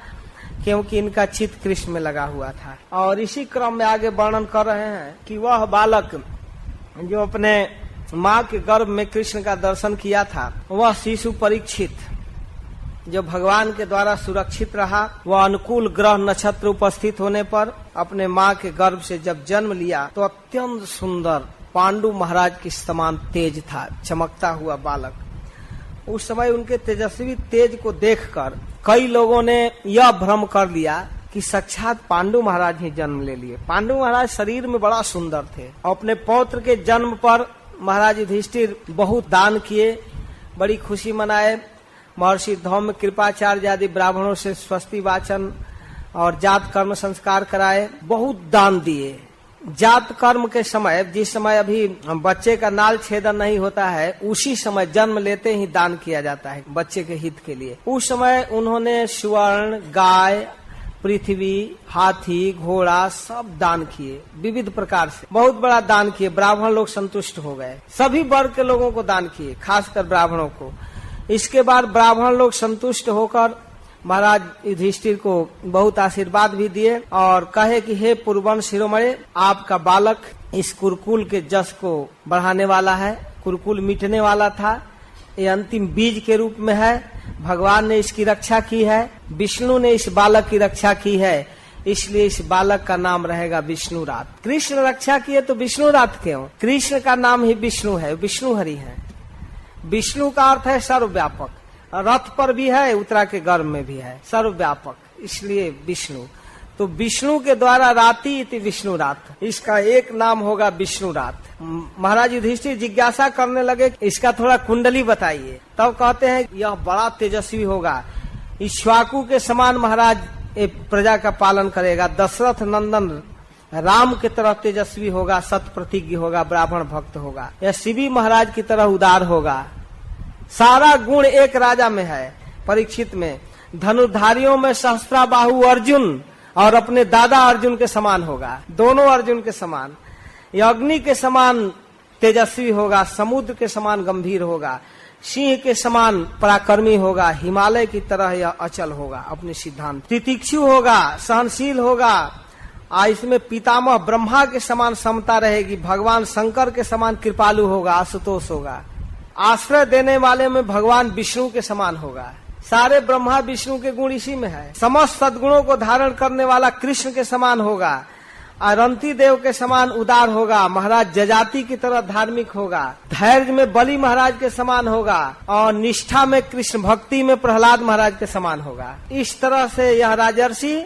क्योंकि इनका चित्त कृष्ण में लगा हुआ था। और इसी क्रम में आगे वर्णन कर रहे हैं कि वह बालक जो अपने माँ के गर्भ में कृष्ण का दर्शन किया था, वह शिशु परीक्षित जो भगवान के द्वारा सुरक्षित रहा, वह अनुकूल ग्रह नक्षत्र उपस्थित होने पर अपने माँ के गर्भ से जब जन्म लिया तो अत्यंत सुंदर पांडु महाराज के समान तेज था, चमकता हुआ बालक। उस समय उनके तेजस्वी तेज को देखकर कई लोगों ने यह भ्रम कर लिया कि साक्षात पांडु महाराज ही जन्म ले लिए। पांडु महाराज शरीर में बड़ा सुंदर थे। अपने पौत्र के जन्म पर महाराज युधिष्ठिर बहुत दान किए, बड़ी खुशी मनाए। महर्षि धौम्य, कृपाचार्य आदि ब्राह्मणों से स्वस्ति वाचन और जात कर्म संस्कार कराए, बहुत दान दिए। जात कर्म के समय, जिस समय अभी बच्चे का नाल छेदन नहीं होता है, उसी समय जन्म लेते ही दान किया जाता है बच्चे के हित के लिए। उस समय उन्होंने स्वर्ण, गाय, पृथ्वी, हाथी, घोड़ा सब दान किए, विविध प्रकार से बहुत बड़ा दान किए। ब्राह्मण लोग संतुष्ट हो गए, सभी वर्ग के लोगों को दान किए, खासकर ब्राह्मणों को। इसके बाद ब्राह्मण लोग संतुष्ट होकर महाराज युधिष्ठिर को बहुत आशीर्वाद भी दिए और कहे कि हे पुरवन शिरोमणि, आपका बालक इस कुरुकुल के जस को बढ़ाने वाला है। कुरुकुल मिटने वाला था, ये अंतिम बीज के रूप में है। भगवान ने इसकी रक्षा की है, विष्णु ने इस बालक की रक्षा की है, इसलिए इस बालक का नाम रहेगा विष्णुरात। कृष्ण रक्षा किए तो विष्णुरात क्यों? कृष्ण का नाम ही विष्णु है, विष्णु हरि है। विष्णु का अर्थ है सर्वव्यापक, रथ पर भी है, उत्तरा के गर्भ में भी है, सर्वव्यापक, इसलिए विष्णु। तो विष्णु के द्वारा राति इति विष्णुरात, इसका एक नाम होगा विष्णुरात। महाराज युधिष्ठिर जिज्ञासा करने लगे, इसका थोड़ा कुंडली बताइए। तब कहते हैं यह बड़ा तेजस्वी होगा, इक्ष्वाकु के समान महाराज प्रजा का पालन करेगा, दशरथ नंदन राम की तरह तेजस्वी होगा, सत प्रतिज्ञ होगा, ब्राह्मण भक्त होगा, यह शिवी महाराज की तरह उदार होगा। सारा गुण एक राजा में है, परीक्षित में। धनुर्धारियों में सहस्त्राबाहु अर्जुन और अपने दादा अर्जुन के समान होगा, दोनों अर्जुन के समान। यह अग्नि के समान तेजस्वी होगा, समुद्र के समान गंभीर होगा, सिंह के समान पराक्रमी होगा, हिमालय की तरह यह अचल होगा अपने सिद्धांत, तितिक्षु होगा, सहनशील होगा, इसमें पितामह ब्रह्मा के समान समता रहेगी, भगवान शंकर के समान कृपालु होगा, आशुतोष होगा, आश्रय देने वाले में भगवान विष्णु के समान होगा। सारे ब्रह्मा विष्णु के गुण इसी में है। समस्त सद्गुणों को धारण करने वाला कृष्ण के समान होगा, अरंती देव के समान उदार होगा, महाराज जजाति की तरह धार्मिक होगा, धैर्य में बलि महाराज के समान होगा और निष्ठा में कृष्ण भक्ति में प्रहलाद महाराज के समान होगा। इस तरह से यह राजर्षि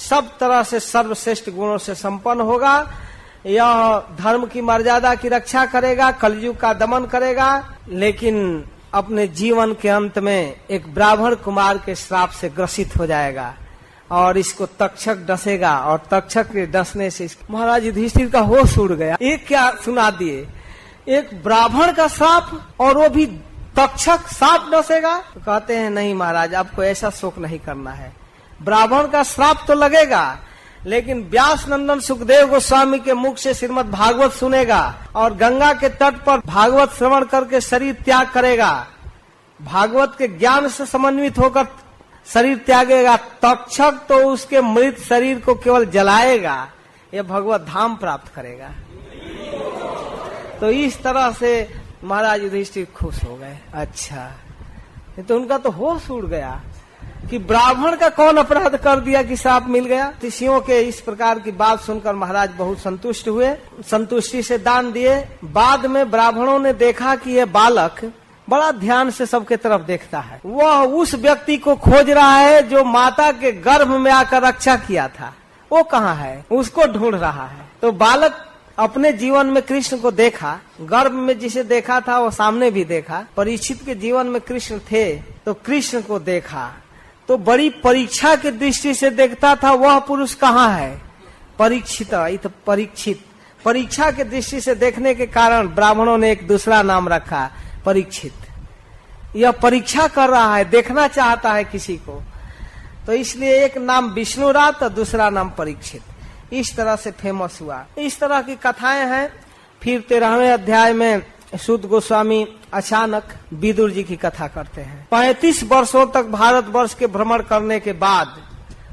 सब तरह से सर्वश्रेष्ठ गुणों से संपन्न होगा। यह धर्म की मर्यादा की रक्षा करेगा, कलयुग का दमन करेगा, लेकिन अपने जीवन के अंत में एक ब्राह्मण कुमार के श्राप से ग्रसित हो जाएगा और इसको तक्षक डसेगा और तक्षक के डसने से महाराज युधिष्ठिर का होश उड़ गया। एक क्या सुना दिए, एक ब्राह्मण का श्राप और वो भी तक्षक सांप डसेगा। तो कहते हैं नहीं महाराज, आपको ऐसा शोक नहीं करना है, ब्राह्मण का श्राप तो लगेगा लेकिन व्यास नंदन सुखदेव गोस्वामी के मुख से श्रीमद् भागवत सुनेगा और गंगा के तट पर भागवत श्रवण करके शरीर त्याग करेगा, भागवत के ज्ञान से समन्वित होकर शरीर त्यागेगा, तक्षक तो उसके मृत शरीर को केवल जलाएगा, यह भगवत धाम प्राप्त करेगा। तो इस तरह से महाराज युधिष्ठिर खुश हो गए। अच्छा, तो उनका तो होश उड़ गया कि ब्राह्मण का कौन अपराध कर दिया कि श्राप मिल गया। ऋषियों के इस प्रकार की बात सुनकर महाराज बहुत संतुष्ट हुए, संतुष्टि से दान दिए। बाद में ब्राह्मणों ने देखा कि यह बालक बड़ा ध्यान से सबके तरफ देखता है, वह उस व्यक्ति को खोज रहा है जो माता के गर्भ में आकर रक्षा किया था, वो कहाँ है, उसको ढूंढ रहा है। तो बालक अपने जीवन में कृष्ण को देखा, गर्भ में जिसे देखा था वो सामने भी देखा, परीक्षित के जीवन में कृष्ण थे तो कृष्ण को देखा, तो बड़ी परीक्षा की दृष्टि से देखता था वह पुरुष कहाँ है, परीक्षित। परीक्षा की दृष्टि से देखने के कारण ब्राह्मणों ने एक दूसरा नाम रखा परीक्षित। यह परीक्षा कर रहा है, देखना चाहता है किसी को, तो इसलिए एक नाम विष्णुराज तो दूसरा नाम परीक्षित। इस तरह से फेमस हुआ। इस तरह की कथाएं हैं। फिर 13वें अध्याय में सूत गोस्वामी अचानक विदुर जी की कथा करते हैं। 35 वर्षों तक भारतवर्ष के भ्रमण करने के बाद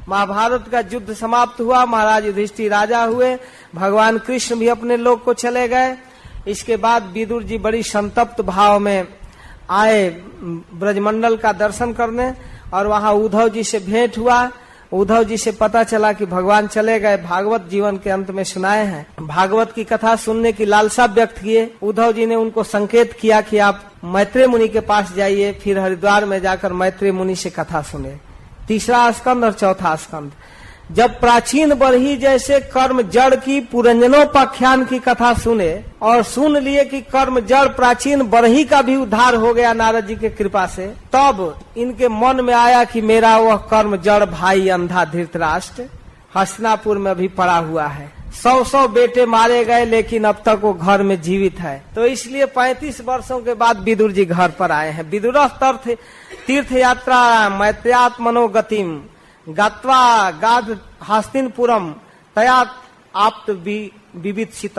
महाभारत का युद्ध समाप्त हुआ, महाराज युधिष्ठिर राजा हुए, भगवान कृष्ण भी अपने लोक को चले गए। इसके बाद विदुर जी बड़ी संतप्त भाव में आए ब्रजमंडल का दर्शन करने और वहां उद्धव जी से भेंट हुआ। उद्धव जी से पता चला कि भगवान चले गए, भागवत जीवन के अंत में सुनाए हैं, भागवत की कथा सुनने की लालसा व्यक्त किए। उद्धव जी ने उनको संकेत किया कि आप मैत्रेय मुनि के पास जाइए। फिर हरिद्वार में जाकर मैत्रेय मुनि से कथा सुने। 3रा स्कंद और 4था स्कंद। जब प्राचीन बरही जैसे कर्म जड़ की पुरंजनोपाख्यान की कथा सुने और सुन लिए कि कर्म जड़ प्राचीन बरही का भी उद्धार हो गया नारद जी के कृपा से, तब इनके मन में आया कि मेरा वह कर्म जड़ भाई अंधा धृतराष्ट्र हस्तिनापुर में भी पड़ा हुआ है। 100 बेटे मारे गए लेकिन अब तक वो घर में जीवित है। तो इसलिए 35 वर्षों के बाद विदुर जी घर पर आए हैं। विदुर तीर्थ यात्रा मैत्र्यात् मनोगतिम गत्वा गाद हस्तिनपुरम तया आप्त विवित्सित।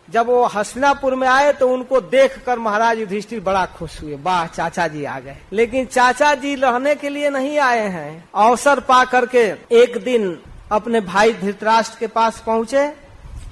जब वो हस्तिनापुर में आए तो उनको देखकर महाराज युधिष्ठिर बड़ा खुश हुए, वाह चाचा जी आ गए। लेकिन चाचा जी रहने के लिए नहीं आए हैं। अवसर पा करके एक दिन अपने भाई धृतराष्ट्र के पास पहुंचे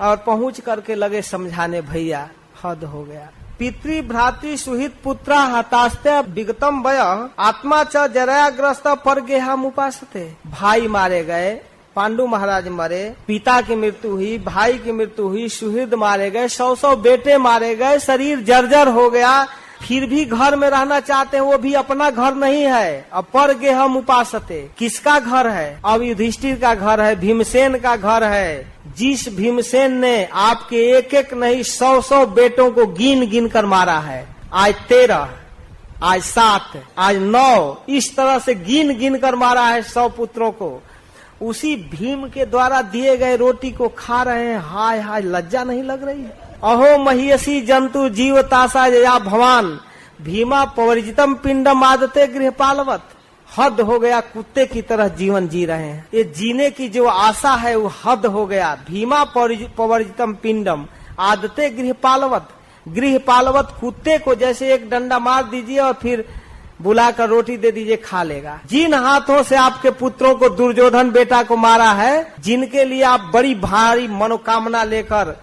और पहुंच करके लगे समझाने, भैया हद हो गया, पितृ भ्रातृ सुहित पुत्रा हतास्ते विगतम वय आत्मा च जराग्रस्त पर गेहम उपासते। भाई मारे गए, पांडु महाराज मरे, पिता की मृत्यु हुई, भाई की मृत्यु हुई, सुहृद मारे गए, 100 बेटे मारे गए, शरीर जर्जर हो गया, फिर भी घर में रहना चाहते हैं, वो भी अपना घर नहीं है। अब पर गेहम उपासते, किसका घर है? अब युधिष्ठिर का घर है, भीमसेन का घर है। जिस भीमसेन ने आपके एक एक नहीं 100 बेटों को गिन गिन कर मारा है, आज 13, आज 7, आज 9, इस तरह से गिन गिन कर मारा है 100 पुत्रों को, उसी भीम के द्वारा दिए गए रोटी को खा रहे हैं। हाय हाय, लज्जा नहीं लग रही है? अहो महियसी जंतु जीवतासा जया भवान भीमा पवर्जितम पिंडम आदते गृहपालवत। हद हो गया, कुत्ते की तरह जीवन जी रहे हैं। ये जीने की जो आशा है वो हद हो गया। भीमा पवर्जितम पिंडम आदते गृहपालवत, गृहपालवत कुत्ते को जैसे एक डंडा मार दीजिए और फिर बुलाकर रोटी दे दीजिए, खा लेगा। जिन हाथों से आपके पुत्रों को दुर्योधन बेटा को मारा है, जिनके लिए आप बड़ी भारी मनोकामना लेकर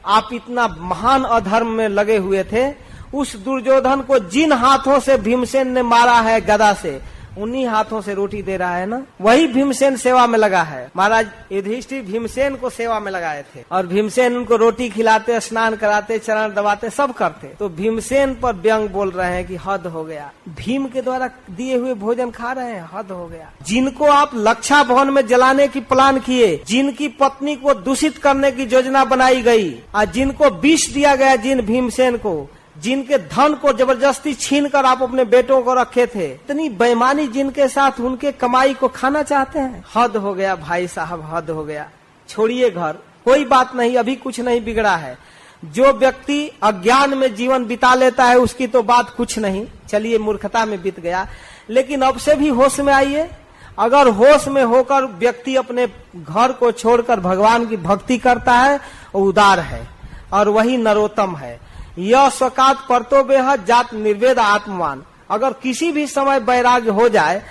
आप इतना महान अधर्म में लगे हुए थे, उस दुर्योधन को जिन हाथों से भीमसेन ने मारा है गदा से, उन्हीं हाथों से रोटी दे रहा है ना, वही भीमसेन सेवा में लगा है। महाराज युधिष्ठिर भीमसेन को सेवा में लगाए थे और भीमसेन उनको रोटी खिलाते, स्नान कराते, चरण दबाते, सब करते। तो भीमसेन पर व्यंग बोल रहे हैं कि हद हो गया, भीम के द्वारा दिए हुए भोजन खा रहे हैं, हद हो गया। जिनको आप लक्षा भवन में जलाने की प्लान किए, जिनकी पत्नी को दूषित करने की योजना बनाई गई और जिनको विष दिया गया, जिन भीमसेन को, जिनके धन को जबरदस्ती छीनकर आप अपने बेटों को रखे थे, इतनी बेईमानी जिनके साथ, उनके कमाई को खाना चाहते हैं। हद हो गया भाई साहब, हद हो गया। छोड़िए घर, कोई बात नहीं, अभी कुछ नहीं बिगड़ा है। जो व्यक्ति अज्ञान में जीवन बिता लेता है उसकी तो बात कुछ नहीं, चलिए मूर्खता में बीत गया, लेकिन अब से भी होश में आइए। अगर होश में होकर व्यक्ति अपने घर को छोड़कर भगवान की भक्ति करता है, वो उदार है और वही नरोत्तम है। यह स्वकात परतो बेह जात निर्वेद आत्मवान। अगर किसी भी समय वैराग्य हो जाए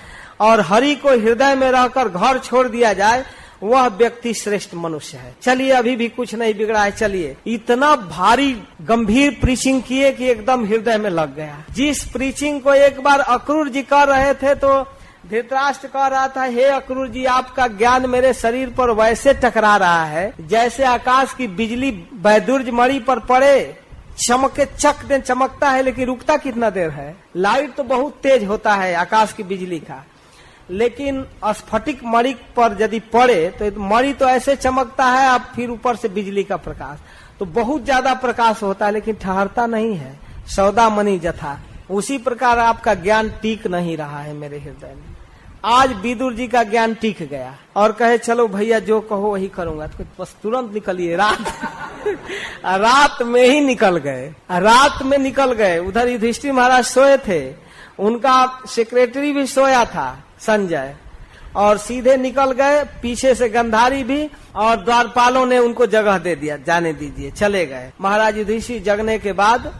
और हरि को हृदय में रहकर घर छोड़ दिया जाए, वह व्यक्ति श्रेष्ठ मनुष्य है। चलिए अभी भी कुछ नहीं बिगड़ा है। चलिए, इतना भारी गंभीर प्रीचिंग किए कि एकदम हृदय में लग गया। जिस प्रीचिंग को एक बार अक्रूर जी कर रहे थे तो धृतराष्ट्र कह रहा था, हे अक्रूर जी, आपका ज्ञान मेरे शरीर पर वैसे टकरा रहा है जैसे आकाश की बिजली वैदुर्य मणि पर पड़े, चमके चक दे चमकता है लेकिन रुकता कितना देर है। लाइट तो बहुत तेज होता है आकाश की बिजली का, लेकिन स्फटिक मणि पर यदि पड़े तो मणि तो ऐसे चमकता है, अब फिर ऊपर से बिजली का प्रकाश तो बहुत ज्यादा प्रकाश होता है लेकिन ठहरता नहीं है। सौदा मणि जथा, उसी प्रकार आपका ज्ञान टीक नहीं रहा है मेरे हृदय में। आज विदुर जी का ज्ञान टीक गया और कहे चलो भैया जो कहो वही करूंगा, तो बस तुरंत निकलिए। रात में ही निकल गए, रात में निकल गए। उधर युधिष्ठिर महाराज सोए थे, उनका सेक्रेटरी भी सोया था संजय, और सीधे निकल गए। पीछे से गंधारी भी और द्वारपालों ने उनको जगह दे दिया, जाने दीजिए, चले गए। महाराज युधिष्ठिर जगने के बाद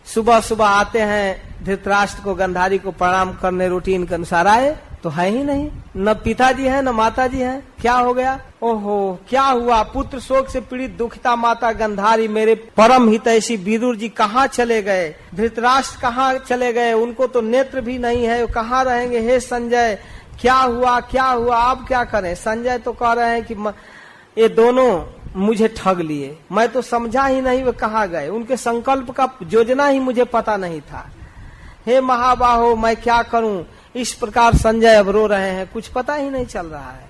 सुबह सुबह आते हैं धृतराष्ट्र को, गंधारी को प्रणाम करने रूटीन के अनुसार आए तो है ही नहीं, न पिताजी है न माताजी है। क्या हो गया? ओहो क्या हुआ? पुत्र शोक से पीड़ित दुखिता माता गंधारी, मेरे परम हितैषी विदुर जी कहाँ चले गए? धृतराष्ट्र कहाँ चले गए? उनको तो नेत्र भी नहीं है, कहाँ रहेंगे? हे संजय क्या हुआ क्या हुआ, आप क्या करें? संजय तो कह रहे हैं कि ये दोनों मुझे ठग लिए, मैं तो समझा ही नहीं वे कहाँ गए, उनके संकल्प का योजना ही मुझे पता नहीं था। हे महाबाहो मैं क्या करूं? इस प्रकार संजय अब रो रहे हैं, कुछ पता ही नहीं चल रहा है।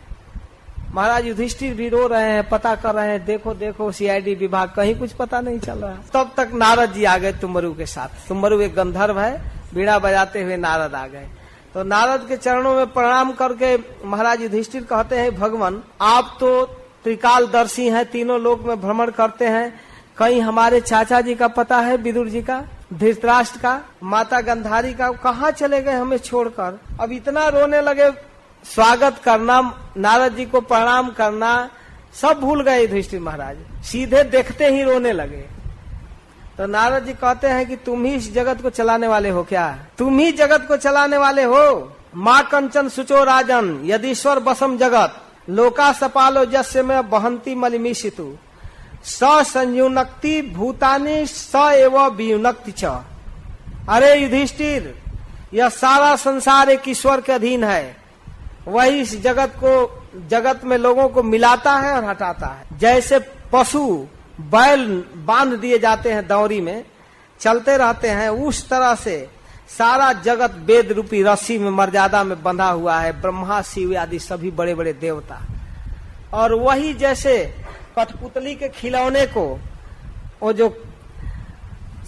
महाराज युधिष्ठिर भी रो रहे हैं, पता कर रहे हैं, देखो देखो सीआईडी विभाग, कहीं कुछ पता नहीं चल रहा। तब तक नारद जी आ गए तुम्बरु के साथ। तुम्बरु एक गंधर्व है, बीड़ा बजाते हुए नारद आ गए। तो नारद के चरणों में प्रणाम करके महाराज युधिष्ठिर कहते हैं, भगवान आप तो त्रिकालदर्शी हैं, तीनों लोक में भ्रमण करते हैं, कहीं हमारे चाचा जी का पता है, विदुर जी का, धृतराष्ट्र का, माता गंधारी का, कहाँ चले गए हमें छोड़कर? अब इतना रोने लगे, स्वागत करना, नारद जी को प्रणाम करना सब भूल गए युधिष्ठिर महाराज, सीधे देखते ही रोने लगे। तो नारद जी कहते हैं कि तुम ही इस जगत को चलाने वाले हो क्या? तुम ही जगत को चलाने वाले हो? माँ कंचन सुचो राजन यदीश्वर बसम जगत लोका सपालो जस्य में बहंती मलिमिषितु स संयुनक्ति भूतानि स एव वियुनक्ति च। अरे युधिष्ठिर, यह सारा संसार एक ईश्वर के अधीन है, वही इस जगत में लोगों को मिलाता है और हटाता है। जैसे पशु बैल बांध दिए जाते हैं दौरी में, चलते रहते हैं, उस तरह से सारा जगत वेद रूपी रस्सी में मर्यादा में बंधा हुआ है, ब्रह्मा शिव आदि सभी बड़े बड़े देवता। और वही जैसे कठपुतली के खिलौने को वो जो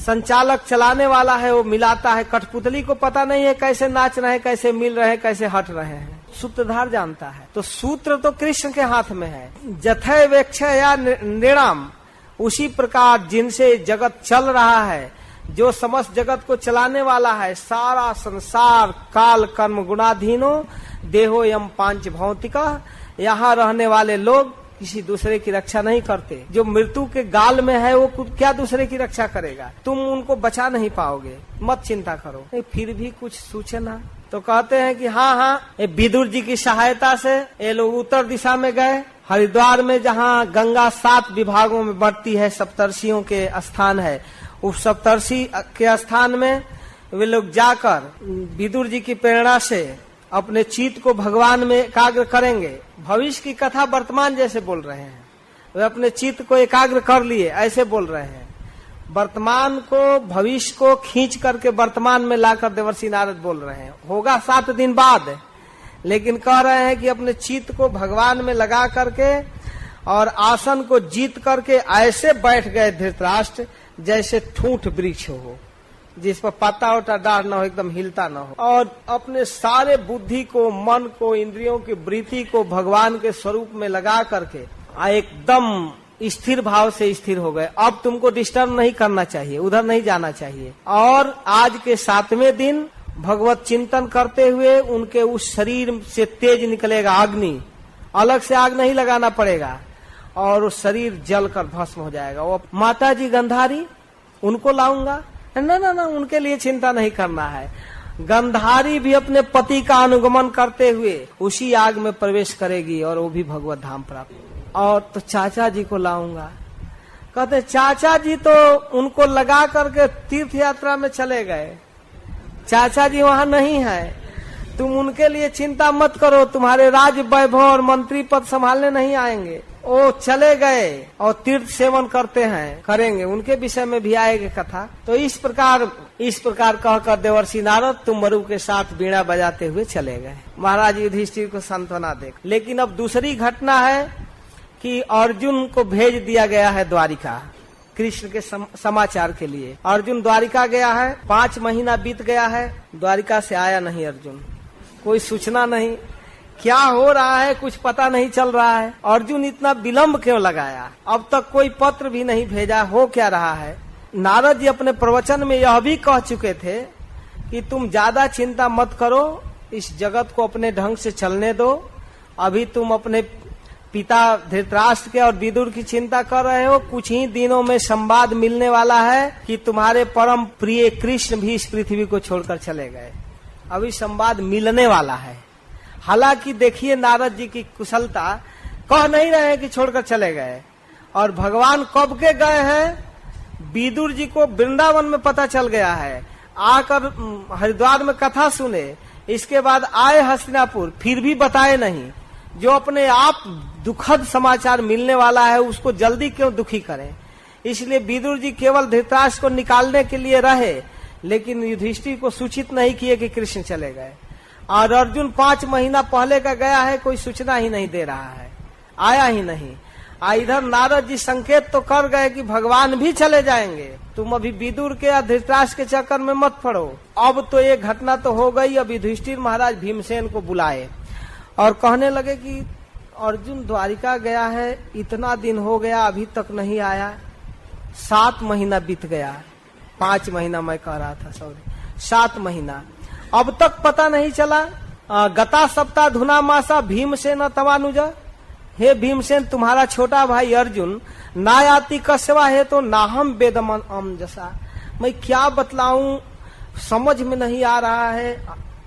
संचालक चलाने वाला है वो मिलाता है, कठपुतली को पता नहीं है कैसे नाच रहे हैं, कैसे मिल रहे हैं, कैसे हट रहे हैं, सूत्रधार जानता है। तो सूत्र तो कृष्ण के हाथ में है। जथय वेक्ष या निर्णाम, उसी प्रकार जिनसे जगत चल रहा है, जो समस्त जगत को चलाने वाला है, सारा संसार काल कर्म गुणाधीनो देहो यम पांच भौतिका, यहाँ रहने वाले लोग किसी दूसरे की रक्षा नहीं करते। जो मृत्यु के गाल में है वो क्या दूसरे की रक्षा करेगा? तुम उनको बचा नहीं पाओगे, मत चिंता करो। फिर भी कुछ सूचना तो कहते हैं कि हाँ, ये विदुर जी की सहायता से ये लोग उत्तर दिशा में गए। हरिद्वार में जहाँ गंगा 7 विभागों में बढ़ती है, सप्तर्षियों के स्थान है, उस सप्तर्षि के स्थान में वे लोग जाकर विदुर जी की प्रेरणा से अपने चित्त को भगवान में एकाग्र करेंगे। भविष्य की कथा वर्तमान जैसे बोल रहे हैं, वे अपने चित्त को एकाग्र कर लिए ऐसे बोल रहे हैं। वर्तमान को भविष्य को खींच करके वर्तमान में लाकर देवर्षि नारद बोल रहे हैं। होगा 7 दिन बाद, लेकिन कह रहे हैं कि अपने चित्त को भगवान में लगा करके और आसन को जीत करके ऐसे बैठ गए धृतराष्ट्र जैसे ठूंठ वृक्ष हो, जिस पर पत्ता वत्ता डाढ़ न हो, एकदम हिलता न हो, और अपने सारे बुद्धि को, मन को, इंद्रियों की वृत्ति को भगवान के स्वरूप में लगा करके एकदम स्थिर भाव से स्थिर हो गए। अब तुमको डिस्टर्ब नहीं करना चाहिए, उधर नहीं जाना चाहिए। और आज के 7वें दिन भगवत चिंतन करते हुए उनके उस शरीर से तेज निकलेगा अग्नि, अलग से आग नहीं लगाना पड़ेगा, और वो शरीर जलकर भस्म हो जाएगा। वो माता जी गंधारी, उनको लाऊंगा, ना, उनके लिए चिंता नहीं करना है। गंधारी भी अपने पति का अनुगमन करते हुए उसी आग में प्रवेश करेगी और वो भी भगवत धाम प्राप्त। और तो चाचा जी को लाऊंगा, कहते चाचा जी तो उनको लगा करके तीर्थ यात्रा में चले गए, चाचा जी वहां नहीं है, तुम उनके लिए चिंता मत करो, तुम्हारे राज वैभव और मंत्री पद संभालने नहीं आएंगे, वो चले गए और तीर्थ सेवन करते हैं, करेंगे, उनके विषय में भी आएगी कथा। तो इस प्रकार कहकर देवर्षि नारद तुमरु के साथ बीड़ा बजाते हुए चले गए। महाराज युधिष्ठिर को सांत्वना दे। लेकिन अब दूसरी घटना है कि अर्जुन को भेज दिया गया है द्वारिका कृष्ण के समाचार के लिए। अर्जुन द्वारिका गया है, 5 महीना बीत गया है, द्वारिका से आया नहीं अर्जुन, कोई सूचना नहीं, क्या हो रहा है कुछ पता नहीं चल रहा है। अर्जुन इतना विलंब क्यों लगाया, अब तक कोई पत्र भी नहीं भेजा, हो क्या रहा है। नारद जी अपने प्रवचन में यह भी कह चुके थे कि तुम ज्यादा चिंता मत करो, इस जगत को अपने ढंग से चलने दो, अभी तुम अपने पिता धृतराष्ट्र के और विदुर की चिंता कर रहे हो, कुछ ही दिनों में संवाद मिलने वाला है कि तुम्हारे परम प्रिय कृष्ण भी इस पृथ्वी को छोड़कर चले गए, अभी संवाद मिलने वाला है। हालांकि देखिए नारद जी की कुशलता, कह नहीं रहे हैं कि छोड़कर चले गए, और भगवान कब के गए हैं, विदुर जी को वृंदावन में पता चल गया है, आकर हरिद्वार में कथा सुने, इसके बाद आए हस्तिनापुर, फिर भी बताए नहीं। जो अपने आप दुखद समाचार मिलने वाला है उसको जल्दी क्यों दुखी करें। इसलिए विदुर जी केवल धृतराष्ट्र को निकालने के लिए रहे, लेकिन युधिष्ठिर को सूचित नहीं किए कि कृष्ण चले गए। और अर्जुन 5 महीना पहले का गया है, कोई सूचना ही नहीं दे रहा है, आया ही नहीं। इधर नारद जी संकेत तो कर गए कि भगवान भी चले जाएंगे, तुम अभी विदुर के या धृतराष्ट्र के चक्कर में मत पड़ो। अब तो ये घटना तो हो गई। अब युधिष्ठिर महाराज भीमसेन को बुलाए और कहने लगे कि अर्जुन द्वारिका गया है, इतना दिन हो गया अभी तक नहीं आया, 7 महीना बीत गया, 5 महीना मैं कह रहा था, सॉरी 7 महीना, अब तक पता नहीं चला। गता सप्ताह धुना मासा भीमसेन तवानुज, हे भीमसेन तुम्हारा छोटा भाई अर्जुन नायाति कस्वा है तो नाहम वेदमन अम जसा, मैं क्या बतलाऊं समझ में नहीं आ रहा है,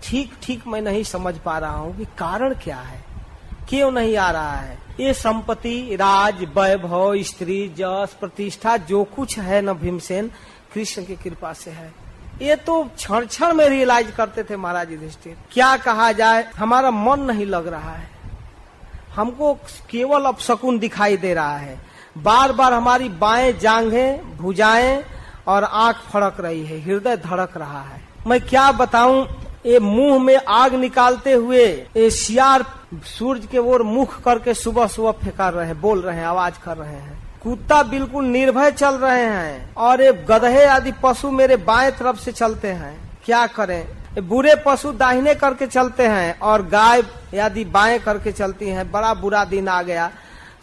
ठीक मैं नहीं समझ पा रहा हूँ कि कारण क्या है, क्यों नहीं आ रहा है। ये संपत्ति, राज, वैभव, स्त्री, जस, प्रतिष्ठा जो कुछ है न भीमसेन कृष्ण की कृपा से है। ये तो क्षण क्षण में रियलाइज करते थे महाराज युधिष्ठिर। क्या कहा जाए, हमारा मन नहीं लग रहा है, हमको केवल अपशकुन दिखाई दे रहा है, बार बार हमारी बाएं जांघें, भुजाएं और आंख फड़क रही है, हृदय धड़क रहा है। मैं क्या बताऊं, ये मुंह में आग निकालते हुए ये सियार सूरज के ओर मुख करके सुबह सुबह फेंका रहे, बोल रहे हैं, आवाज कर रहे हैं। कुत्ता बिल्कुल निर्भय चल रहे हैं और ये गधे आदि पशु मेरे बाएं तरफ से चलते हैं। क्या करें, बुरे पशु दाहिने करके चलते हैं और गाय आदि बाएं करके चलती हैं। बड़ा बुरा दिन आ गया,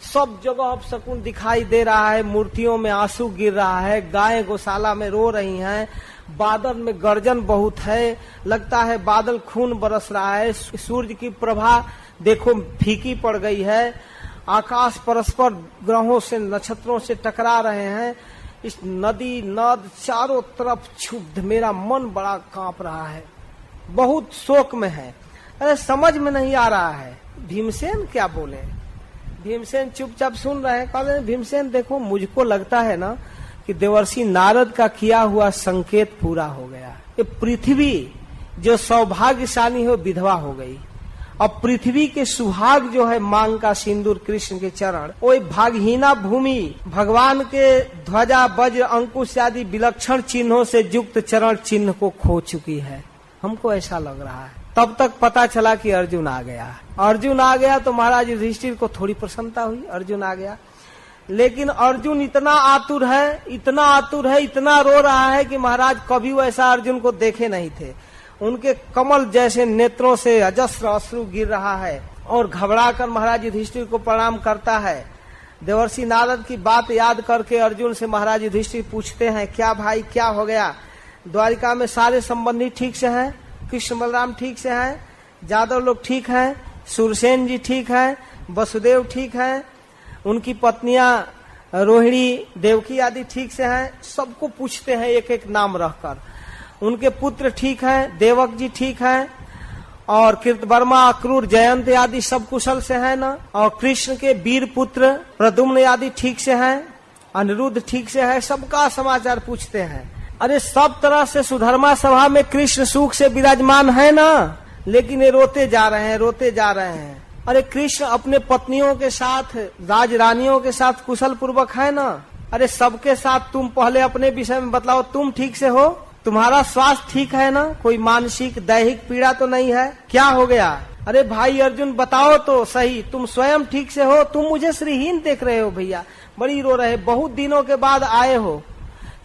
सब जगह अपशकुन दिखाई दे रहा है, मूर्तियों में आंसू गिर रहा है, गायें गौशाला में रो रही हैं, बादल में गर्जन बहुत है, लगता है बादल खून बरस रहा है, सूरज की प्रभा देखो फीकी पड़ गई है आकाश परस्पर ग्रहों से नक्षत्रों से टकरा रहे हैं, इस नदी नद चारों तरफ क्षुब्ध, मेरा मन बड़ा कांप रहा है, बहुत शोक में है। अरे समझ में नहीं आ रहा है भीमसेन क्या बोले। भीमसेन चुपचाप सुन रहे हैं। कहते हैं भीमसेन देखो, मुझको लगता है ना कि देवर्षि नारद का किया हुआ संकेत पूरा हो गया। ये पृथ्वी जो सौभाग्यशाली हो विधवा हो गई। अब पृथ्वी के सुहाग जो है मांग का सिंदूर कृष्ण के चरण, वो भागहीना भूमि भगवान के ध्वजा वज्र अंकुश आदि विलक्षण चिन्हों से युक्त चरण चिन्ह को खो चुकी है। हमको ऐसा लग रहा है। तब तक पता चला कि अर्जुन आ गया। अर्जुन आ गया तो महाराज युधिष्ठिर को थोड़ी प्रसन्नता हुई, अर्जुन आ गया। लेकिन अर्जुन इतना आतुर है, इतना आतुर है, इतना रो रहा है कि महाराज कभी वैसा अर्जुन को देखे नहीं थे। उनके कमल जैसे नेत्रों से अजस्र अश्रु गिर रहा है और घबराकर महाराज युधिष्ठिर को प्रणाम करता है। देवर्षि नारद की बात याद करके अर्जुन से महाराज युधिष्ठिर पूछते हैं, क्या भाई क्या हो गया? द्वारिका में सारे संबंधी ठीक से हैं? कृष्ण बलराम ठीक से हैं? जादव लोग ठीक हैं? सुरसेन जी ठीक हैं? वसुदेव ठीक हैं? उनकी पत्नियां रोहिणी देवकी आदि ठीक से हैं? सबको पूछते हैं एक एक नाम रहकर। उनके पुत्र ठीक हैं? देवक जी ठीक हैं? और कृतवर्मा अक्रूर जयंत आदि सब कुशल से हैं ना? और कृष्ण के वीर पुत्र प्रद्युम्न आदि ठीक से हैं? अनिरुद्ध ठीक से है? सबका समाचार पूछते हैं। अरे सब तरह से सुधर्मा सभा में कृष्ण सुख से विराजमान है ना, लेकिन ये रोते जा रहे हैं, रोते जा रहे हैं। अरे कृष्ण अपने पत्नियों के साथ, राज रानियों के साथ कुशल पूर्वक है ना? अरे सबके साथ तुम पहले अपने विषय में बतलाओ, तुम ठीक से हो? तुम्हारा स्वास्थ्य ठीक है ना? कोई मानसिक दैहिक पीड़ा तो नहीं है? क्या हो गया? अरे भाई अर्जुन बताओ तो सही, तुम स्वयं ठीक से हो? तुम मुझे श्रीहीन देख रहे हो भैया, बड़ी रो रहे, बहुत दिनों के बाद आए हो।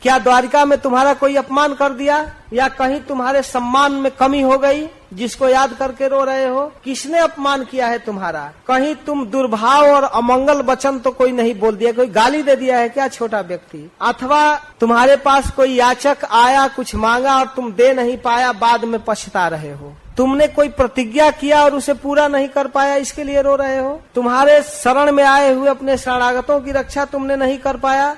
क्या द्वारिका में तुम्हारा कोई अपमान कर दिया, या कहीं तुम्हारे सम्मान में कमी हो गई जिसको याद करके रो रहे हो? किसने अपमान किया है तुम्हारा? कहीं तुम दुर्भाव और अमंगल वचन तो कोई नहीं बोल दिया, कोई गाली दे दिया है क्या छोटा व्यक्ति? अथवा तुम्हारे पास कोई याचक आया, कुछ मांगा और तुम दे नहीं पाया, बाद में पछता रहे हो? तुमने कोई प्रतिज्ञा किया और उसे पूरा नहीं कर पाया, इसके लिए रो रहे हो? तुम्हारे शरण में आए हुए अपने शरणागतों की रक्षा तुमने नहीं कर पाया,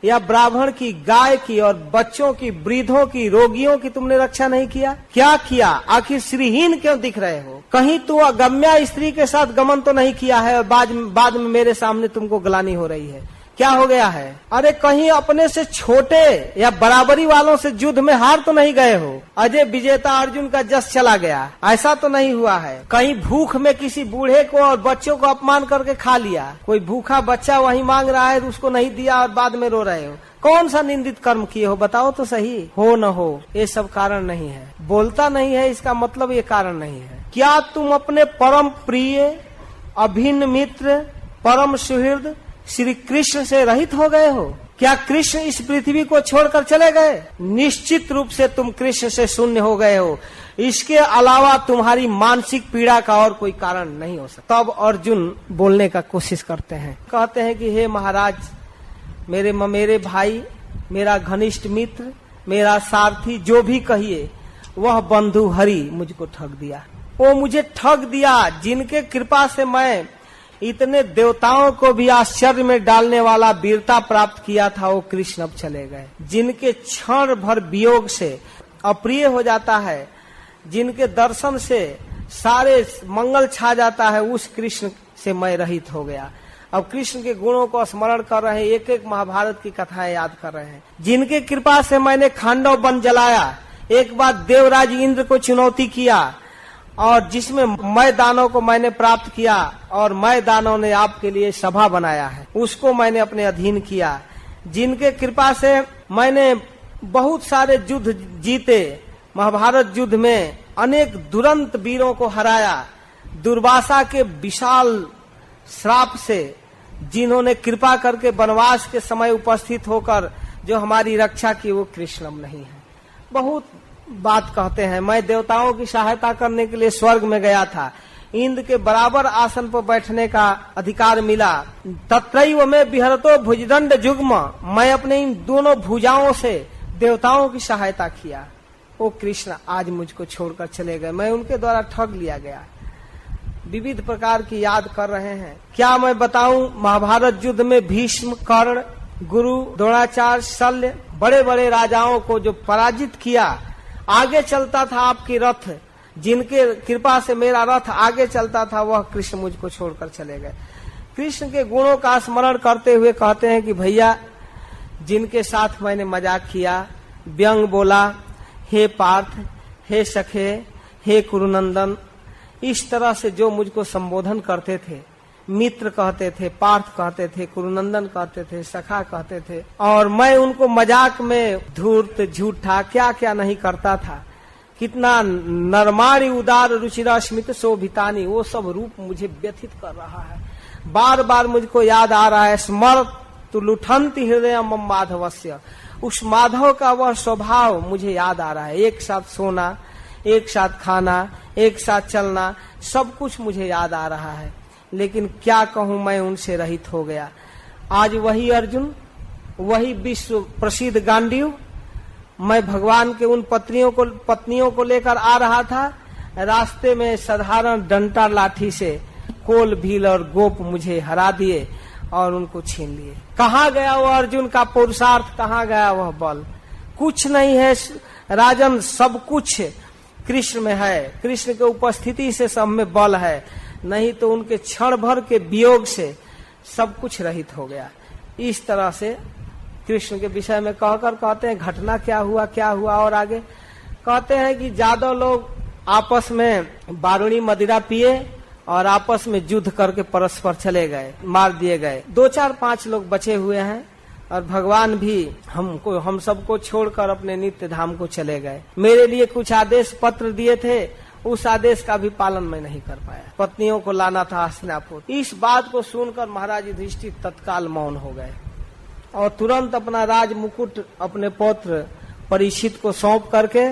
या ब्राह्मण की, गाय की और बच्चों की, वृद्धों की, रोगियों की तुमने रक्षा नहीं किया? क्या किया? आखिर श्रीहीन क्यों दिख रहे हो? कहीं तू अगम्या स्त्री के साथ गमन तो नहीं किया है और बाद में मेरे सामने तुमको ग्लानि हो रही है? क्या हो गया है? अरे कहीं अपने से छोटे या बराबरी वालों से युद्ध में हार तो नहीं गए हो? अजय विजेता अर्जुन का जस चला गया, ऐसा तो नहीं हुआ है? कहीं भूख में किसी बूढ़े को और बच्चों को अपमान करके खा लिया? कोई भूखा बच्चा वहीं मांग रहा है, उसको नहीं दिया और बाद में रो रहे हो? कौन सा निंदित कर्म किए हो? बताओ तो सही। हो न हो ये सब कारण नहीं है। बोलता नहीं है इसका मतलब ये कारण नहीं है। क्या तुम अपने परम प्रिय, अभिन्न मित्र, परम सुहृद श्री कृष्ण से रहित हो गए हो? क्या कृष्ण इस पृथ्वी को छोड़कर चले गए? निश्चित रूप से तुम कृष्ण से शून्य हो गए हो। इसके अलावा तुम्हारी मानसिक पीड़ा का और कोई कारण नहीं हो सकता। तब अर्जुन बोलने का कोशिश करते हैं, कहते हैं कि हे महाराज, मेरे भाई, मेरा घनिष्ठ मित्र, मेरा सारथी, जो भी कहिए, वह बंधु हरि मुझको ठग दिया। वो मुझे ठग दिया। जिनके कृपा से मैं इतने देवताओं को भी आश्चर्य में डालने वाला वीरता प्राप्त किया था, वो कृष्ण अब चले गए। जिनके क्षण भर वियोग से अप्रिय हो जाता है, जिनके दर्शन से सारे मंगल छा जाता है, उस कृष्ण से मैं रहित हो गया। अब कृष्ण के गुणों को स्मरण कर रहे हैं, एक एक महाभारत की कथाएं याद कर रहे हैं। जिनके कृपा से मैंने खांडव वन जलाया, एक बार देवराज इंद्र को चुनौती किया, और जिसमें मैं दानव को मैंने प्राप्त किया और मैं दानव ने आपके लिए सभा बनाया है, उसको मैंने अपने अधीन किया। जिनके कृपा से मैंने बहुत सारे युद्ध जीते, महाभारत युद्ध में अनेक दुरंत वीरों को हराया, दुर्वासा के विशाल श्राप से जिन्होंने कृपा करके वनवास के समय उपस्थित होकर जो हमारी रक्षा की, वो कृष्णम नहीं है। बहुत बात कहते हैं। मैं देवताओं की सहायता करने के लिए स्वर्ग में गया था, इंद्र के बराबर आसन पर बैठने का अधिकार मिला। तत्रैव में विहरतो भुजदंड जुग्म, मैं अपने इन दोनों भुजाओं से देवताओं की सहायता किया। वो कृष्ण आज मुझको छोड़कर चले गए, मैं उनके द्वारा ठग लिया गया। विविध प्रकार की याद कर रहे हैं। क्या मैं बताऊं, महाभारत युद्ध में भीष्म, कर्ण, गुरु, द्रोणाचार्य, शल्य, बड़े बड़े राजाओं को जो पराजित किया, आगे चलता था आपकी रथ, जिनके कृपा से मेरा रथ आगे चलता था, वह कृष्ण मुझको छोड़कर चले गए। कृष्ण के गुणों का स्मरण करते हुए कहते हैं कि भैया, जिनके साथ मैंने मजाक किया, व्यंग बोला, हे पार्थ, हे सखे, हे कुरुनंदन, इस तरह से जो मुझको संबोधन करते थे, मित्र कहते थे, पार्थ कहते थे, कुरुनंदन कहते थे, सखा कहते थे, और मैं उनको मजाक में धूर्त, झूठा, क्या क्या नहीं करता था। कितना नरमाणी उदार रुचिरा स्मित शोभितानी, वो सब रूप मुझे व्यथित कर रहा है। बार बार मुझको याद आ रहा है, स्मर्त लुठंती हृदय मम माधवस्य, उस माधव का वह स्वभाव मुझे याद आ रहा है। एक साथ सोना, एक साथ खाना, एक साथ चलना, सब कुछ मुझे याद आ रहा है। लेकिन क्या कहूं, मैं उनसे रहित हो गया। आज वही अर्जुन, वही विश्व प्रसिद्ध गांडीव, मैं भगवान के उन पत्नियों को लेकर आ रहा था। रास्ते में साधारण डंटा लाठी से कोल, भील और गोप मुझे हरा दिए और उनको छीन लिए। कहाँ गया वह अर्जुन का पुरुषार्थ, कहाँ गया वह बल? कुछ नहीं है राजन, सब कुछ कृष्ण में है। कृष्ण के उपस्थिति से सब में बल है, नहीं तो उनके क्षण भर के वियोग से सब कुछ रहित हो गया। इस तरह से कृष्ण के विषय में कहकर कहते हैं घटना क्या हुआ। और आगे कहते हैं कि जादव लोग आपस में बारूणी मदिरा पिए और आपस में युद्ध करके परस्पर चले गए, मार दिए गए। 2-4-5 लोग बचे हुए हैं और भगवान भी हम सबको छोड़कर अपने नित्य धाम को चले गए। मेरे लिए कुछ आदेश पत्र दिए थे, उस आदेश का भी पालन मैं नहीं कर पाया। पत्नियों को लाना था हस्तिनापुर। इस बात को सुनकर महाराज युधिष्ठिर तत्काल मौन हो गए और तुरंत अपना राज मुकुट अपने पौत्र परीक्षित को सौंप करके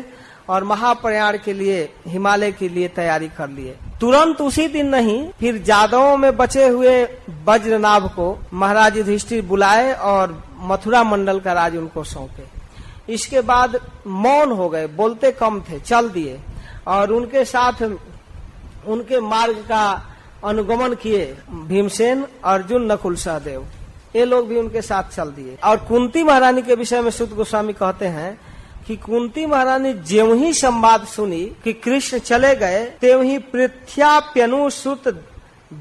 और महाप्रयाण के लिए, हिमालय के लिए तैयारी कर लिए। तुरंत उसी दिन नहीं, फिर जादवों में बचे हुए वज्रनाभ को महाराज युधिष्ठिर बुलाए और मथुरा मंडल का राज उनको सौंपे। इसके बाद मौन हो गए, बोलते कम थे, चल दिए और उनके साथ उनके मार्ग का अनुगमन किए भीमसेन, अर्जुन, नकुल, सहदेव, ये लोग भी उनके साथ चल दिए। और कुंती महारानी के विषय में सुत गोस्वामी कहते हैं कि कुंती महारानी ज्यों ही संवाद सुनी कि कृष्ण चले गए, त्यों ही पृथ्व्याप्यनुसुत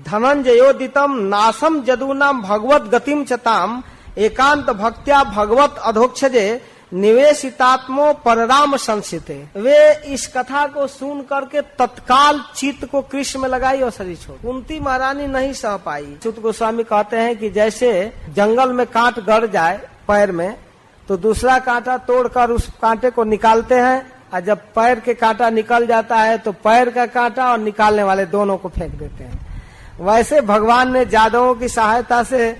धनंजयोदितम नासम जदूनाम भगवत गतिम चताम एकांत भक्त्या भगवत अधोक्षजे निवेशितात्मो परराम संसिते। वे इस कथा को सुन करके तत्काल चित्त को कृष्ण में लगाई और शरीर छोड़। कुंती महारानी नहीं सह पाई। सुत गोस्वामी कहते हैं कि जैसे जंगल में कांट गड़ जाए पैर में, तो दूसरा कांटा तोड़कर उस कांटे को निकालते हैं, और जब पैर के कांटा निकल जाता है तो पैर का कांटा और निकालने वाले दोनों को फेंक देते हैं। वैसे भगवान ने जादवों की सहायता से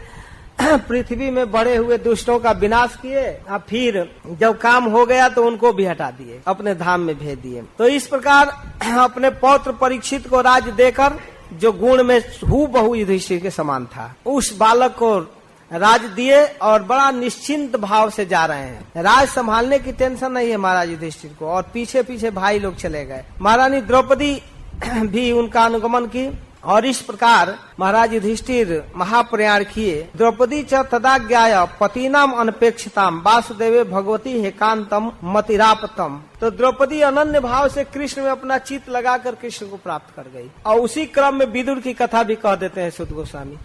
पृथ्वी में बड़े हुए दुष्टों का विनाश किए और फिर जब काम हो गया तो उनको भी हटा दिए, अपने धाम में भेज दिए। तो इस प्रकार अपने पौत्र परीक्षित को राज देकर, जो गुण में हूबहू युधिष्ठिर के समान था, उस बालक को राज दिए और बड़ा निश्चिंत भाव से जा रहे हैं। राज संभालने की टेंशन नहीं है महाराज युधिष्ठिर को, और पीछे पीछे भाई लोग चले गए। महारानी द्रौपदी भी उनका अनुगमन की और इस प्रकार महाराज युधिष्ठिर महाप्रयाण किए। द्रौपदी च तदाज्ञाय पतिनाम अनपेक्षिताम वासुदेवे भगवती हेकांतम मतिरापतम। तो द्रौपदी अनन्य भाव से कृष्ण में अपना चित्त लगाकर कृष्ण को प्राप्त कर गई। और उसी क्रम में विदुर की कथा भी कह देते हैं सुत गोस्वामी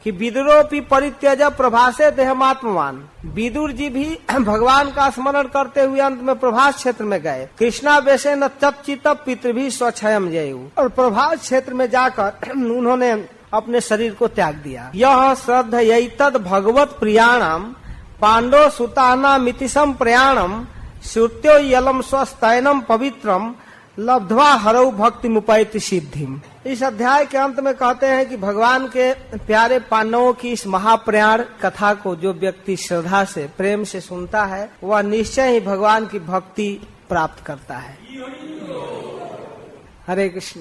कि विदुरोपि परित्यज प्रभासे देहमात्मवान। विदुर जी भी भगवान का स्मरण करते हुए अंत में प्रभास क्षेत्र में गए। कृष्णा वैसे न तत्चित पितृभि स्वच्छयम जयु, और प्रभास क्षेत्र में जाकर उन्होंने अपने शरीर को त्याग दिया। यह श्रद्धयैतद भगवत प्रियाणाम पांडव सुताना मितिसम प्रयाणम श्रुत्यो यलम स्वस्तैनम पवित्रम लब्ध्वा हरौ भक्ति मुपैति सिद्धिम। इस अध्याय के अंत में कहते हैं कि भगवान के प्यारे पांडवों की इस महाप्रयाण कथा को जो व्यक्ति श्रद्धा से, प्रेम से सुनता है, वह निश्चय ही भगवान की भक्ति प्राप्त करता है। हरे कृष्ण।